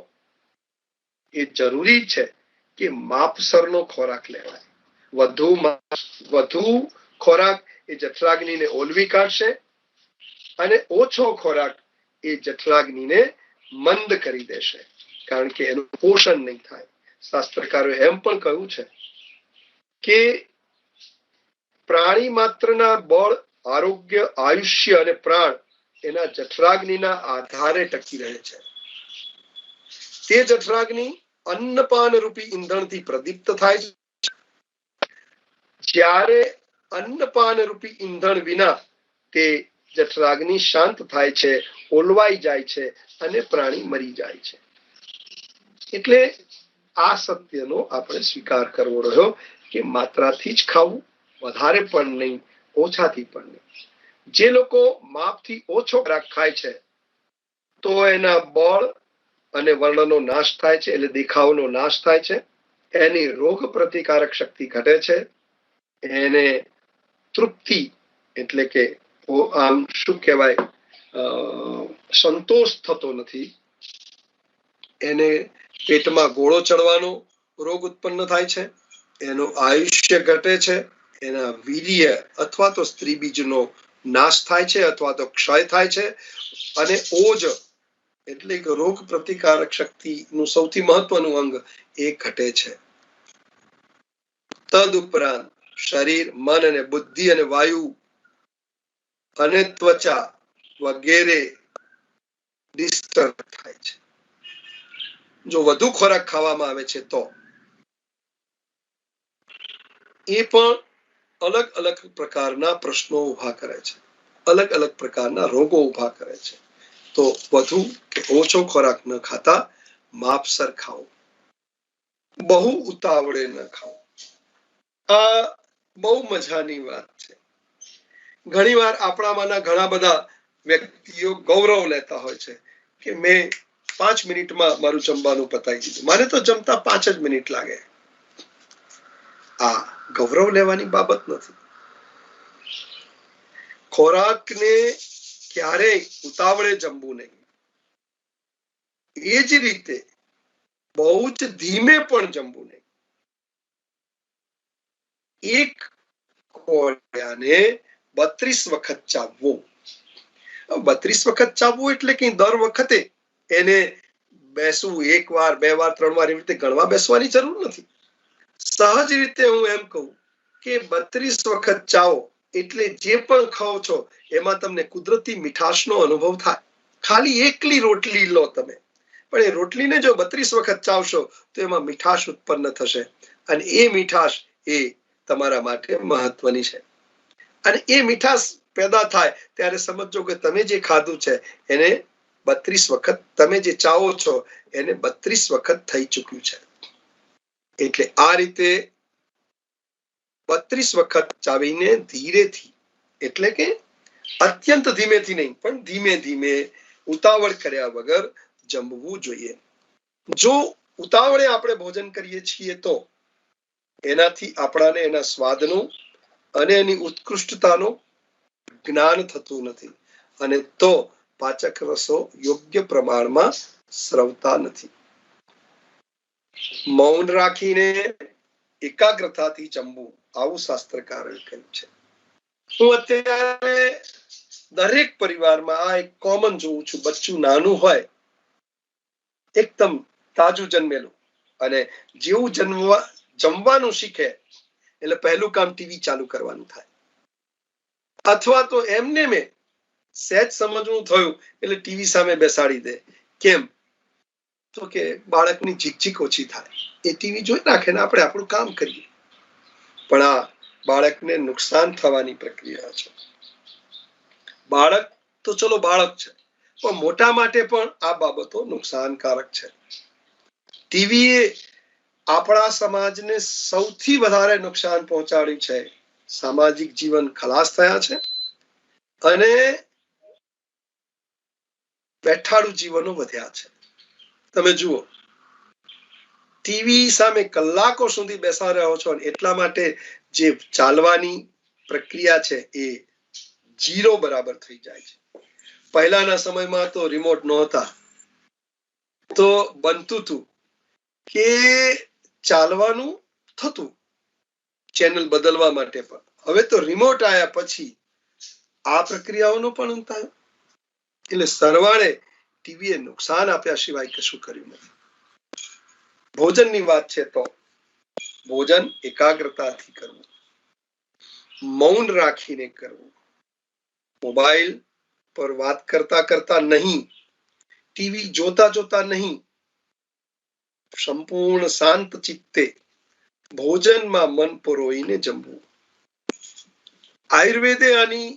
એ જરૂરી છે કે માપસરનો ખોરાક લેવાય. વધુ ખોરાક એ જઠરાગ્નિને ઓલવી કાઢશે અને ઓછો ખોરાક એ જઠરાગ્નિને મંદ કરી દેશે, કારણ કે એનું પોષણ નહીં થાય. શાસ્ત્રકારોએ એમ પણ કહ્યું છે કે પ્રાણી માત્રના બળ, આરોગ્ય, આયુષ્ય અને પ્રાણ એના જઠરાગ્નિના આધારે ટકી રહે છે. તે જઠરાગ્નિ અન્નપાન રૂપી ઈંધણથી પ્રદીપ્ત થાય છે. જ્યારે અન્નપાન રૂપી ઈંધણ વિના તે જઠરાગ્નિ શાંત થાય છે, ઓલવાઈ જાય છે અને પ્રાણી મરી જાય છે. એટલે આ સત્યનો આપણે સ્વીકાર કરવો રહ્યો કે માત્રાથી જ ખાવું, વધારે પણ નહીં, ઓછાથી પણ નહીં. જે લોકો માપથી ઓછો ખોરાક ખાય છે તો એના બળ અને વર્ણનો નાશ થાય છે, એટલે દેખાવનો નાશ થાય છે. એની રોગ પ્રતિકારક શક્તિ ઘટે છે. એને તૃપ્તિ એટલે કે આમ શું કહેવાય, સંતોષ થતો નથી. એને પેટમાં ગોળો ચડવાનો રોગ ઉત્પન્ન થાય છે. એનું આયુષ્ય ઘટે છે. એના વીર્ય અથવા તો સ્ત્રી બીજનો નાશ થાય છે અથવા તો ક્ષય થાય છે. અને ઓજ એટલે કે રોગ પ્રતિકારક શક્તિનું સૌથી મહત્વનું અંગ એ ઘટે છે. તદુપરાંત શરીર, મન અને બુદ્ધિ અને વાયુ અને ત્વચા વગેરે ડિસ્ટર્બ થાય છે. જો વધુ ખોરાક ખાવામાં આવે છે તો એ પણ અલગ અલગ પ્રકારના પ્રશ્નો ઉભા કરે છે, અલગ અલગ પ્રકારના રોગો ઉભા કરે છે. તો વધુ કે ઓછો ખોરાક ન ખાતા માપસર ખાઓ, બહુ ઉતાવળે ન ખાઓ. આ બહુ મજાની વાત છે. ઘણીવાર આપણામાંના ઘણા બધા વ્યક્તિઓ ગૌરવ લેતા હોય છે કે મેં 5 મિનિટમાં મારું જમવાનું પતાવી દીધું, મારે તો જમતા 5 જ મિનિટ લાગે. આ ગૌરવ લેવાની બાબત નથી. ખોરાકને ક્યારેય ઉતાવળે જમવું નહીં. એ જ રીતે બહુ જ ધીમે પણ જમવું નહીં. એક કોળિયાને 32 વખત ચાવવો. 32 વખત ચાવવું એટલે કે દર વખતે એને બેસવું, 1 વાર 2 વાર 3 વાર એવી રીતે ગણવા બેસવાની જરૂર નથી. સહજ રીતે હું એમ કહું કે 32 વખત ચાવો એટલે જે પણ ખાઓ છો એમાં તમને કુદરતી મીઠાશનો અનુભવ થાય. ખાલી એકલી રોટલી લો તમે, પણ એ રોટલીને જો 32 વખત ચાવશો તો એમાં મીઠાશ ઉત્પન્ન થશે, અને એ મીઠાશ એ તમારા માટે મહત્વની છે. અને એ મીઠાશ પેદા થાય ત્યારે સમજો કે તમે જે ખાધું છે એને 32 વખત, તમે જે ચાવો છો એને 32 વખત થઈ ચૂક્યું છે. એટલે આ રીતે 32 વખત ચાવીને ધીરેથી, એટલે કે અત્યંત ધીમેથી નહીં પણ ધીમે ધીમે, ઉતાવળ કર્યા વગર જમવું જોઈએ. જો ઉતાવળે આપણે ભોજન કરીએ છીએ તો એનાથી આપણાને એના સ્વાદનું અને એની ઉત્કૃષ્ટતાનું જ્ઞાન થતું નથી, અને તો પાચક રસો યોગ્ય પ્રમાણમાં સ્રવતા નથી. મૌન રાખીને એકાગ્રતાથી જમવું, આવું શાસ્ત્રકારોએ કહ્યું છે. હું અત્યારે દરેક પરિવારમાં આ એક કોમન જોઉં છું. બચ્ચું નાનું હોય, એકદમ તાજું જન્મેલું, અને જેવું જમવાનું શીખે એટલે પહેલું કામ ટીવી ચાલુ કરવાનું થાય, અથવા તો એમને મેં સહેજ સમજવું થયું એટલે ટીવી સામે બેસાડી દે. કેમ? તો કે બાળકની ઝીકઝીક ઓછી થાય. એ ટીવી જોઈ રાખે ને આપણે આપણું કામ કરીએ. પણ આ બાળકને નુકસાન થવાની પ્રક્રિયા છે. બાળક તો ચલો બાળક છે, પણ મોટા માટે પણ આ બાબતો નુકસાનકારક છે. ટીવી એ આપણા સમાજને સૌથી વધારે નુકસાન પહોંચાડ્યું છે. સામાજિક જીવન ખલાસ થયા છે અને બેઠાડું જીવનો વધ્યા છે. તમે જુઓ, ટીવી સામે કલાકો સુધી બેસા રહ્યો છો એટલા માટે જે ચાલવાની પ્રક્રિયા છે એ 0 બરાબર થઈ જાય છે. પહેલાના સમયમાં તો રિમોટ નહોતા, તો બનતું હતું કે ચાલવાનું થતું ચેનલ બદલવા માટે, પણ હવે તો રિમોટ આવ્યા પછી આ પ્રક્રિયાઓનો પણ અંત આવ્યો. એટલે સરવાળે ટીવીએ નુકસાન આપ્યા સિવાય કશું કર્યું નથી. ભોજનની વાત છે તો ભોજન એકાગ્રતાથી કરવું, મૌન રાખીને કરવું, મોબાઈલ પર વાત કરતા કરતા નહીં, ટીવી જોતા જોતા નહીં, સંપૂર્ણ શાંત ચિત્તે ભોજનમાં મન પરોઈને જમવું. આયુર્વેદે આની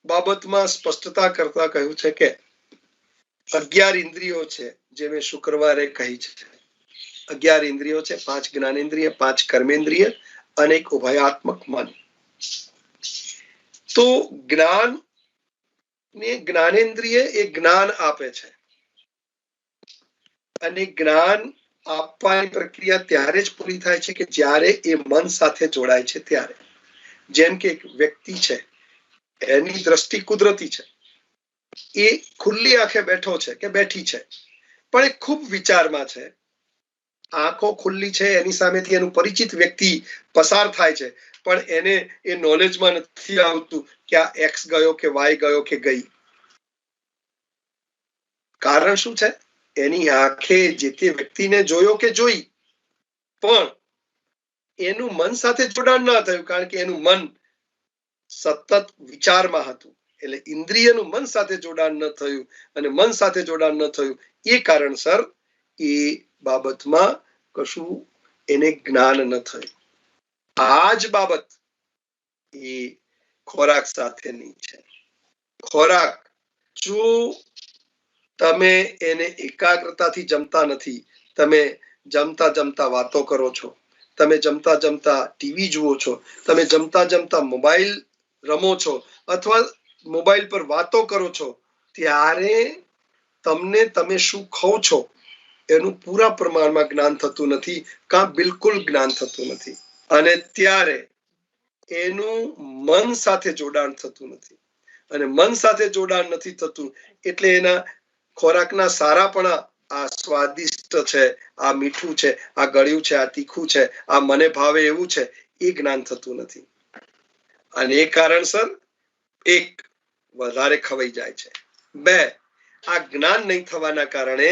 બાબતમાં સ્પષ્ટતા કરતા કહ્યું છે કે 11 ઇન્દ્રિયો છે, જે મેં શુક્રવારે કહી છે. 11 ઇન્દ્રિયો છે, 5 જ્ઞાનેન્દ્રિય, 5 કર્મેન્દ્રિય અને એક ઉભયાત્મક મન. તો જ્ઞાનેન્દ્રિય એ જ્ઞાન આપે છે અને જ્ઞાન આપવાની પ્રક્રિયા ત્યારે જ પૂરી થાય છે કે જ્યારે એ મન સાથે જોડાય છે ત્યારે. જેમ કે એક વ્યક્તિ છે, એની દ્રષ્ટિ કુદરતી છે, એ ખુલ્લી આંખે બેઠો છે કે બેઠી છે, પણ એ ખૂબ વિચારમાં છે. આંખો ખુલ્લી છે, એની સામેથી એનું પરિચિત વ્યક્તિ પસાર થાય છે, પણ એને એ નોલેજમાં નથી આવતું કે આ એક્સ ગયો કે વાય ગયો કે ગઈ. કારણ શું છે? એની આંખે જે તે વ્યક્તિને જોયો કે જોઈ, પણ એનું મન સાથે જોડાણ ન થયું, કારણ કે એનું મન સતત વિચારમાં હતું. એટલે ઇન્દ્રિયનું મન સાથે જોડાણ ન થયું, અને મન સાથે જોડાણ ન થયું એ કારણસર એ બાબતમાં કશું એને જ્ઞાન ન થયું. આ જ બાબત એ ખોરાક સાથેની છે. ખોરાક જો તમે એને એકાગ્રતાથી જમતા નથી, તમે જમતા જમતા વાતો કરો છો, તમે જમતા જમતા ટીવી જુઓ છો, તમે જમતા જમતા મોબાઈલ રમો છો અથવા મોબાઈલ પર વાતો કરો છો, ત્યારે તમને તમે શું ખાઓ છો એનું પૂરા પ્રમાણમાં જ્ઞાન થતું નથી, કાં બિલકુલ જ્ઞાન થતું નથી. અને ત્યારે એનું મન સાથે જોડાણ થતું નથી, અને મન સાથે જોડાણ નથી થતું એટલે એના ખોરાકના સારાપણા, આ સ્વાદિષ્ટ છે, આ મીઠું છે, આ ગળ્યું છે, આ તીખું છે, આ મને ભાવે એવું છે, એ જ્ઞાન થતું નથી. અને એ કારણસર એક, વધારે ખવાઈ જાય છે. 2, આ જ્ઞાન નહીં થવાના કારણે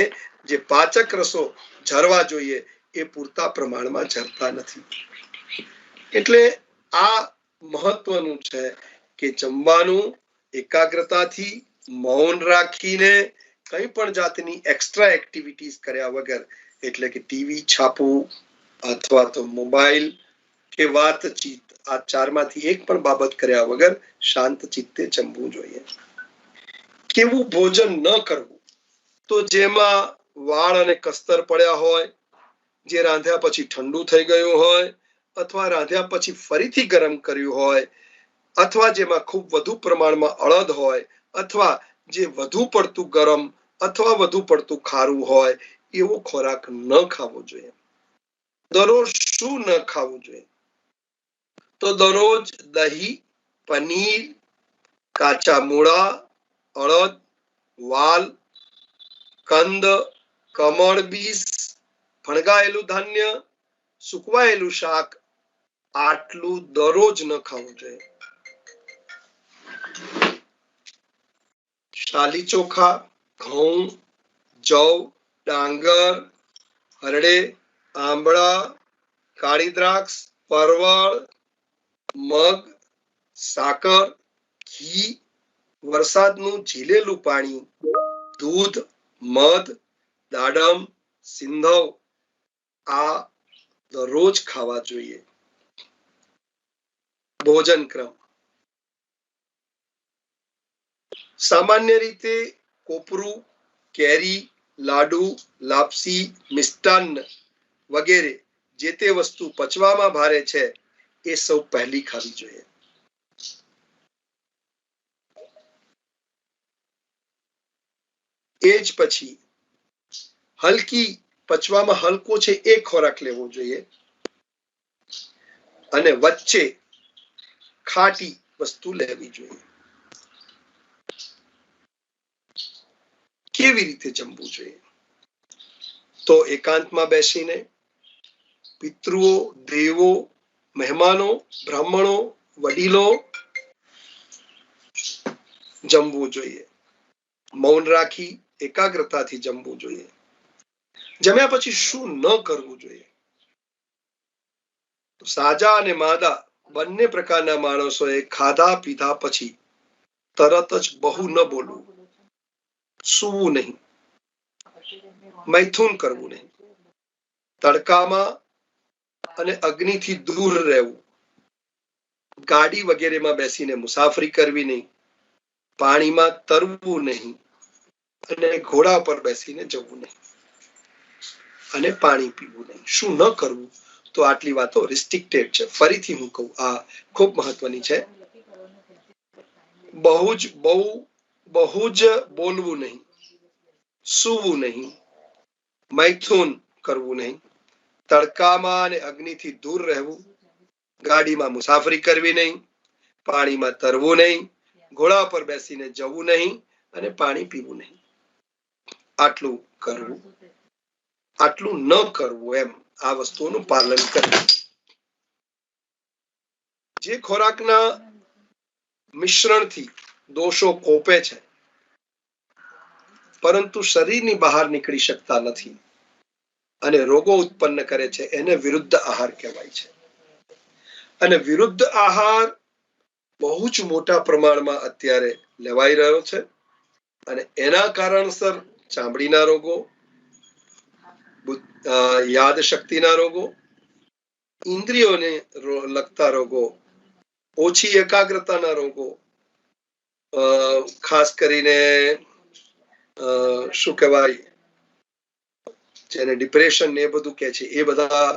જે પાચક રસો ઝરવા જોઈએ એ પૂરતા પ્રમાણમાં ઝરતા નથી. એટલે આ મહત્વનું છે કે જમવાનું એકાગ્રતાથી, મૌન રાખીને, કંઈ પણ જાતની એક્સ્ટ્રા એક્ટિવિટીઝ કર્યા વગર, એટલે કે ટીવી છાપવું અથવા તો મોબાઈલ કે વાતચીત, આ 4માંથી એક પણ બાબત કર્યા વગર શાંત ચિત્તે જમવું જોઈએ. કેવું ભોજન ન કરવું? તો જેમાં વાળ અને કસ્તર પડ્યા હોય, જે રાંધ્યા પછી ઠંડુ થઈ ગયું હોય, અથવા રાંધ્યા પછી ફરીથી ગરમ કર્યું હોય, અથવા જેમાં ખૂબ વધુ પ્રમાણમાં અળદ હોય, અથવા જે વધુ પડતું ગરમ અથવા વધુ પડતું ખારું હોય, એવો ખોરાક ન ખાવો જોઈએ. દરરોજ શું ન ખાવું જોઈએ? તો દરરોજ દહીં, પનીર, કાચા મૂળા, અળદ, વાલ, કંદ, કમળ બીજ, ફણગાયેલું ધાન્ય, સુકવાયેલું શાક, આટલું દરરોજ ન ખાવું જોઈએ. શાલી ચોખા, ઘઉં, જવ, ડાંગર, હરડે, આંબળા, કાળી દ્રાક્ષ, પરવળ, મગ, સાકર, ઘી, વરસાદનું ઝીલેલું પાણી, દૂધ, મધ, દાડમ, સિંધવ, આ દરરોજ ખાવા જોઈએ. ભોજન ક્રમ સામાન્ય રીતે કોપરું, કેરી, લાડુ, લાપસી, મિષ્ટાન્ન વગેરે જે તે વસ્તુ પચવામાં ભારે છે એ સૌ પહેલી ખાવી જોઈએ. એ જ પછી હલકી પચવામાં હલકો છે એ ખોરાક લેવો જોઈએ અને વચ્ચે ખાટી વસ્તુ લેવી જોઈએ. કેવી રીતે જમવું જોઈએ? તો એકાંતમાં બેસીને પિતૃઓ, દેવો, મહેમાનો, બ્રાહ્મણો, વડીલો જમવું જોઈએ. મૌન રાખી એકાગ્રતાથી જમવું જોઈએ. જમ્યા પછી શું ન કરવું જોઈએ? સાજા અને માદા બંને પ્રકારના માણસોએ ખાધા પીધા પછી તરત જ બહુ ન બોલવું, સૂવું નહીં, મૈથુન કરવું નહીં, તડકામાં અને અગ્નિથી દૂર રહેવું, ગાડી વગેરેમાં બેસીને મુસાફરી કરવી નહીં, પાણીમાં તરવું નહીં અને ઘોડા પર બેસીને જવું નહીં અને પાણી પીવું નહીં. શું ન કરવું? તો આટલી વાતો રિસ્ટ્રિક્ટેડ છે. ફરીથી હું કહું, આ ખૂબ મહત્વની છે. બહુ જ બોલવું નહીં, સૂવું નહીં, મૈથુન કરવું નહીં, તડકામાં અને અગ્નિથી દૂર રહેવું, ગાડીમાં મુસાફરી કરવી નહીં, પાણીમાં તરવું નહીં, ઘોડા પર બેસીને જવું નહીં અને પાણી પીવું નહીં. આટલું કરવું, આટલું ન કરવું, એમ આ વસ્તુઓનું પાલન કરવું. જે ખોરાકના મિશ્રણથી દોષો કોપે છે પરંતુ શરીરની બહાર નીકળી શકતા નથી અને રોગો ઉત્પન્ન કરે છે એને વિરુદ્ધ આહાર કહેવાય છે. અને વિરુદ્ધ આહાર બહુ જ મોટા પ્રમાણમાં અત્યારે લેવાઈ રહ્યો છે અને એના કારણસર ચામડીના રોગો, યાદ શક્તિના રોગો, ઇન્દ્રિયોને લગતા રોગો, ઓછી એકાગ્રતાના રોગો, ખાસ કરીને શું કહેવાય, જેને ડિપ્રેશન ને એ બધું કહે છે, એ બધા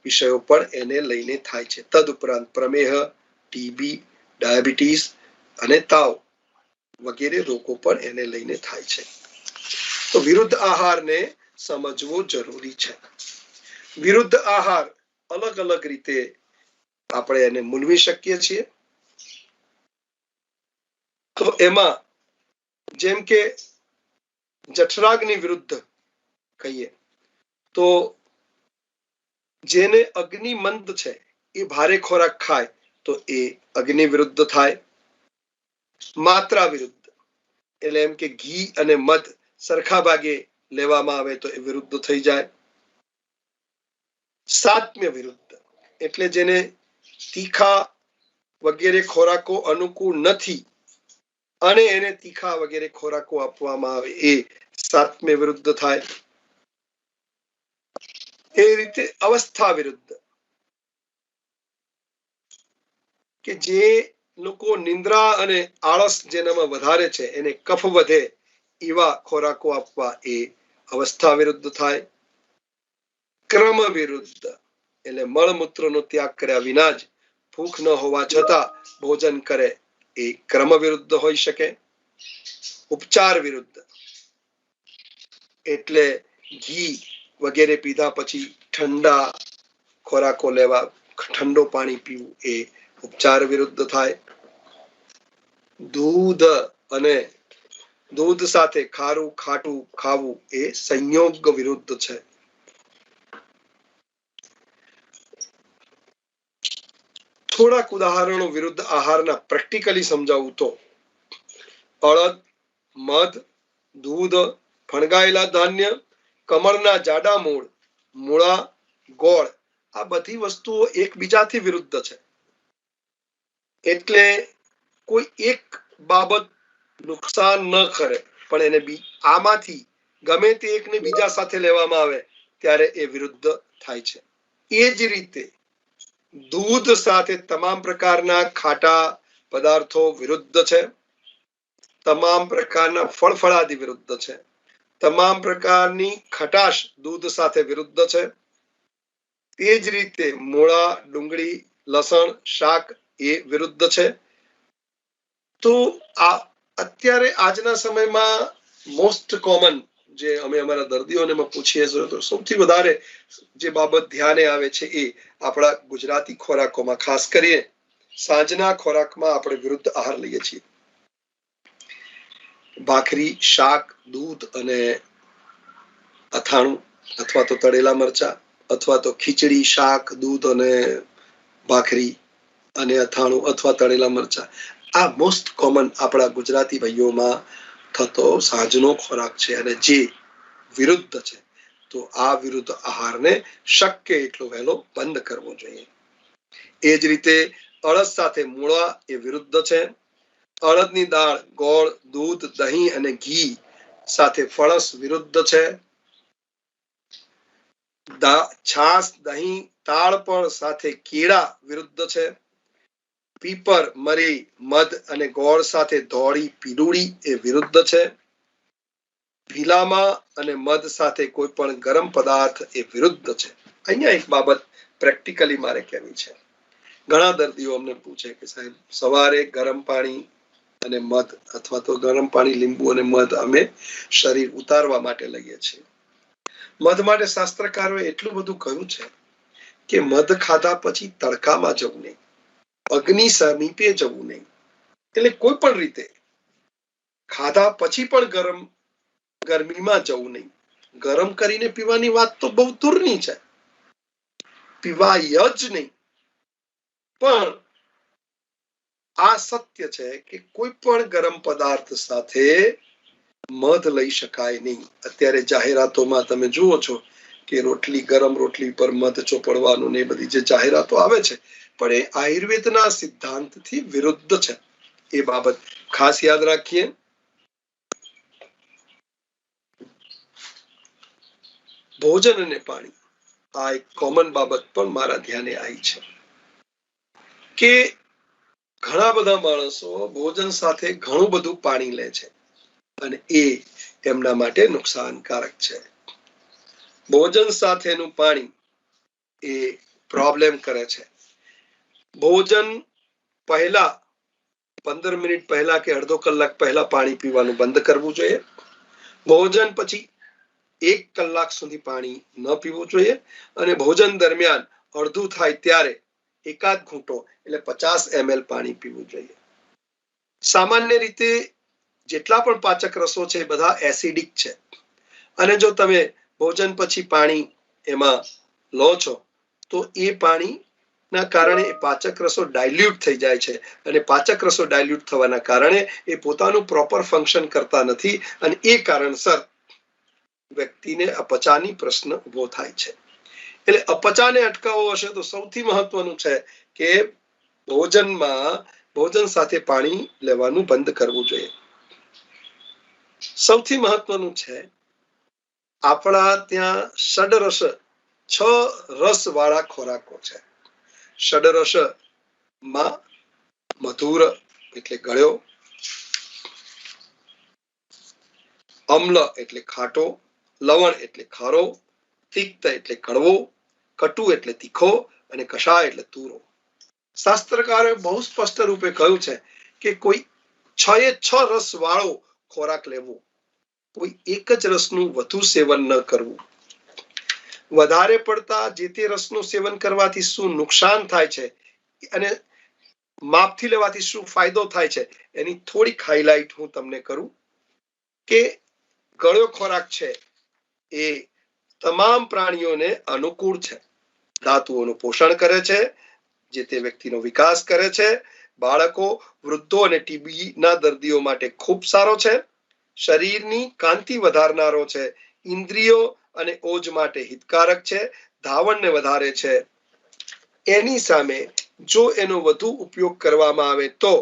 વિષયો પણ એને લઈને થાય છે. તદુપરાંત પ્રમેહ, ટીબી, ડાયાબિટીસ અને તાવ વગેરે રોગો પણ એને લઈને થાય છે. તો વિરુદ્ધ આહારને સમજવો જરૂરી છે. વિરુદ્ધ આહાર અલગ અલગ રીતે આપણે એને મૂલવી શકીએ છીએ. તો એમાં જેમ કે જઠરાગ્નિ વિરુદ્ધ કહીએ તો જેને અગ્નિમંદ છે એ ભારે ખોરાક ખાય તો એ અગ્નિ વિરુદ્ધ થાય. માત્રા વિરુદ્ધ એટલે એમ કે ઘી અને મધ સરખા ભાગે લેવામાં આવે તો એ વિરુદ્ધ થઈ જાય. સાત્મ્ય વિરુદ્ધ એટલે જેને તીખા વગેરે ખોરાકો અનુકૂળ નથી અને એને તીખા વગેરે ખોરાકો આપવામાં આવે એ સાત્મ્ય વિરુદ્ધ થાય. એ રીતે અવસ્થા વિરુદ્ધ કે જે લોકો નિંદ્રા અને આળસ જેનામાં વધારે છે એને કફ વધે એવા ખોરાકો આપવા એ અવસ્થા વિરુદ્ધ થાય. ક્રમ વિરુદ્ધ એટલે મળમૂત્રનો ત્યાગ કર્યા વિના જ ભૂખ ન હોવા છતાં ભોજન કરે એ ક્રમ વિરુદ્ધ હોઈ શકે. ઉપચાર વિરુદ્ધ એટલે ઘી વગેરે પીધા પછી ઠંડા ખોરાકો લેવા, ઠંડો પાણી પીવું એ ઉપચાર વિરુદ્ધ થાય. દૂધ સાથે ખારું ખાટું ખાવું એ સંયોગ વિરુદ્ધ છે. થોડાક ઉદાહરણો વિરુદ્ધ આહારના પ્રેક્ટિકલી સમજાવું તો અડદ, મધ, દૂધ, ફણગાયેલા ધાન્ય, કમળના જાડા મૂળ, મૂળા, ગોળ આ બધી વસ્તુઓ એકબીજાથી વિરુદ્ધ છે. એટલે કોઈ એક બાબત નુકસાન ન કરે પણ એને આમાંથી ગમે તે એકને બીજા સાથે લેવામાં આવે ત્યારે એ વિરુદ્ધ થાય છે. એ જ રીતે દૂધ સાથે તમામ પ્રકારના ખાટા પદાર્થો વિરુદ્ધ છે. તમામ પ્રકારના ફળફળાદી વિરુદ્ધ છે. તમામ પ્રકારની ખટાશ દૂધ સાથે વિરુદ્ધ છે. તે જ રીતે મૂળા, ડુંગળી, લસણ, શાક એ વિરુદ્ધ છે. તો આ અત્યારે આજના સમયમાં મોસ્ટ કોમન જે અમે અમારા દર્દીઓને પૂછીએ છીએ તો સૌથી વધારે જે બાબત ધ્યાને આવે છે એ આપણા ગુજરાતી ખોરાકોમાં ખાસ કરીને સાંજના ખોરાકમાં આપણે વિરુદ્ધ આહાર લઈએ છીએ. ભાખરી, શાક, દૂધ અને અથાણું અથવા તો તળેલા મરચા અથવા તો ખીચડી, શાક, દૂધ અને ભાખરી અને અથાણું અથવા તળેલા મરચા, આ મોસ્ટ કોમન આપણા ગુજરાતી ભાઈઓમાં થતો સાંજનો ખોરાક છે અને જે વિરુદ્ધ છે. તો આ વિરુદ્ધ આહારને શક્ય એટલો વહેલો બંધ કરવો જોઈએ. એ જ રીતે અળસ સાથે મૂળા એ વિરુદ્ધ છે. અડદની દાળ, ગોળ, દૂધ, દહીં અને ઘી સાથે ફણસ વિરુદ્ધ છે. છાસ, દહીં, તાળપળ સાથે કેળા વિરુદ્ધ છે. પીપર, મરી, મધ અને ગોળ સાથે ધોળી પીલુડી એ વિરુદ્ધ છે. ભીલામાં અને મધ સાથે કોઈ પણ ગરમ પદાર્થ એ વિરુદ્ધ છે. અહીંયા એક બાબત પ્રેક્ટિકલી મારે કહેવી છે. ઘણા દર્દીઓ અમને પૂછે કે સાહેબ સવારે ગરમ પાણી અને મધ અથવા તો ગરમ પાણી, લીંબુ અને મધ અમે શરીર ઉતારવા માટે લઈએ છીએ. મધ માટે શાસ્ત્રકારોએ એટલું બધું કહ્યું છે કે મધ ખાધા પછી તડકામાં જવું નહીં, અગ્નિ સમીપે જવું નહીં. એટલે કોઈ પણ રીતે ખાધા પછી પણ ગરમીમાં જવું નહીં. ગરમ કરીને પીવાની વાત તો બહુ દૂરની છે, પીવાય જ નહીં. પણ આ સત્ય છે કે કોઈ પણ ગરમ પદાર્થ સાથે મધ લઈ શકાય નહીં. અત્યારે જાહેરાતોમાં તમે જુઓ છો કે ગરમ રોટલી પર મધ ચોપડવાનું ને એ બધી જે જાહેરાતો આવે છે, પણ એ આયુર્વેદના સિદ્ધાંતથી વિરુદ્ધ છે. એ બાબત ખાસ યાદ રાખીએ. ભોજન અને પાણી, આ એક કોમન બાબત પણ મારા ધ્યાને આવી છે કે ઘણા બધા માણસો ભોજન સાથે ઘણું બધું પાણી લે છે અને એ એમના માટે નુકસાનકારક છે. ભોજન સાથેનું પાણી એ પ્રોબ્લેમ કરે છે. ભોજન પહેલા 15 મિનિટ પહેલા કે અડધો કલાક પહેલા પાણી પીવાનું બંધ કરવું જોઈએ. ભોજન પછી 1 કલાક સુધી પાણી ન પીવું જોઈએ અને ભોજન દરમિયાન અડધું થાય ત્યારે એકાદ ઘૂંટો એટલે 50 ml પાણી પીવું જોઈએ. સામાન્ય રીતે જેટલા પણ પાચક રસો છે એ બધા એસિડિક છે અને જો તમે ભોજન પછી પાણી એમાં લો છો તો એ પાણીના કારણે એ પાચક રસો ડાયલ્યુટ થઈ જાય છે અને પાચક રસો ડાયલ્યુટ થવાના કારણે એ પોતાનું પ્રોપર ફંક્શન કરતા નથી અને એ કારણસર વ્યક્તિને અપચાની પ્રશ્ન ઉભો થાય છે. એટલે અપચાને અટકાવવો હશે તો સૌથી મહત્વનું છે કે ભોજન સાથે પાણી લેવાનું બંધ કરવું જોઈએ. સૌથી મહત્વનું છે આપણા ત્યાં ષડરસ 6 રસ વાળા ખોરાકો છે. ષડરસ માં મધુર એટલે ગળ્યો, અમ્લ એટલે ખાટો, લવણ એટલે ખારો, તિક્ત એટલે કડવો, કટુ એટલે તીખો અને કષાય એટલે તુરો. શાસ્ત્રકારોએ બહુ સ્પષ્ટ રૂપે કહ્યું છે કે કોઈ 6 રસ વાળો ખોરાક લેવો, કોઈ એક જ રસનું વધુ સેવન ન કરવું. વધારે પડતા જે તે રસનું સેવન કરવાથી શું નુકસાન થાય છે અને માપથી લેવાથી શું ફાયદો થાય છે એની થોડીક હાઇલાઇટ હું તમને કરું કે ગળ્યો ખોરાક છે એ તમામ પ્રાણીઓને અનુકૂળ છે. ધાતુઓનું પોષણ કરે છે, જે તે વ્યક્તિનો વિકાસ કરે છે. બાળકો, વૃદ્ધો અને ટીબી ના દર્દીઓ માટે ખૂબ સારો છે. શરીરની કાંતિ વધારનારો છે. ઇન્દ્રિયો અને ઓજ માટે હિતકારક છે. ધાવણને વધારે છે. એની સામે જો એનો વધુ ઉપયોગ કરવામાં આવે તો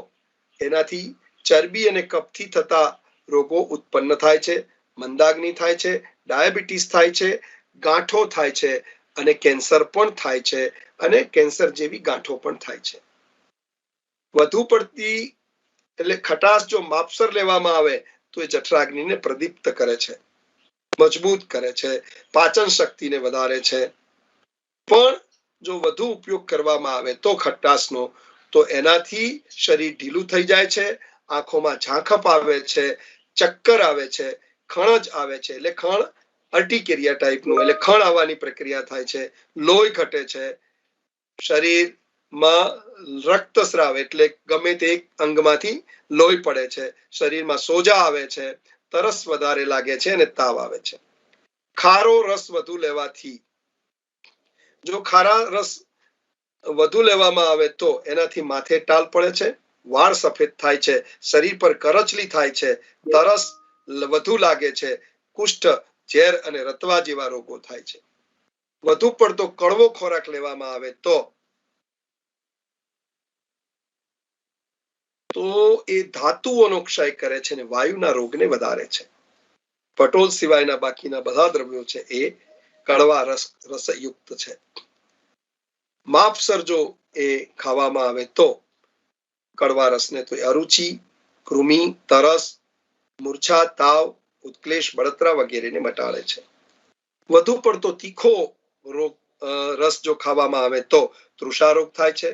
એનાથી ચરબી અને કફથી થતા રોગો ઉત્પન્ન થાય છે. મંદાગ્નિ થાય છે, ડાયાબિટીસ થાય છે, ગાંઠો થાય છે અને કેન્સર પણ થાય છે અને કેન્સર જેવી ગાંઠો પણ થાય છે. વધુ પડતી એટલે ખટાશ જો માપસર લેવામાં આવે તો એ જઠરાગ્નિને પ્રદીપ્ત કરે છે, મજબૂત કરે છે, પાચન શક્તિને વધારે છે. પણ જો વધુ ઉપયોગ કરવામાં આવે તો ખટાશનો, તો એનાથી શરીર ઢીલું થઈ જાય છે, આંખોમાં ઝાંખપ આવે છે, ચક્કર આવે છે, ખણજ આવે છે, એટલે ખણ અર્ટિકેરિયા ટાઈપનું, એટલે ખણ આવવાની પ્રક્રિયા થાય છે, લોહી ઘટે છે, શરીરમાં રક્તસ્રાવ એટલે ગમે તે એક અંગમાંથી લોહી પડે છે, શરીરમાં સોજા આવે છે, તરસ વધારે લાગે છે અને તાવ આવે છે. ખારો રસ વધુ લેવાથી, જો ખારા રસ વધુ લેવામાં આવે તો એનાથી માથે ટાલ પડે છે, વાળ સફેદ થાય છે, શરીર પર કરચલી થાય છે, તરસ વધુ લાગે છે, કુષ્ઠ, ઝેર અને રતવા જેવા રોગો થાય છે. વધુ પડતો કડવો ખોરાક લેવામાં આવે તો એ ધાતુઓનો ક્ષય કરે છે અને વાયુના રોગને વધારે છે. પટોલ સિવાયના બાકીના બધા દ્રવ્યો છે એ કડવા રસયુક્ત છે. માપસર જો એ ખાવામાં આવે તો કડવા રસને તો અરુચિ, કૃમિ, તરસ, મૂર્છા, તાવ, ઉત્ક્લેશ, બળતરા વગેરેને મટાડે છે. વધુ પડતો તીખો રસ જો ખાવામાં આવે તો તૃષા રોગ થાય છે,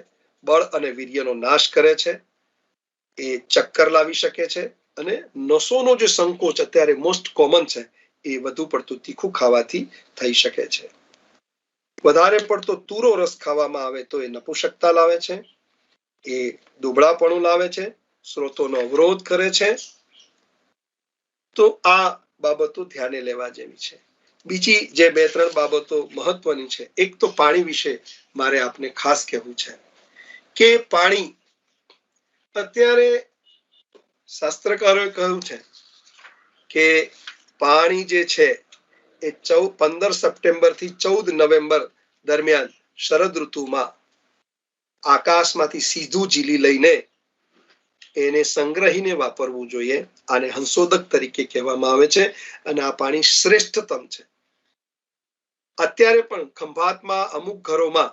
બળ અને વીર્યનો નાશ કરે છે, એ ચક્કર લાવી શકે છે અને નસોનો જે સંકોચ અત્યારે મોસ્ટ કોમન છે એ વધુ પડતું તીખું ખાવાથી થઈ શકે છે. વધારે પડતો તુરો રસ ખાવામાં આવે તો એ નપુંસકતા લાવે છે, એ દુબળાપણું લાવે છે, સ્ત્રોતોનો અવરોધ કરે છે. તો આ બાબતો ધ્યાને લેવા જેવી છે. બીજી જે 2-3 બાબતો મહત્વની છે, એક તો પાણી વિશે મારે આપને ખાસ કહેવું છે કે પાણી અત્યારે શાસ્ત્રકારોએ કહ્યું છે કે પાણી જે છે એ 15 સપ્ટેમ્બર થી 14 નવેમ્બર દરમિયાન શરદ ઋતુમાં આકાશમાંથી સીધું ઝીલી લઈને એને સંગ્રહીને વાપરવું જોઈએ. આને હંસોદક તરીકે કહેવામાં આવે છે અને આ પાણી શ્રેષ્ઠતમ છે. અત્યારે પણ ખંભાતમાં અમુક ઘરોમાં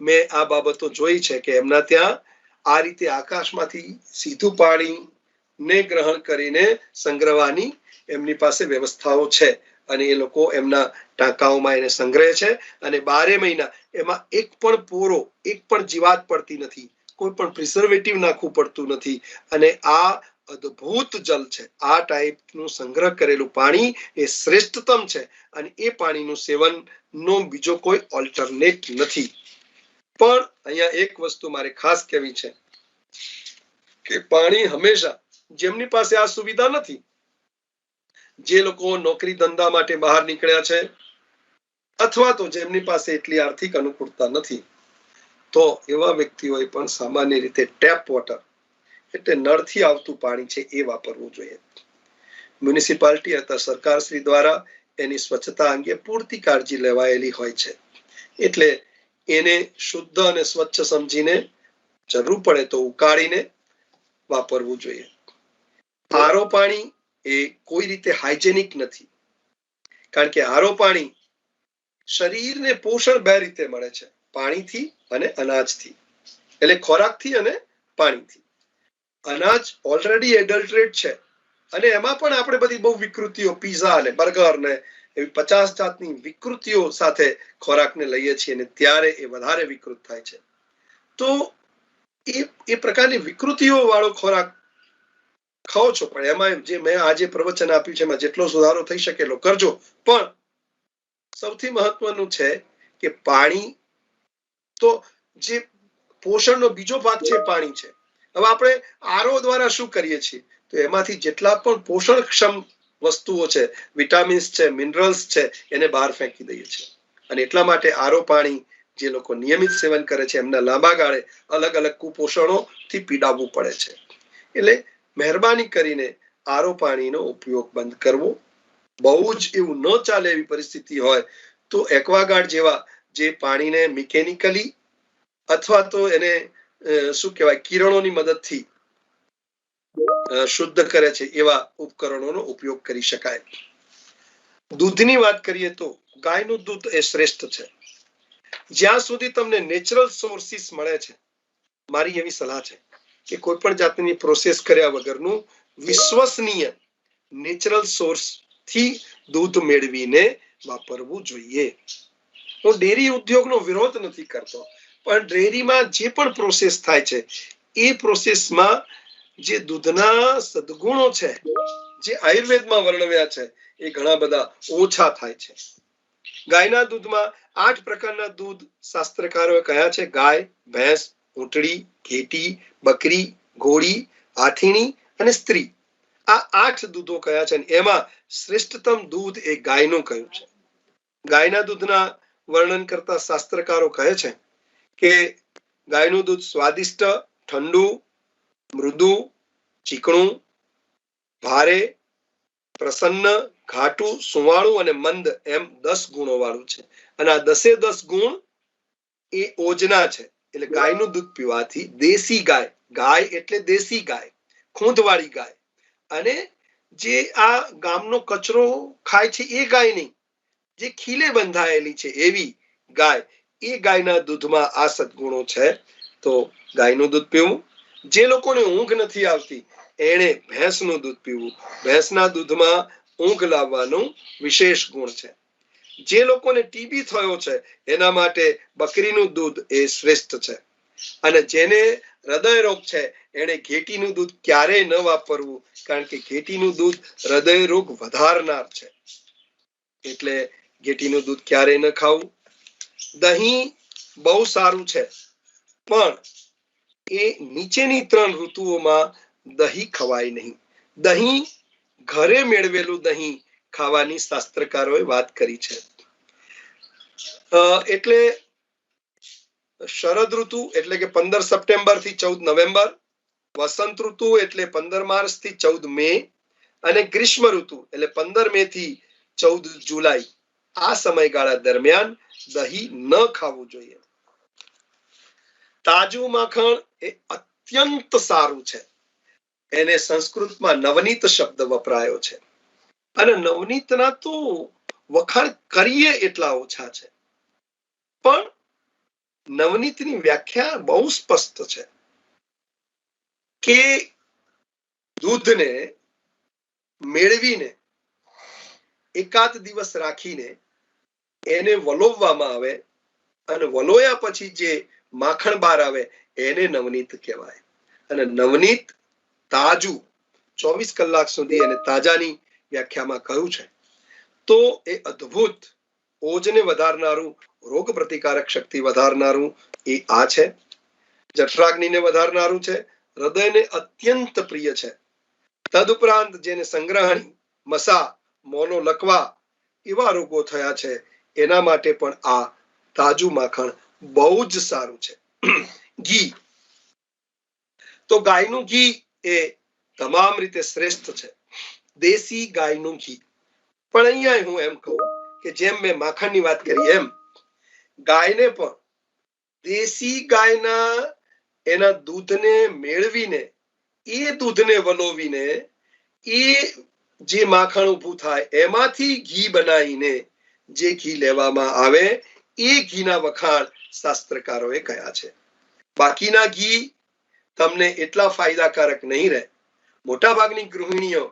મેં આ બાબતો જોઈ છે કે એમના ત્યાં આ રીતે આકાશમાંથી સીધું પાણીને ગ્રહણ કરીને સંગ્રહવાની એમની પાસે વ્યવસ્થાઓ છે અને એ લોકો એમના ટાંકાઓમાં એને સંગ્રહે છે અને 12 મહિના એમાં એક પણ પોરો, એક પણ જીવાત પડતી નથી, કોઈ પણ પ્રિઝર્વેટિવ નાખવું પડતું નથી અને આ અદ્ભુત જલ છે. આ ટાઈપનું સંગ્રહ કરેલું પાણી એ શ્રેષ્ઠતમ છે અને એ પાણીનું સેવનનો બીજો કોઈ ઓલ્ટરનેટ નથી. પણ અહીંયા એક વસ્તુ મારે ખાસ કહેવી છે કે પાણી હંમેશા જેમની પાસે આ સુવિધા નથી, જે લોકો નોકરી ધંધા માટે બહાર નીકળ્યા છે અથવા તો જેમની પાસે એટલી આર્થિક અનુકૂળતા નથી, તો એવા વ્યક્તિઓએ પણ સામાન્ય રીતે ટેપ વોટર એટલે નળથી આવતું પાણી છે એ વાપરવું જોઈએ. મ્યુનિસિપાલિટી અથવા સરકારશ્રી દ્વારા એની સ્વચ્છતા અંગે પૂરતી કાળજી લેવાયેલી હોય છે, એટલે એને શુદ્ધ અને સ્વચ્છ સમજીને જરૂર પડે તો ઉકાળીને વાપરવું જોઈએ. આરો પાણી એ કોઈ રીતે હાઇજેનિક નથી, કારણ કે આરો પાણી શરીરને પોષણ 2 રીતે મળે છે, પાણીથી અને અનાજથી, એટલે ખોરાકથી અને પાણીથી. અનાજ ઓલરેડી એડલ્ટરેટ છે અને એમાં પણ આપણે બધી બહુ વિકૃતિઓ, પીઝા અને બર્ગર ને એવી 50 જાતની વિકૃતિઓ સાથે ખોરાકને લઈએ છીએ અને ત્યારે એ વધારે વિકૃત થાય છે. તો એ પ્રકારની વિકૃતિઓ વાળો ખોરાક ખાઓ છો, પણ એમાં જે મેં આજે પ્રવચન આપ્યું છે એમાં જેટલો સુધારો થઈ શકે એટલો કરજો. પણ સૌથી મહત્વનું છે કે પાણી તો જે પોષણનો બીજો ભાગ છે પાણી છે. હવે આપણે આરો દ્વારા શું કરીએ છીએ તો એમાંથી જેટલા પણ પોષણક્ષમ વસ્તુઓ છે, વિટામિન્સ છે, મિનરલ્સ છે, એને બહાર ફેંકી દઈએ છીએ અને એટલા માટે આરો પાણી જે લોકો નિયમિત સેવન કરે છે એમના લાંબા ગાળે અલગ અલગ કુપોષણોથી પીડાવવું પડે છે. એટલે મહેરબાની કરીને આરો પાણીનો ઉપયોગ બંધ કરવો. બહુ જ એવું ન ચાલે એવી પરિસ્થિતિ હોય તો એક્વાગાર્ડ જેવા જે પાણીને મિકેનિકલી અથવા તો એને શું કહેવાય કિરણોની મદદથી શુદ્ધ કરે છે એવા ઉપકરણોનો ઉપયોગ કરી શકાય. દૂધની વાત કરીએ તો ગાયનું દૂધ એ શ્રેષ્ઠ છે. જ્યાં સુધી તમને નેચરલ સોર્સિસ મળે છે, મારી એવી સલાહ છે કે કોઈ પણ જાતની પ્રોસેસ કર્યા વગરનું વિશ્વસનીય નેચરલ સોર્સ થી દૂધ મેળવીને વાપરવું જોઈએ. હું ડેરી ઉદ્યોગનો વિરોધ નથી કરતો, પણ ડેરીમાં જે પણ પ્રોસેસ થાય છે એ પ્રોસેસમાં જે દૂધના સદગુણો છે જે આયુર્વેદમાં વર્ણવ્યા છે એ ઘણા બધા ઓછા થાય છે. ગાયના દૂધમાં 8 પ્રકારના દૂધ શાસ્ત્રકારોએ કહ્યા છે: ગાય, ભેંસ, ઊંટડી, ઘેટી, બકરી, ઘોડી, હાથીણી અને સ્ત્રી. આ 8 દૂધો કયા છે, એમાં શ્રેષ્ઠતમ દૂધ એ ગાયનું કહ્યું છે. ગાયના દૂધના વર્ણન કરતા શાસ્ત્રકારો કહે છે કે ગાયનું દૂધ સ્વાદિષ્ટ, ઠંડુ, મૃદુ, ચીકણું, ભારે, પ્રસન્ન, ઘાટું, સુવાળું અને મંદ એમ 10 ગુણો વાળું છે. અને આ 10 ગુણ એ ઓજના છે. એટલે ગાયનું દૂધ પીવાથી દેશી ગાય, ગાય એટલે દેશી ગાય, ખૂંધવાળી ગાય, અને જે આ ગામનો કચરો ખાય છે એ ગાય નહીં, જે ખીલે બંધાયેલી છે એવી ગાય, એ ગાયના દૂધમાં આ સદગુણો છે. તો ગાયનું દૂધ પીવું. જે લોકોને ઊંઘ નથી આવતી એણે ભેંસનું દૂધ પીવું. ભેંસના દૂધમાં ઊંઘ લાવવાનું વિશેષ ગુણ છે. જે લોકોને ટીબી થયો છે એના માટે બકરીનું દૂધ એ શ્રેષ્ઠ છે. અને જેને હૃદય રોગ છે એને ઘેટીનું દૂધ ક્યારેય ન વાપરવું, કારણ કે ઘેટીનું દૂધ હૃદય રોગ વધારનાર છે. એટલે ઘેટીનું દૂધ ક્યારેય ન ખાવું. દહીં બહુ સારું છે, પણ એ નીચેની 3 ઋતુઓમાં દહીં ખવાય નહીં. દહીં ઘરે મેળવેલું દહીં ખાવાની શાસ્ત્રકારોએ વાત કરી છે. એટલે શરદ ઋતુ એટલે કે 15 સપ્ટેમ્બર થી 14 નવેમ્બર, વસંત ઋતુ એટલે 15 માર્ચ થી 14 મે, અને ગ્રીષ્મ ઋતુ એટલે 15 મે થી 14 જુલાઈ. આ સમયગાળા દરમિયાન દહીં ન ખાવું જોઈએ. તાજું માખણ એ અત્યંત સારું છે. એને સંસ્કૃતમાં નવનીત શબ્દ વપરાયો છે, અને નવનીતના તો વખાણ કરીએ એટલા ઓછા છે. પણ નવનીતની વ્યાખ્યા બહુ સ્પષ્ટ છે કે દૂધને મેળવીને એકાદ દિવસ રાખીને એને વલોવવામાં આવે, અને વલોયા પછી જે માખણ બહાર આવે એને નવનીત કહેવાય. અને નવનીત તાજું 24 કલાક સુધી એને તાજાની વ્યાખ્યામાં કહ્યું છે. તો એ અદ્ભુત ઓજને વધારનારું, રોગ પ્રતિકારક શક્તિ વધારનારું એ આ છે. જઠરાગ્નિને વધારનારું છે, હૃદયને અત્યંત પ્રિય છે. તદુપરાંત જેને સંગ્રહણી, મસા, મોનો લકવા એવા રોગો થયા છે એના માટે પણ આ તાજું માખણ બહુ જ સારું છે. ઘી, તો ગાયનું ઘી એ તમામ રીતે શ્રેષ્ઠ છે. દેશી ગાયનું ઘી. પણ અહીંયા હું એમ કહું કે જેમ મેં માખણની વાત કરી એમ ગાયને પણ દેશી ગાયના એના દૂધને મેળવીને, એ દૂધને વલોવીને, એ જે માખણ ઊભું થાય એમાંથી ઘી બનાવીને જે ઘી લેવામાં આવે એ ઘીના વખાણ શાસ્ત્રકારોએ કહ્યા છે. બાકીના ઘી તમને એટલા ફાયદાકારક નહીં રહે. મોટા ભાગની ગૃહિણીઓ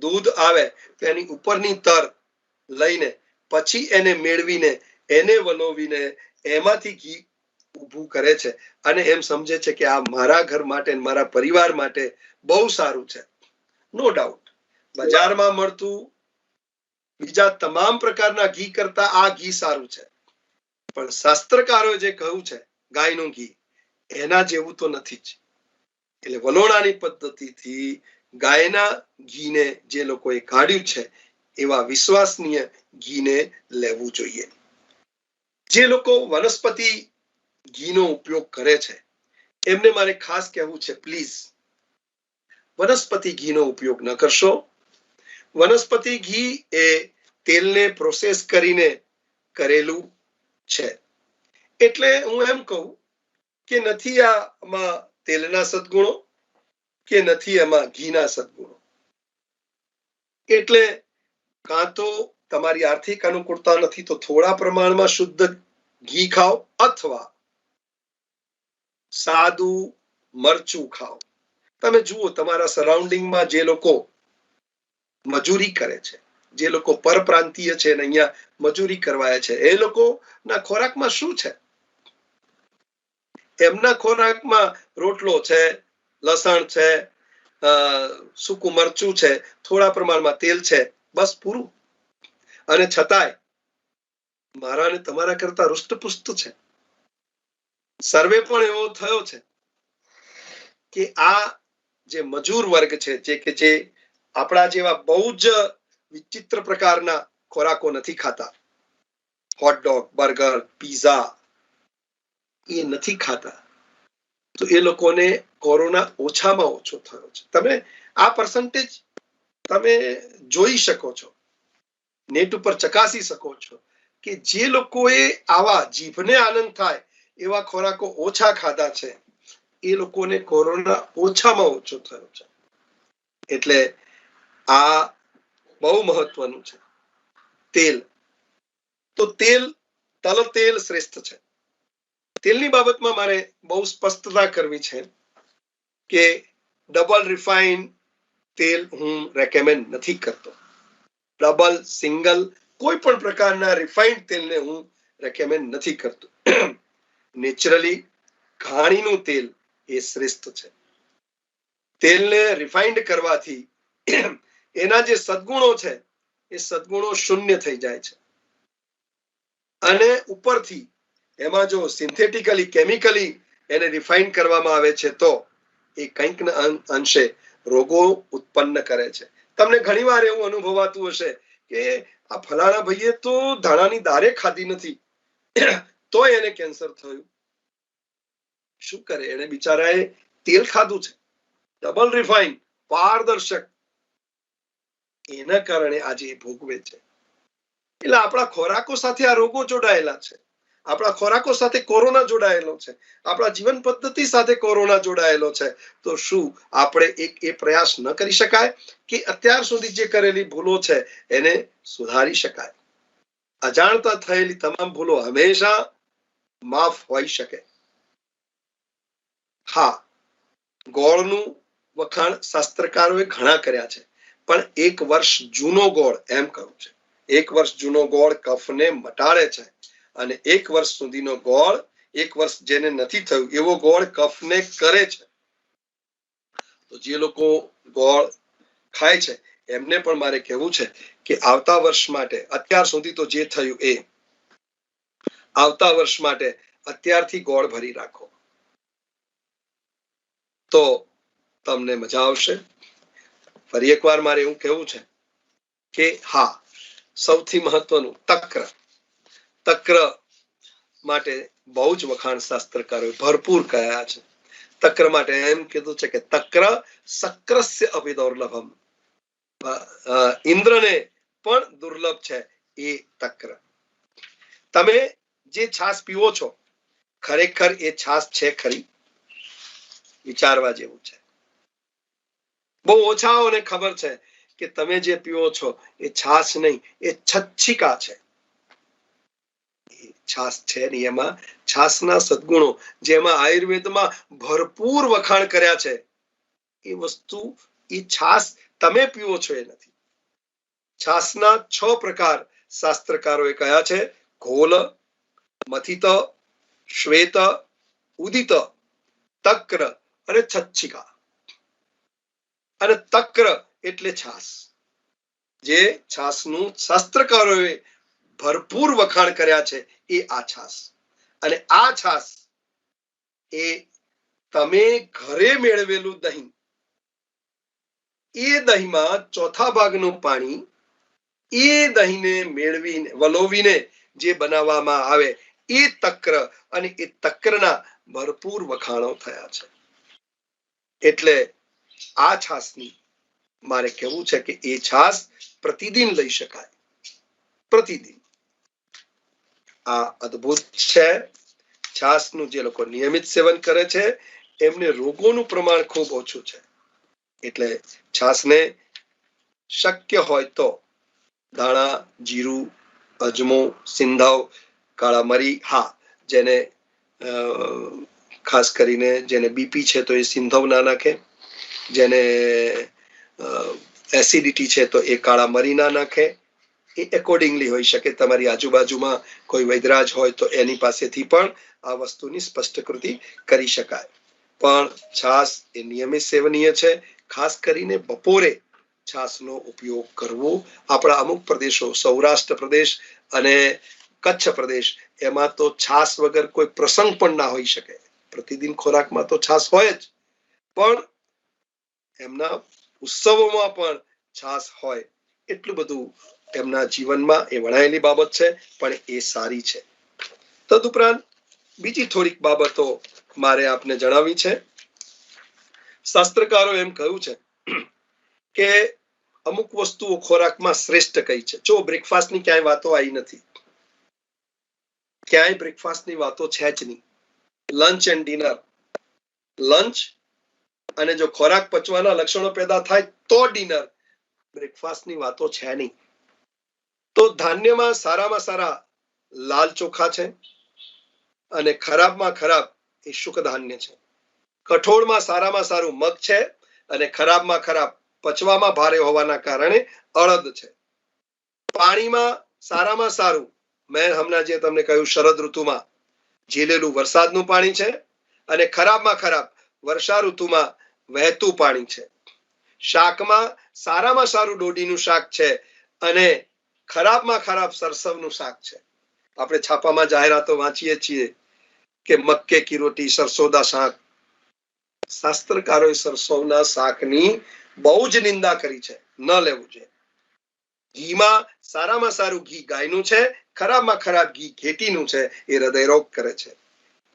દૂધ આવે તો એની ઉપરની તર લઈને પછી એને મેળવીને, એને વલોવીને એમાંથી ઘી ઊભું કરે છે, અને એમ સમજે છે કે આ મારા ઘર માટે, મારા પરિવાર માટે બહુ સારું છે. નો ડાઉટ બજારમાં મળતું બીજા તમામ પ્રકારના ઘી કરતા આ ઘી સારું છે, પણ શાસ્ત્રકારોએ જે કહ્યું છે ગાયનું ઘી એના જેવું તો નથી જ. એટલે વલોણાની પદ્ધતિથી ગાયના ઘીને જે લોકોએ કાઢ્યું છે એવા વિશ્વસનીય ઘીને લેવું જોઈએ. જે લોકો વનસ્પતિ ઘીનો ઉપયોગ કરે છે એમને મારે ખાસ કહેવું છે, પ્લીઝ વનસ્પતિ ઘીનો ઉપયોગ ન કરશો. વનસ્પતિ ઘી એ તેલને પ્રોસેસ કરીને કરેલું છે. એટલે હું એમ કહું કે નથી આમાં તેલના સદગુણો કે નથી એમાં ઘીના સદગુણો. એટલે કાં તો તમારી આર્થિક અનુકૂળતા નથી તો થોડા પ્રમાણમાં શુદ્ધ ઘી ખાઓ, અથવા સાદું મરચું ખાઓ. તમે જુઓ તમારા સરાઉન્ડિંગમાં જે લોકો મજૂરી કરે છે, જે લોકો પરપ્રાંતીય છે ને અહીંયા મજૂરી કરવાય છે, એ લોકોના ખોરાકમાં શું છે? એમના ખોરાકમાં રોટલો છે, લસણ છે, સૂકું મરચું છે, થોડા પ્રમાણમાં તેલ છે, બસ પૂરું. અને છતાંય મારા અને તમારા કરતા રૂષ્ટપુષ્ટ છે. સર્વે પણ એવો થયો છે કે આ જે મજૂર વર્ગ છે, જે આપણા જેવા બહુ જ વિચિત્ર પ્રકારના ખોરાકો નથી ખાતા, હોટડોગ, બર્ગર, પીઝા એ નથી ખાતા, તો એ લોકોને કોરોના ઓછામાં ઓછો થયો છે. તમે આ પર્સન્ટેજ તમે જોઈ શકો છો, નેટ ઉપર ચકાસી શકો છો કે જે લોકોએ આવા જીભને આનંદ થાય એવા ખોરાકો ઓછા ખાધા છે, એ લોકોને કોરોના ઓછામાં ઓછો થયો છે. એટલે આ બહુ મહત્વનું છે. તેલ, તો તલ તેલ શ્રેષ્ઠ છે. તેલની બાબતમાં મારે બહુ સ્પષ્ટતા કરવી છે કે ડબલ રિફાઇન તેલ હું રેકમેન્ડ નથી કરતો. ડબલ, સિંગલ કોઈ પણ પ્રકારના રિફાઇન્ડ તેલને હું રેકમેન્ડ નથી કરતો. નેચરલી ઘાણીનું તેલ એ શ્રેષ્ઠ છે. તેલને રિફાઇન્ડ કરવાથી એના જે સદગુણો છે એ સદગુણો શૂન્ય થઈ જાય છે. અને ઉપરથી એમાં જો સિન્થેટિકલી, કેમિકલી એને રિફાઇન કરવામાં આવે છે તો એ કંઈક અંશે રોગો ઉત્પન્ન કરે છે. તમને ઘણીવાર એવું અનુભવાતું હશે કે આ ફલાણા ભાઈએ તો ધાણાની દાળે ખાધી નથી તો એને કેન્સર થયું. શું કરે? એને બિચારાએ તેલ ખાધું છે, ડબલ રિફાઇન, પારદર્શક, એના કારણે આજે એ ભોગવે છે. એટલે આપણા ખોરાકો સાથે આ રોગો જોડાયેલા છે. આપણા ખોરાકો સાથે કોરોના જોડાયેલો છે. આપણા જીવન પદ્ધતિ સાથે કોરોના જોડાયેલો છે. તો શું આપણે એ પ્રયાસ ન કરી શકાય કે અત્યાર સુધી જે કરેલી ભૂલો છે એને સુધારી શકાય? અજાણતા થયેલી તમામ ભૂલો હંમેશા માફ હોઈ શકે. હા, ગોળનું વખાણ શાસ્ત્રકારોએ ઘણા કર્યા છે, પણ 1 વર્ષ જૂનો ગોળ, એમ કહું છે, 1 વર્ષ જૂનો ગોળ કફને મટાડે છે. અને 1 વર્ષ સુધીનો ગોળ, 1 વર્ષ જેને નથી થયું એવો ગોળ કફને કરે છે. તો જે લોકો ગોળ ખાય છે એમને પણ મારે કહેવું છે કે આવતા વર્ષ માટે, અત્યાર સુધી તો જે થયું એ, આવતા વર્ષ માટે અત્યારથી ગોળ ભરી રાખો તો તમને મજા આવશે. ફરી એકવાર મારે એવું કહેવું છે કે હા, સૌથી મહત્વનું તક્ર માટે બહુ જ વખાણ શાસ્ત્રકારોએ ભરપૂર કયા છે. તક્ર માટે એમ કીધું છે કે તક્ર શક્રસ્ય અભિ દુર્લભમ. ઇન્દ્રને પણ દુર્લભ છે એ તક્ર. તમે જે છાસ પીવો છો, ખરેખર એ છાસ છે ખરી? વિચારવા જેવું છે. બહુ ઓછાઓને ખબર છે કે તમે જે પીવો છો એ છાસ નહીં, એ છચ્છિકા છે. છાસ છે ને એમાં છાસના સદગુણો, જેમાં આયુર્વેદમાં ભરપૂર વખાણ કર્યા છે, એ વસ્તુ, એ છાસ તમે પીવો છો એ નથી. છાસના 6 પ્રકાર શાસ્ત્રકારોએ કયા છે: ઘોલ, મથિત, શ્વેત, ઉદિત, તક્ર અને છચ્છિકા. અને તક્ર એટલે છાસ. જે છાસનું શાસ્ત્રકારોએ ભરપૂર વખાણ કર્યા છે એ આ છાસ. અને આ છાસ એ તમે ઘરે મેળવેલું દહીં, એ દહીંમાં 1/4 ભાગનું પાણી, એ દહીંને મેળવીને, વલોવીને જે બનાવવામાં આવે એ તક્ર, અને એ તક્રના ભરપૂર વખાણો થયા છે. એટલે આ છાસની મારે કહેવું છે કે એ છાસ પ્રતિદિન લઈ શકાય. પ્રતિદિન. આ અદ્ભુત છે. છાસનું જે લોકો નિયમિત સેવન કરે છે એમને રોગોનું પ્રમાણ ખૂબ ઓછું છે. એટલે છાસને શક્ય હોય તો ધાણા, જીરું, અજમો, સિંધાવ, કાળા મરી, હા, જેને ખાસ કરીને જેને બીપી છે તો એ સિંધાવ ના નાખે, જેને એસિડિટી છે તો એ કાળા મરી ના નાખે, એ એકોર્ડિંગલી હોઈ શકે. તમારી આજુબાજુમાં કોઈ વૈદરાજ હોય તો એની પાસેથી પણ આ વસ્તુની સ્પષ્ટકૃતિ કરી શકાય. પણ છાસ એ નિયમિત સેવનીય છે. ખાસ કરીને બપોરે છાસનો ઉપયોગ કરવો. આપણા અમુક પ્રદેશો, સૌરાષ્ટ્ર પ્રદેશ અને કચ્છ પ્રદેશ, એમાં તો છાસ વગર કોઈ પ્રસંગ પણ ના હોઈ શકે. પ્રતિદિન ખોરાકમાં તો છાસ હોય જ, પણ એમના ઉત્સવોમાં પણ છાસ હોય. એટલું બધું એમના જીવનમાં એ વણાયેલી બાબત છે, પણ એ સારી છે. તદુપરાંત બીજી થોડીક બાબતો મારે આપને જણાવી છે. શાસ્ત્રકારો એમ કહ્યું છે કે અમુક વસ્તુઓ ખોરાકમાં શ્રેષ્ઠ કઈ છે. જો બ્રેકફાસ્ટની ક્યાંય વાતો આવી નથી, ક્યાંય બ્રેકફાસ્ટની વાતો છે જ નહીં. લંચ એન્ડ ડિનર, લંચ અને જો ખોરાક પચવાના લક્ષણો પેદા થાય તો ડિનર, બ્રેકફાસ્ટની વાતો છે નહીં. તો ધાન્યમાં સારામાં સારા લાલ ચોખા છે અને ખરાબમાં ખરાબ એ શુક ધાન્ય છે. કઠોળમાં સારામાં સારું મગ છે અને ખરાબમાં ખરાબ પચવામાં ભારે હોવાના કારણે અડદ છે. પાણીમાં સારામાં સારું, મેં હમણાં જે તમને કહ્યું શરદ ઋતુમાં ઝીલેલું વરસાદનું પાણી છે અને ખરાબમાં ખરાબ વર્ષા ઋતુમાં વહેતું પાણી છે. શાકમાં સારામાં સારું ડોડીનું શાક છે અને ખરાબમાં ખરાબ સરસવનું શાક છે. આપણે છાપામાં જાહેરાતો વાંચીએ છીએ કે મક્કે કી રોટી, સરસોદા શાક. શાસ્ત્રકારોએ સરસવના શાકની બહુ જ નિંદા કરી છે, ન લેવું જોઈએ. ઘીમાં સારામાં સારું ઘી ગાયનું છે, ખરાબમાં ખરાબ ઘી ઘેટીનું છે, એ હૃદયરોગ કરે છે.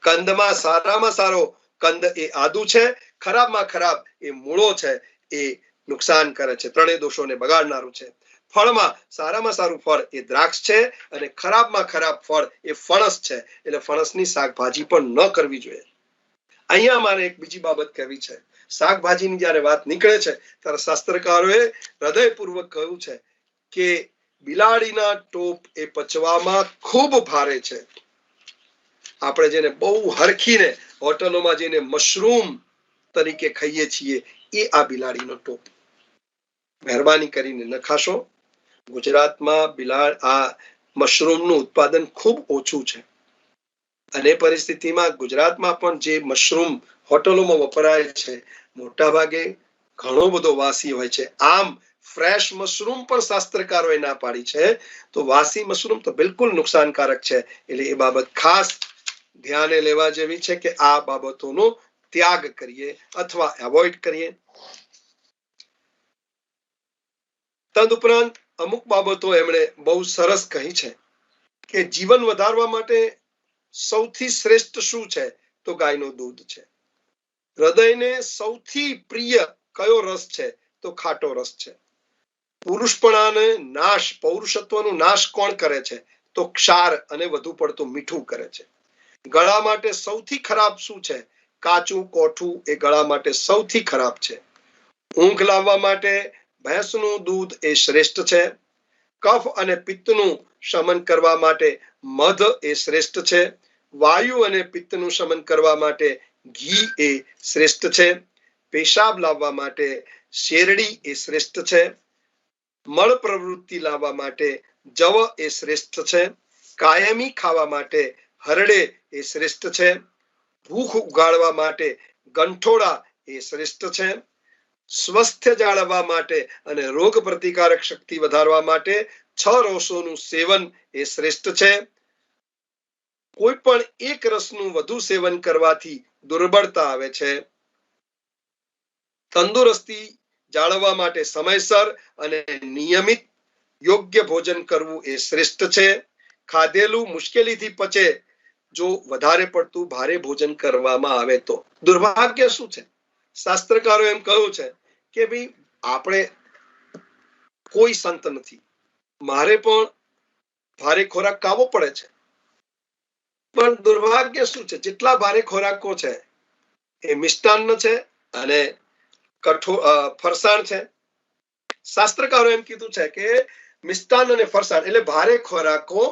કંદમાં સારામાં સારો કંદ એ આદુ છે, ખરાબમાં ખરાબ એ મૂળો છે, એ નુકસાન કરે છે, ત્રણેય દોષોને બગાડનારું છે. ફળમાં સારામાં સારું ફળ એ દ્રાક્ષ છે અને ખરાબમાં ખરાબ ફળ એ ફણસ છે. એટલે ફણસની શાકભાજી પણ ન કરવી જોઈએ. અહીંયા મારે એક બીજી બાબત કહેવી છે. શાકભાજીની જયારે વાત નીકળે છે ત્યારે શાસ્ત્રકારોએ હૃદયપૂર્વક કહ્યું છે કે બિલાડીના ટોપ એ પચવામાં ખૂબ ભારે છે. આપણે જેને બહુ હરખીને હોટલોમાં જઈને મશરૂમ તરીકે ખાઈએ છીએ, એ આ બિલાડીનો ટોપ. મહેરબાની કરીને ન ખાશો. ગુજરાતમાં આ મશરૂમનું ઉત્પાદન ખૂબ ઓછું છે અને પરિસ્થિતિમાં ગુજરાતમાં પણ જે મશરૂમ હોટલોમાં વપરાય છે મોટા ભાગે ઘણો બધો વાસી હોય છે. આમ ફ્રેશ મશરૂમ પણ શાસ્ત્રકારોએ ના પાડી છે, તો વાસી મશરૂમ તો બિલકુલ નુકસાનકારક છે. એટલે એ બાબત ખાસ ધ્યાને લેવા જેવી છે કે આ બાબતોનો ત્યાગ કરીએ અથવા એવોઇડ કરીએ. તદુપરાંત અમુક બાબતો એમણે બહુ સરસ કહી છે કે જીવન વધારવા માટે સૌથી શ્રેષ્ઠ શું છે? તો ગાયનું દૂધ છે. હૃદયને સૌથી પ્રિય કયો રસ છે? તો ખાટો રસ છે. પુરુષપણાને નાશ, પૌરુષત્વનો નાશ કોણ કરે છે? તો ક્ષાર અને વધુ પડતું મીઠું કરે છે. ગળા માટે સૌથી ખરાબ શું છે? કાચું કોઠું એ ગળા માટે સૌથી ખરાબ છે. ઊંઘ લાવવા માટે ભેંસનું દૂધ એ શ્રેષ્ઠ છે. કફ અને પિત્તનું શમન કરવા માટે મધ એ શ્રેષ્ઠ છે. વાયુ અને પિત્તનું શમન કરવા માટે ઘી એ શ્રેષ્ઠ છે. પેશાબ લાવવા માટે શેરડી એ શ્રેષ્ઠ છે. મળ પ્રવૃત્તિ લાવવા માટે જવ એ શ્રેષ્ઠ છે. કાયમી ખાવા માટે હરડે એ શ્રેષ્ઠ છે. ભૂખ ઉગાડવા માટે ગંઠોડા એ શ્રેષ્ઠ છે. સ્વસ્થ્ય જાળવવા માટે અને રોગ પ્રતિકારક શક્તિ વધારવા માટે 6 રસોનું સેવન એ શ્રેષ્ઠ છે. કોઈ પણ એક રસનું વધુ સેવન કરવાથી દુર્બળતા આવે છે. તંદુરસ્તી જાળવવા માટે સમયસર અને નિયમિત યોગ્ય ભોજન કરવું એ શ્રેષ્ઠ છે. ખાધેલું મુશ્કેલીથી પચે જો વધારે પડતું ભારે ભોજન કરવામાં આવે તો. દુર્ભાગ્ય શું છે? શાસ્ત્રકારો એમ કહ્યું છે કે ભાઈ આપણે કોઈ સંત નથી, મારે પણ ભારે ખોરાક ખાવો પડે છે, પણ દુર્ભાગ્ય શું છે? જેટલા ભારે ખોરાકો છે એ મિષ્ટાન્ન છે અને ફરસાણ છે. શાસ્ત્રકારો એમ કીધું છે કે મિષ્ટાન્ન અને ફરસાણ એટલે ભારે ખોરાકો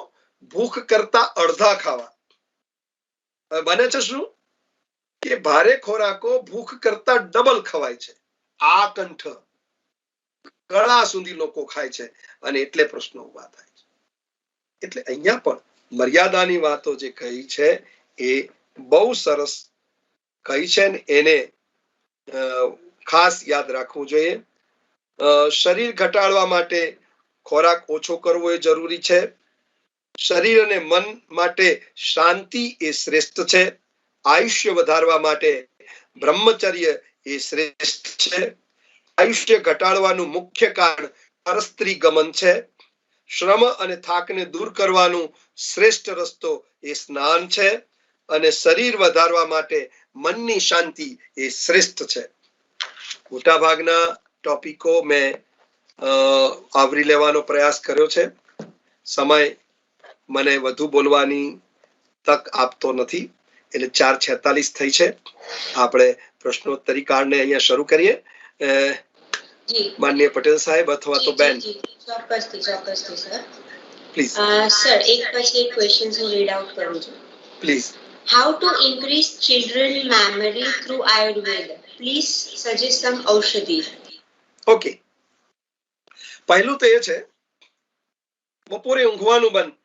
ભૂખ કરતા અડધા ખાવા. બને છે શું કે ભારે ખોરાકો ભૂખ કરતા ડબલ ખવાય છે. આ કંઠ ગળા સુધી લોકો ખાય છે અને એટલે પ્રશ્નો ઉભા થાય છે. એટલે અહીંયા પણ મર્યાદાની વાતો જે કહી છે એ બહુ સરસ કહી છે ને એને ખાસ યાદ રાખવું જોઈએ. શરીર ઘટાડવા માટે ખોરાક ઓછો કરવો એ જરૂરી છે. શરીર અને મન માટે શાંતિ એ શ્રેષ્ઠ છે. આયુષ્ય વધારવા માટે બ્રહ્મચર્ય એ શ્રેષ્ઠ છે. આયુષ્ય ઘટાડવાનું મુખ્ય કારણ પરસ્ત્રી ગમન છે. શ્રમ અને થાકને દૂર કરવાનું શ્રેષ્ઠ રસ્તો એ સ્નાન છે. અને શરીર વધારવા માટે મનની શાંતિ એ શ્રેષ્ઠ છે. મોટા ભાગના ટોપિકો મેં આવરી લેવાનો પ્રયાસ કર્યો છે. સમય મને વધુ બોલવાની તક આપતો નથી એટલે 4:46 થઈ છે. આપણે પ્રશ્નોત્તરી કાળને અહીંયા શરૂ કરીએ. માનનીય પટેલ સાહેબ અથવા તો બેન ચોક્કસથી સર પ્લીઝ. સર એક પછી એક ક્વેશ્ચન્સ હું રીડ આઉટ કરું છું. Please. How to increase children memory through Ayurveda? Please suggest some ઔષધિ. ઓકે, પહેલું તો એ છે બપોરે ઊંઘવાનું બંધ.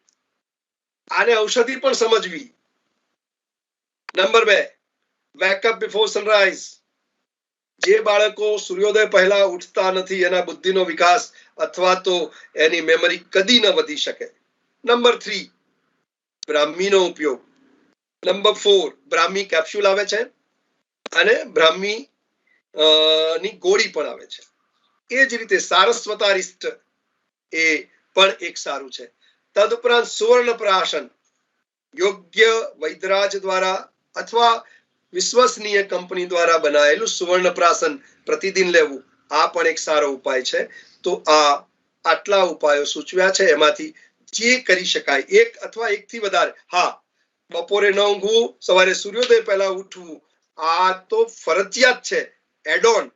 આને ઔષધિ પણ સમજવી. Number 2, wake up before sunrise. જે બાળકો સૂર્યોદય પહેલા ઉઠતા નથી એના બુદ્ધિનો વિકાસ અથવા તો એની મેમરી કદી ન વધી શકે. નંબર 3, બ્રાહ્મીનો ઉપયોગ. નંબર 4, બ્રાહ્મી કેપ્સ્યુલ આવે છે અને બ્રાહ્મી ની ગોળી પણ આવે છે. એ જ રીતે સારસ્વતારિષ્ટ એ પણ એક સારું છે. તદુપરાંત સુવર્ણપ્રાશન યોગ્ય વૈદ્યરાજ દ્વારા અથવા વિશ્વસનીય કંપની દ્વારા બનાવેલું સુવર્ણપ્રાશન પ્રતિદિન લેવું આ પણ એક સારો ઉપાય છે. તો આટલા ઉપાયો સૂચવ્યા છે એમાંથી જે કરી શકાય એક અથવા એકથી વધારે. હા, બપોરે ન ઊંઘવું, સવારે સૂર્યોદય પહેલા ઉઠવું આ તો ફરજિયાત છે. એડ ઓન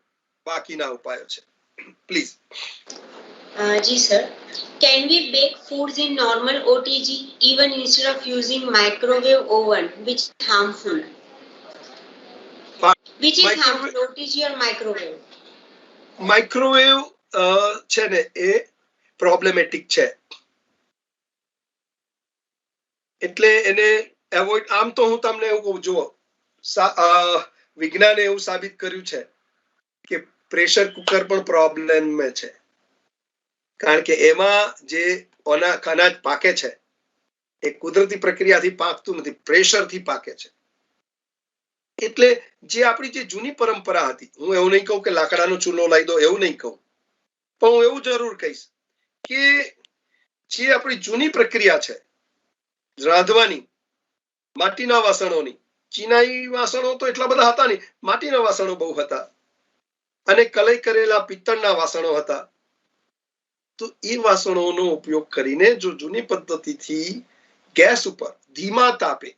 બાકીના ઉપાયો છે. પ્લીઝ. જી sir, can we bake foods in normal OTG even instead of using microwave oven which is harmful? Which is harmful, OTG or microwave? Microwave છે ને એ પ્રોબ્લેમેટિક છે એટલે એને એવોઇડ. આમ તો હું તમને એવું કહું, જુઓ વિજ્ઞાને એવું સાબિત કર્યું છે કે પ્રેશર કુકર પણ પ્રોબ્લેમ છે કારણ કે એમાં જે અનાજ પાકે છે એ કુદરતી પ્રક્રિયાથી પાકતું નથી, પ્રેશરથી પાકે છે. એટલે જે આપણી જે જૂની પરંપરા હતી, હું એવું નહીં કહું કે લાકડાનો ચૂલો લાવી દો, એવું નહીં કહું, પણ હું એવું જરૂર કહીશ કે જે આપણી જૂની પ્રક્રિયા છે રાંધવાની, માટીના વાસણોની, ચીનાઈ વાસણો તો એટલા બધા હતા નહીં, માટીના વાસણો બહુ હતા અને કલઈ કરેલા પિત્તળના વાસણો હતા. તો એ વાસણોનો ઉપયોગ કરીને જો જૂની પદ્ધતિથી ગેસ ઉપર ધીમા તાપે,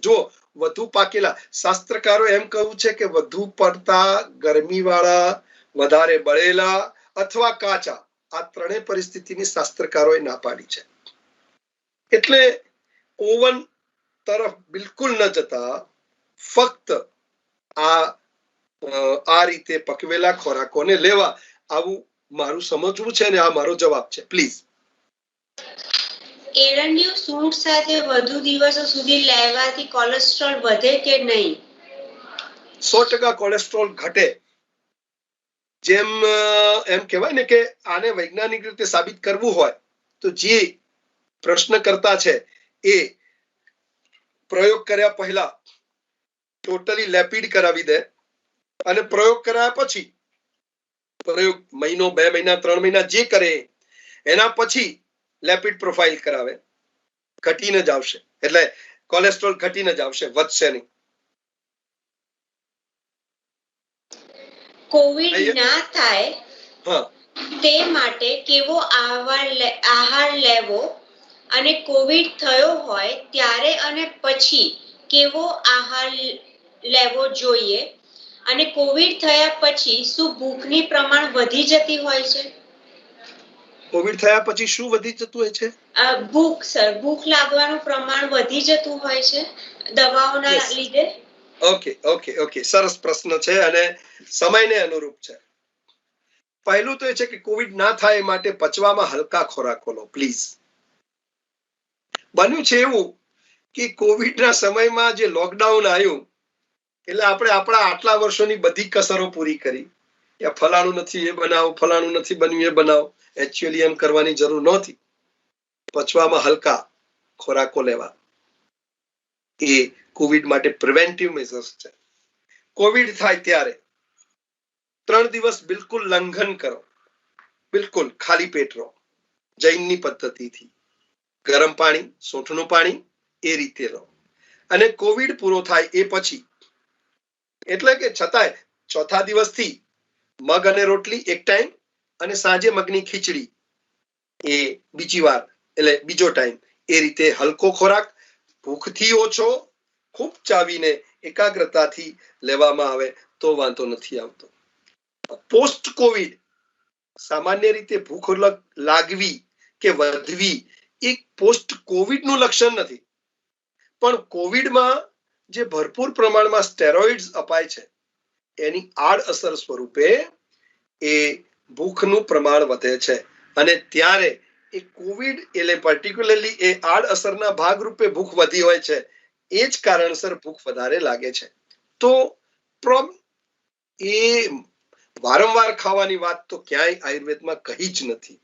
જો વધુ પાકેલા, શાસ્ત્રકારો એમ કહ્યું છે કે વધુ પડતા ગરમીવાળા, વધારે બળેલા અથવા કાચા, આ ત્રણેય પરિસ્થિતિની શાસ્ત્રકારોએ ના પાડી છે. એટલે ઓવન તરફ બિલકુલ ન જતા ફક્ત આ રીતે પકવેલા ખોરાકોને લેવા, આવું મારું સમજવું છે ને આ મારો જવાબ છે. પ્લીઝ. એરંડિયું સૂંઠ સાથે વધુ દિવસો સુધી લેવાથી કોલેસ્ટ્રોલ વધે કે નહીં? 100% કોલેસ્ટ્રોલ ઘટે. જેમ એમ કહેવાય ને કે આને વૈજ્ઞાનિક રીતે સાબિત કરવું હોય તો જે પ્રશ્નકર્તા છે એ પ્રયોગ કર્યા પહેલા ટોટલી લેપિડ કરાવી દે અને પ્રયોગ કરાયા પછી, પ્રયોગ મહિનો, 2 મહિના, 3 મહિના જે કરે એના પછી લેપિડ પ્રોફાઇલ કરાવે, ઘટીને જ આવશે. એટલે કોલેસ્ટ્રોલ ઘટીને જ આવશે, વધશે નહીં. કોવિડ ના થાય તે માટે કેવો આહાર લેવો અને કોવિડ થયો હોય ત્યારે અને પછી કેવો આહાર લેવો જોઈએ અને કોવિડ થયા પછી શું ભૂખની પ્રમાણ વધી જતી હોય છે? કોવિડ થયા પછી શું વધી જતું હોય છે? ભૂખ સર, ભૂખ લાગવાનું પ્રમાણ વધી જતું હોય છે દવાઓના લીધે. ઓકે, સરસ પ્રશ્ન છે અને સમયને અનુરૂપ છે. પહેલું તો એ છે કે કોવિડ ના થાય એ માટે પચવામાં હલકા ખોરાકો લો પ્લીઝ. બન્યું છે એવું કે કોવિડના સમયમાં જે લોકડાઉન આવ્યું એટલે આપણે આપણા આટલા વર્ષોની બધી કસરો પૂરી કરી. ફલાણું નથી એ બનાવો, ફલાણું નથી બન્યું એ બનાવો. એકચ્યુઅલી એમ કરવાની જરૂર નહોતી. પચવામાં હલકા ખોરાકો લેવા એ કોવિડ માટે પ્રિવેન્ટિવ મેઝર્સ છે. કોવિડ થાય ત્યારે 3 દિવસ બિલકુલ લંઘન કરો, બિલકુલ ખાલી પેટ રહો, જૈનની પદ્ધતિથી. ગરમ પાણી, સૂંઠનું પાણી એ રીતે લો. અને કોવિડ પૂરો થાય એ પછી એટલે કે છતાંય ચોથા દિવસથી મગ અને રોટલી એક ટાઈમ અને સાંજે મગની ખીચડી એ બીજી વાર એટલે બીજો ટાઈમ એ રીતે હલકો ખોરાક ભૂખથી ઓછો ખૂબ ચાવીને એકાગ્રતાથી લેવામાં આવે તો વાંધો નથી આવતો. પોસ્ટ કોવિડ સામાન્ય રીતે ભૂખ લાગવી કે વધવી એક પોસ્ટ કોવિડ નું લક્ષણ નથી, પણ કોવિડમાં જે ભરપૂર પ્રમાણમાં સ્ટેરોઇડ્સ અપાય છે એની આડઅસર સ્વરૂપે એ ભૂખનું પ્રમાણ વધે છે. અને ત્યારે એ કોવિડ એટલે પર્ટિક્યુલરલી એ આડઅસરના ભાગરૂપે ભૂખ વધી હોય છે. એ જ કારણસર ભૂખ વધારે લાગે છે. તો એ વારંવાર ખાવાની વાત તો ક્યાંય આયુર્વેદમાં કહી જ નથી.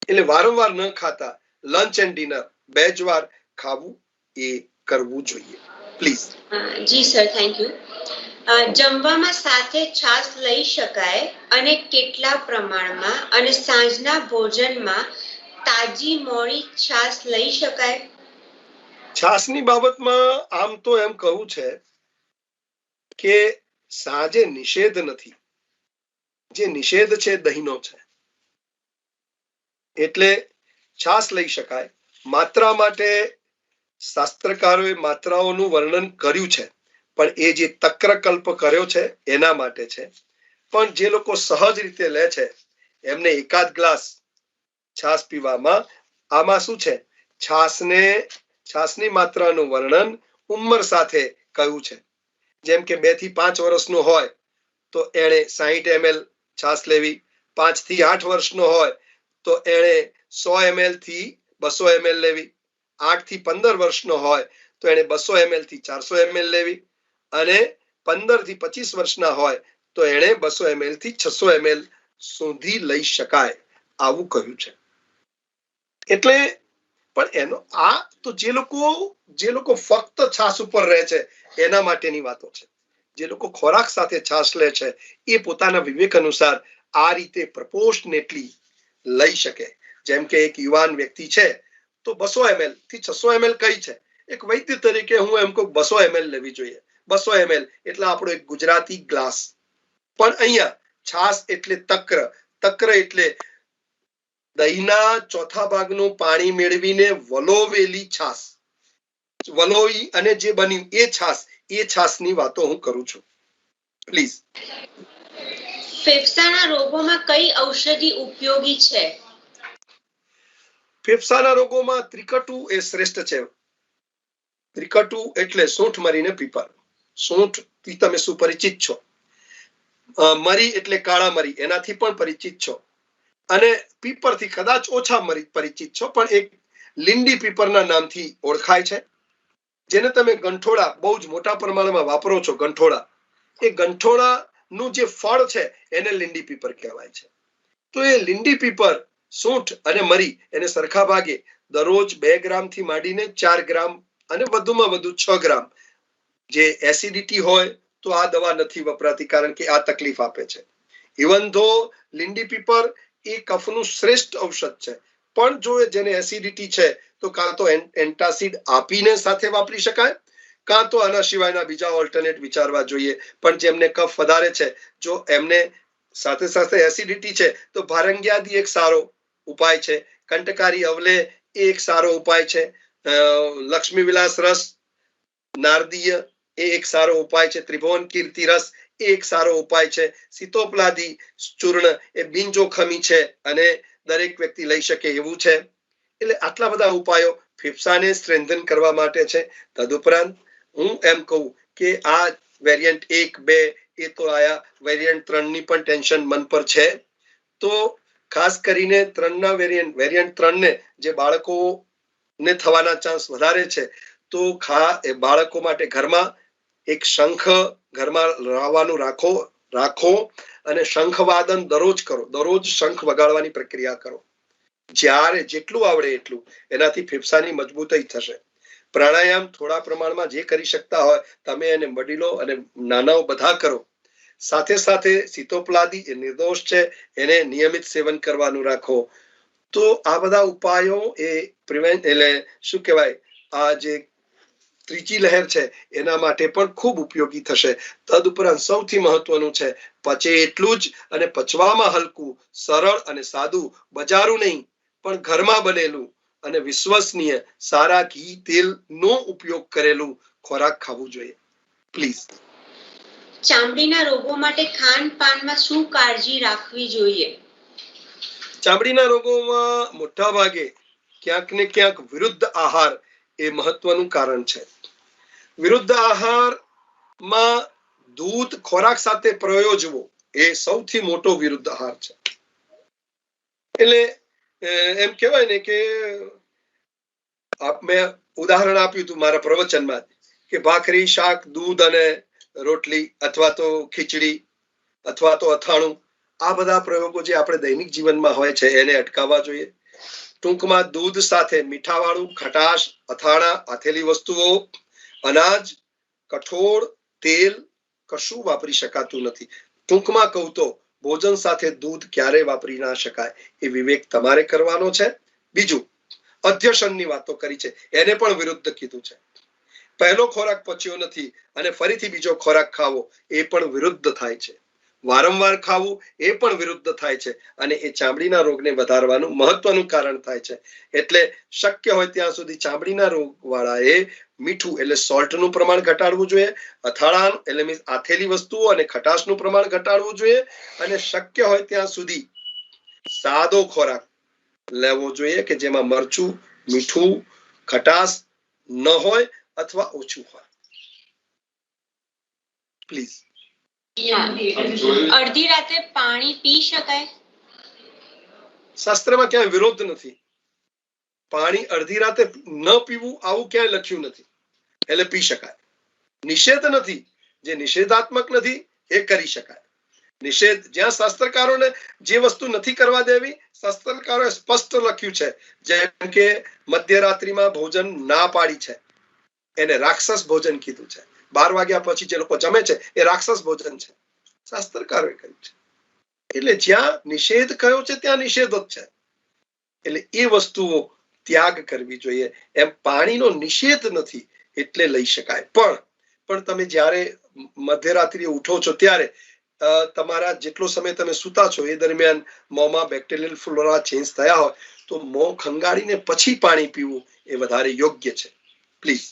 એટલે વારંવાર ન ખાતા લંચ એન્ડ ડિનર 2 જ વાર ખાવું એ કરવું જોઈએ પ્લીઝ. જી સર, થેન્ક યુ. જમવામાં સાથે છાશ લઈ શકાય અને કેટલા પ્રમાણમાં, અને સાંજના ભોજનમાં તાજી મોળી છાશ લઈ શકાય? છાશની બાબતમાં આમ તો એમ કહું છે કે સાંજે નિષેધ નથી. જે નિષેધ છે દહીંનો છે, એટલે છાશ લઈ શકાય. માત્રા માટે શાસ્ત્રકારોએ માત્રાઓનું વર્ણન કર્યું છે, પણ એ જે તક્રકલ્પ કર્યો છે એના માટે છે. પણ જે લોકો સહજ રીતે લે છે એમને એકાદ ગ્લાસ છાશ પીવામાં આમાં શું છે, છાશની માત્રાનું વર્ણન ઉંમર સાથે કહ્યું છે. જેમ કે 2 થી 5 વર્ષનો હોય તો એણે 60 ml છાશ લેવી, 5 થી 8 વર્ષનો હોય તો એણે 100 ml થી 200 ml લેવી, 8 થી 15 વર્ષનો હોય તો એણે 200 ml થી 400 ml લેવી, અને 15 થી 25 વર્ષના હોય તો એણે 200 ml થી 600 ml સુધી લઈ શકાય, આવું કહ્યું છે. એટલે પણ એનો આ તો જે લોકો ફક્ત છાશ ઉપર રહે છે એના માટેની વાતો છે. જે લોકો ખોરાક સાથે છાશ લે છે એ પોતાના વિવેક અનુસાર આ રીતે પ્રપોર્શનેટલી લઈ શકે. જેમ કે એક યુવાન વ્યક્તિ છે તો 200 ml થી 600 ml કઈ છે. એક વૈદ્ય તરીકે હું એમ કહું 200 ml લેવી જોઈએ. 200 ml એટલે આપણો એક ગુજરાતી ગ્લાસ. પણ અહીંયા છાશ એટલે તક્ર એટલે દહીંના ચોથા ભાગનું પાણી મેળવીને વલોવેલી છાશ, વલોવી અને જે બન્યું એ છાશની વાતો હું કરું છું પ્લીઝ. ફેફસાના રોગોમાં કઈ ઔષધિ ઉપયોગી છે? ફેફસાના રોગોમાં ત્રિકટુ એ શ્રેષ્ઠ છે. ત્રિકટુ એટલે સૂંઠ, મરી ને પીપર. સૂંઠ થી તમે સુપરિચિત છો. મરી એટલે કાળા મરી, એનાથી પણ પરિચિત છો. અને પીપરથી કદાચ ઓછા પરિચિત છો, પણ એક લીંડી પીપરના નામથી ઓળખાય છે. જેને તમે ગંઠોડા બહુ જ મોટા પ્રમાણમાં વાપરો છો. એ ગંઠોડાનું જે ફળ છે એને લીંડી પીપર કહેવાય છે. તો એ લીંડી પીપર, સૂંઠ અને મરી એને સરખા ભાગે દરરોજ 2 ગ્રામથી માંડીને 4 ગ્રામ અને વધુમાં વધુ 6 ગ્રામ. જે એસિડિટી હોય તો આ દવા નથી વપરાતી, કારણ કે આ તકલીફ આપે છે. ઇવન ધો લીંડી પીપર એ કફનું શ્રેષ્ઠ ઔષધ છે, પણ જો જેને એસિડિટી છે તો કાં તો એન્ટાસિડ આપીને સાથે વાપરી શકાય, કાં તો આના સિવાયના બીજા ઓલ્ટરનેટ વિચારવા જોઈએ. પણ જેમને કફ વધારે છે, જો એમને સાથે સાથે એસિડિટી છે તો ભારંગ્યાદી એક સારો ઉપાય છે. કંટકારી અવલે એ એક સારો ઉપાય છે. લક્ષ્મી વિલાસ રસ નારદીય એ એક સારો ઉપાય છે. ત્રિભુવન કીર્તિ રસ એ એક સારો ઉપાય છે. સીતોપલાદી ચૂર્ણ એ બિનજોખમી છે અને દરેક વ્યક્તિ લઈ શકે એવું છે. એટલે આટલા બધા ઉપાયો ફેફસાને સ્ટ્રેન્થન કરવા માટે છે. તદુપરાંત હું એમ કહું કે આ વેરિયન્ટ 1, 2 એ તો આયા, વેરિયન્ટ 3 ની પણ ટેન્શન મન પર છે. તો ખાસ કરીને 3ના વેરિયન્ટ 3 ને જે બાળકોને થવાના ચાન્સ વધારે છે, તો એ બાળકો માટે ઘરમાં એક શંખ ઘરમાં લાવવાનું રાખો અને શંખવાદન દરરોજ કરો. દરરોજ શંખ વગાડવાની પ્રક્રિયા કરો. જ્યારે જેટલું આવડે એટલું, એનાથી ફેફસાની મજબૂતાઈ થશે. પ્રાણાયામ થોડા પ્રમાણમાં જે કરી શકતા હોય તમે એને વડીલો અને નાનાઓ બધા કરો. સાથે સાથે સીતોપલાદી એ નિર્દોષ છે, એને નિયમિત સેવન કરવાનું રાખો. તો આ બધા ઉપાયો એ એટલે શું કહેવાય, આ જે ત્રીજી લહેર છે એના માટે પણ ખૂબ ઉપયોગી થશે. તદુપરાંત સૌથી મહત્વનું છે, પચે એટલું જ અને પચવામાં હલકું, સરળ અને સાદું, બજારું નહીં પણ ઘરમાં બનેલું અને વિશ્વસનીય સારા ઘી તેલનો ઉપયોગ કરેલું ખોરાક ખાવું જોઈએ. પ્લીઝ. ચામડીના રોગો માટે ખાનપાનમાં શું કાળજી રાખવી જોઈએ? ચામડીના રોગોમાં મોટા ભાગે ક્યાંક ને ક્યાંક વિરુદ્ધ આહાર એ મહત્વનું કારણ છે. વિરુદ્ધ આહારમાં દૂધ ખોરાક સાથે પ્રયોજવો એ સૌથી મોટો વિરુદ્ધ આહાર છે. એટલે એમ કહેવાય ને કે મેં ઉદાહરણ આપ્યું હતું મારા પ્રવચનમાં કે ભાખરી, શાક, દૂધ અને રોટલી અથવા તો ખીચડી અથવા તો અથાણું, આ બધા પ્રયોગો જે આપણે દૈનિક જીવનમાં હોય છે એને અટકાવવા જોઈએ. ટૂંકમાં દૂધ સાથે મીઠાવાળું, ખટાશ, અથાણા, આથેલી વસ્તુઓ, અનાજ, કઠોળ, તેલ કશું વાપરી શકાતું નથી. ટૂંકમાં કહું તો ભોજન સાથે દૂધ ક્યારેય વાપરી ના શકાય. એ વિવેક તમારે કરવાનો છે. બીજું, અધ્યસનની વાતો કરી છે, એને પણ વિરુદ્ધ કીધું છે. પહેલો ખોરાક પચ્યો નથી અને ફરીથી બીજો ખોરાક ખાવો એ પણ વિરુદ્ધ થાય છે. વારંવાર ખાવું એ પણ વિરુદ્ધ થાય છે અને એ ચામડીના રોગને વધારવાનું મહત્વનું કારણ થાય છે. એટલે શક્ય હોય ત્યાં સુધી ચામડીના રોગ વાળાએ મીઠું એટલે સોલ્ટનું પ્રમાણ ઘટાડવું જોઈએ, અથાણા એટલે મીન્સ આથેલી વસ્તુઓ અને ખટાશનું પ્રમાણ ઘટાડવું જોઈએ, અને શક્ય હોય ત્યાં સુધી સાદો ખોરાક લેવો જોઈએ કે જેમાં મરચું, મીઠું, ખટાશ ન હોય અથવા ઓછું હોય. પ્લીઝ. અડધી રાતે પાણી પી શકાય? શાસ્ત્રમાં ક્યાંય વિરોધ નથી. પાણી અડધી રાતે ન પીવું આવું ક્યાંય લખ્યું નથી, એટલે પી શકાય. નિષેધ નથી. જે નિષેધાત્મક નથી એ કરી શકાય. નિષેધ જ્યાં શાસ્ત્રકારોને જે વસ્તુ નથી કરવા દેવી, શાસ્ત્રકારોએ સ્પષ્ટ લખ્યું છે. જેમ કે મધ્યરાત્રિમાં ભોજન ના પાડી છે, એને રાક્ષસ ભોજન કીધું છે. 12 વાગ્યા પછી જે લોકો જમે છે એ રાક્ષસ ભોજન છે, શાસ્ત્રકારોએ કહ્યું છે. એટલે જ્યાં નિષેધ કયો છે ત્યાં નિષેધ જ છે. એટલે એ વસ્તુઓ ત્યાગ કરવી જોઈએ. એમ પાણીનો નિષેધ નથી એટલે લઈ શકાય. પણ તમે જ્યારે મધ્યરાત્રિએ ઉઠો છો ત્યારે તમારા જેટલો સમય તમે સૂતા છો એ દરમિયાન મોંમાં બેક્ટેરિયલ ફ્લોરા ચેન્જ થયા હોય તો મોં ખંગાળીને પછી પાણી પીવું એ વધારે યોગ્ય છે. Please.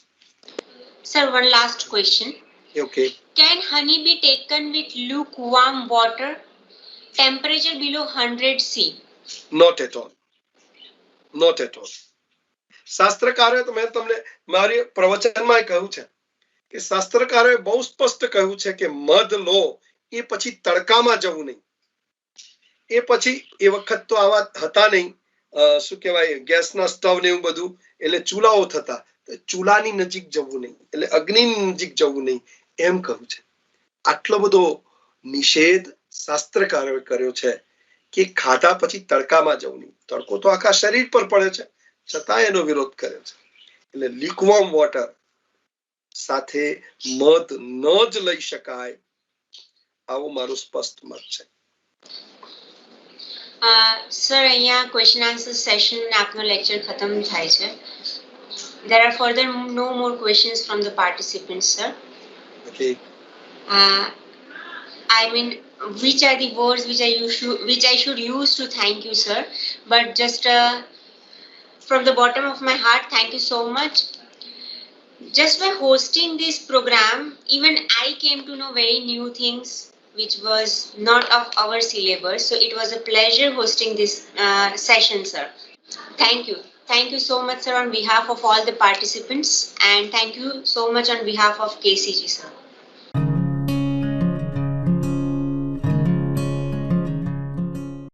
Sir, one last question. Okay. Can honey be taken with lukewarm water, temperature below 100 C? Not at all. Not at all. શાસ્ત્રકારોએ તો મેં તમને મારી પ્રવચનમાં કહ્યું છે કે શાસ્ત્રકારોએ બહુ સ્પષ્ટ કહ્યું છે કે મધ લો એ પછી તડકામાં જવું નહીં. એ પછી એ વખત તો આવા હતા નહીં, શું કહેવાય, ગેસના સ્ટવ ને એવું બધું, એટલે ચૂલાઓ થતા, ચૂલાની નજીક જવું નહીં, એટલે અગ્નિની નજીક જવું નહીં, એમ કહ્યું છે. આટલો બધો નિષેધ શાસ્ત્રકારોએ કર્યો છે કે ખાધા પછી તડકામાં જવું નહીં. તડકો તો આખા શરીર પર પડે છે, છતાં એનો વિરોધ કર્યો છે. એટલે લ્યુકવોર્મ વોટર સાથે મધ ન જ લઈ શકાય, આવું મારું સ્પષ્ટ મત છે. સર, અહીંયા ક્વેશ્ચન આન્સર સેશન આપનો લેક્ચર ખતમ થાય છે. There are further no more questions from the participants, sir. Okay. I mean, which are the words which I should use to thank you, sir? But just from the bottom of my heart, thank you so much. Just by hosting this program, even I came to know very new things which was not of our syllabus. So it was a pleasure hosting this session, sir. Thank you. Thank you so much, sir, on behalf of all the participants, and thank you so much on behalf of KCG, sir.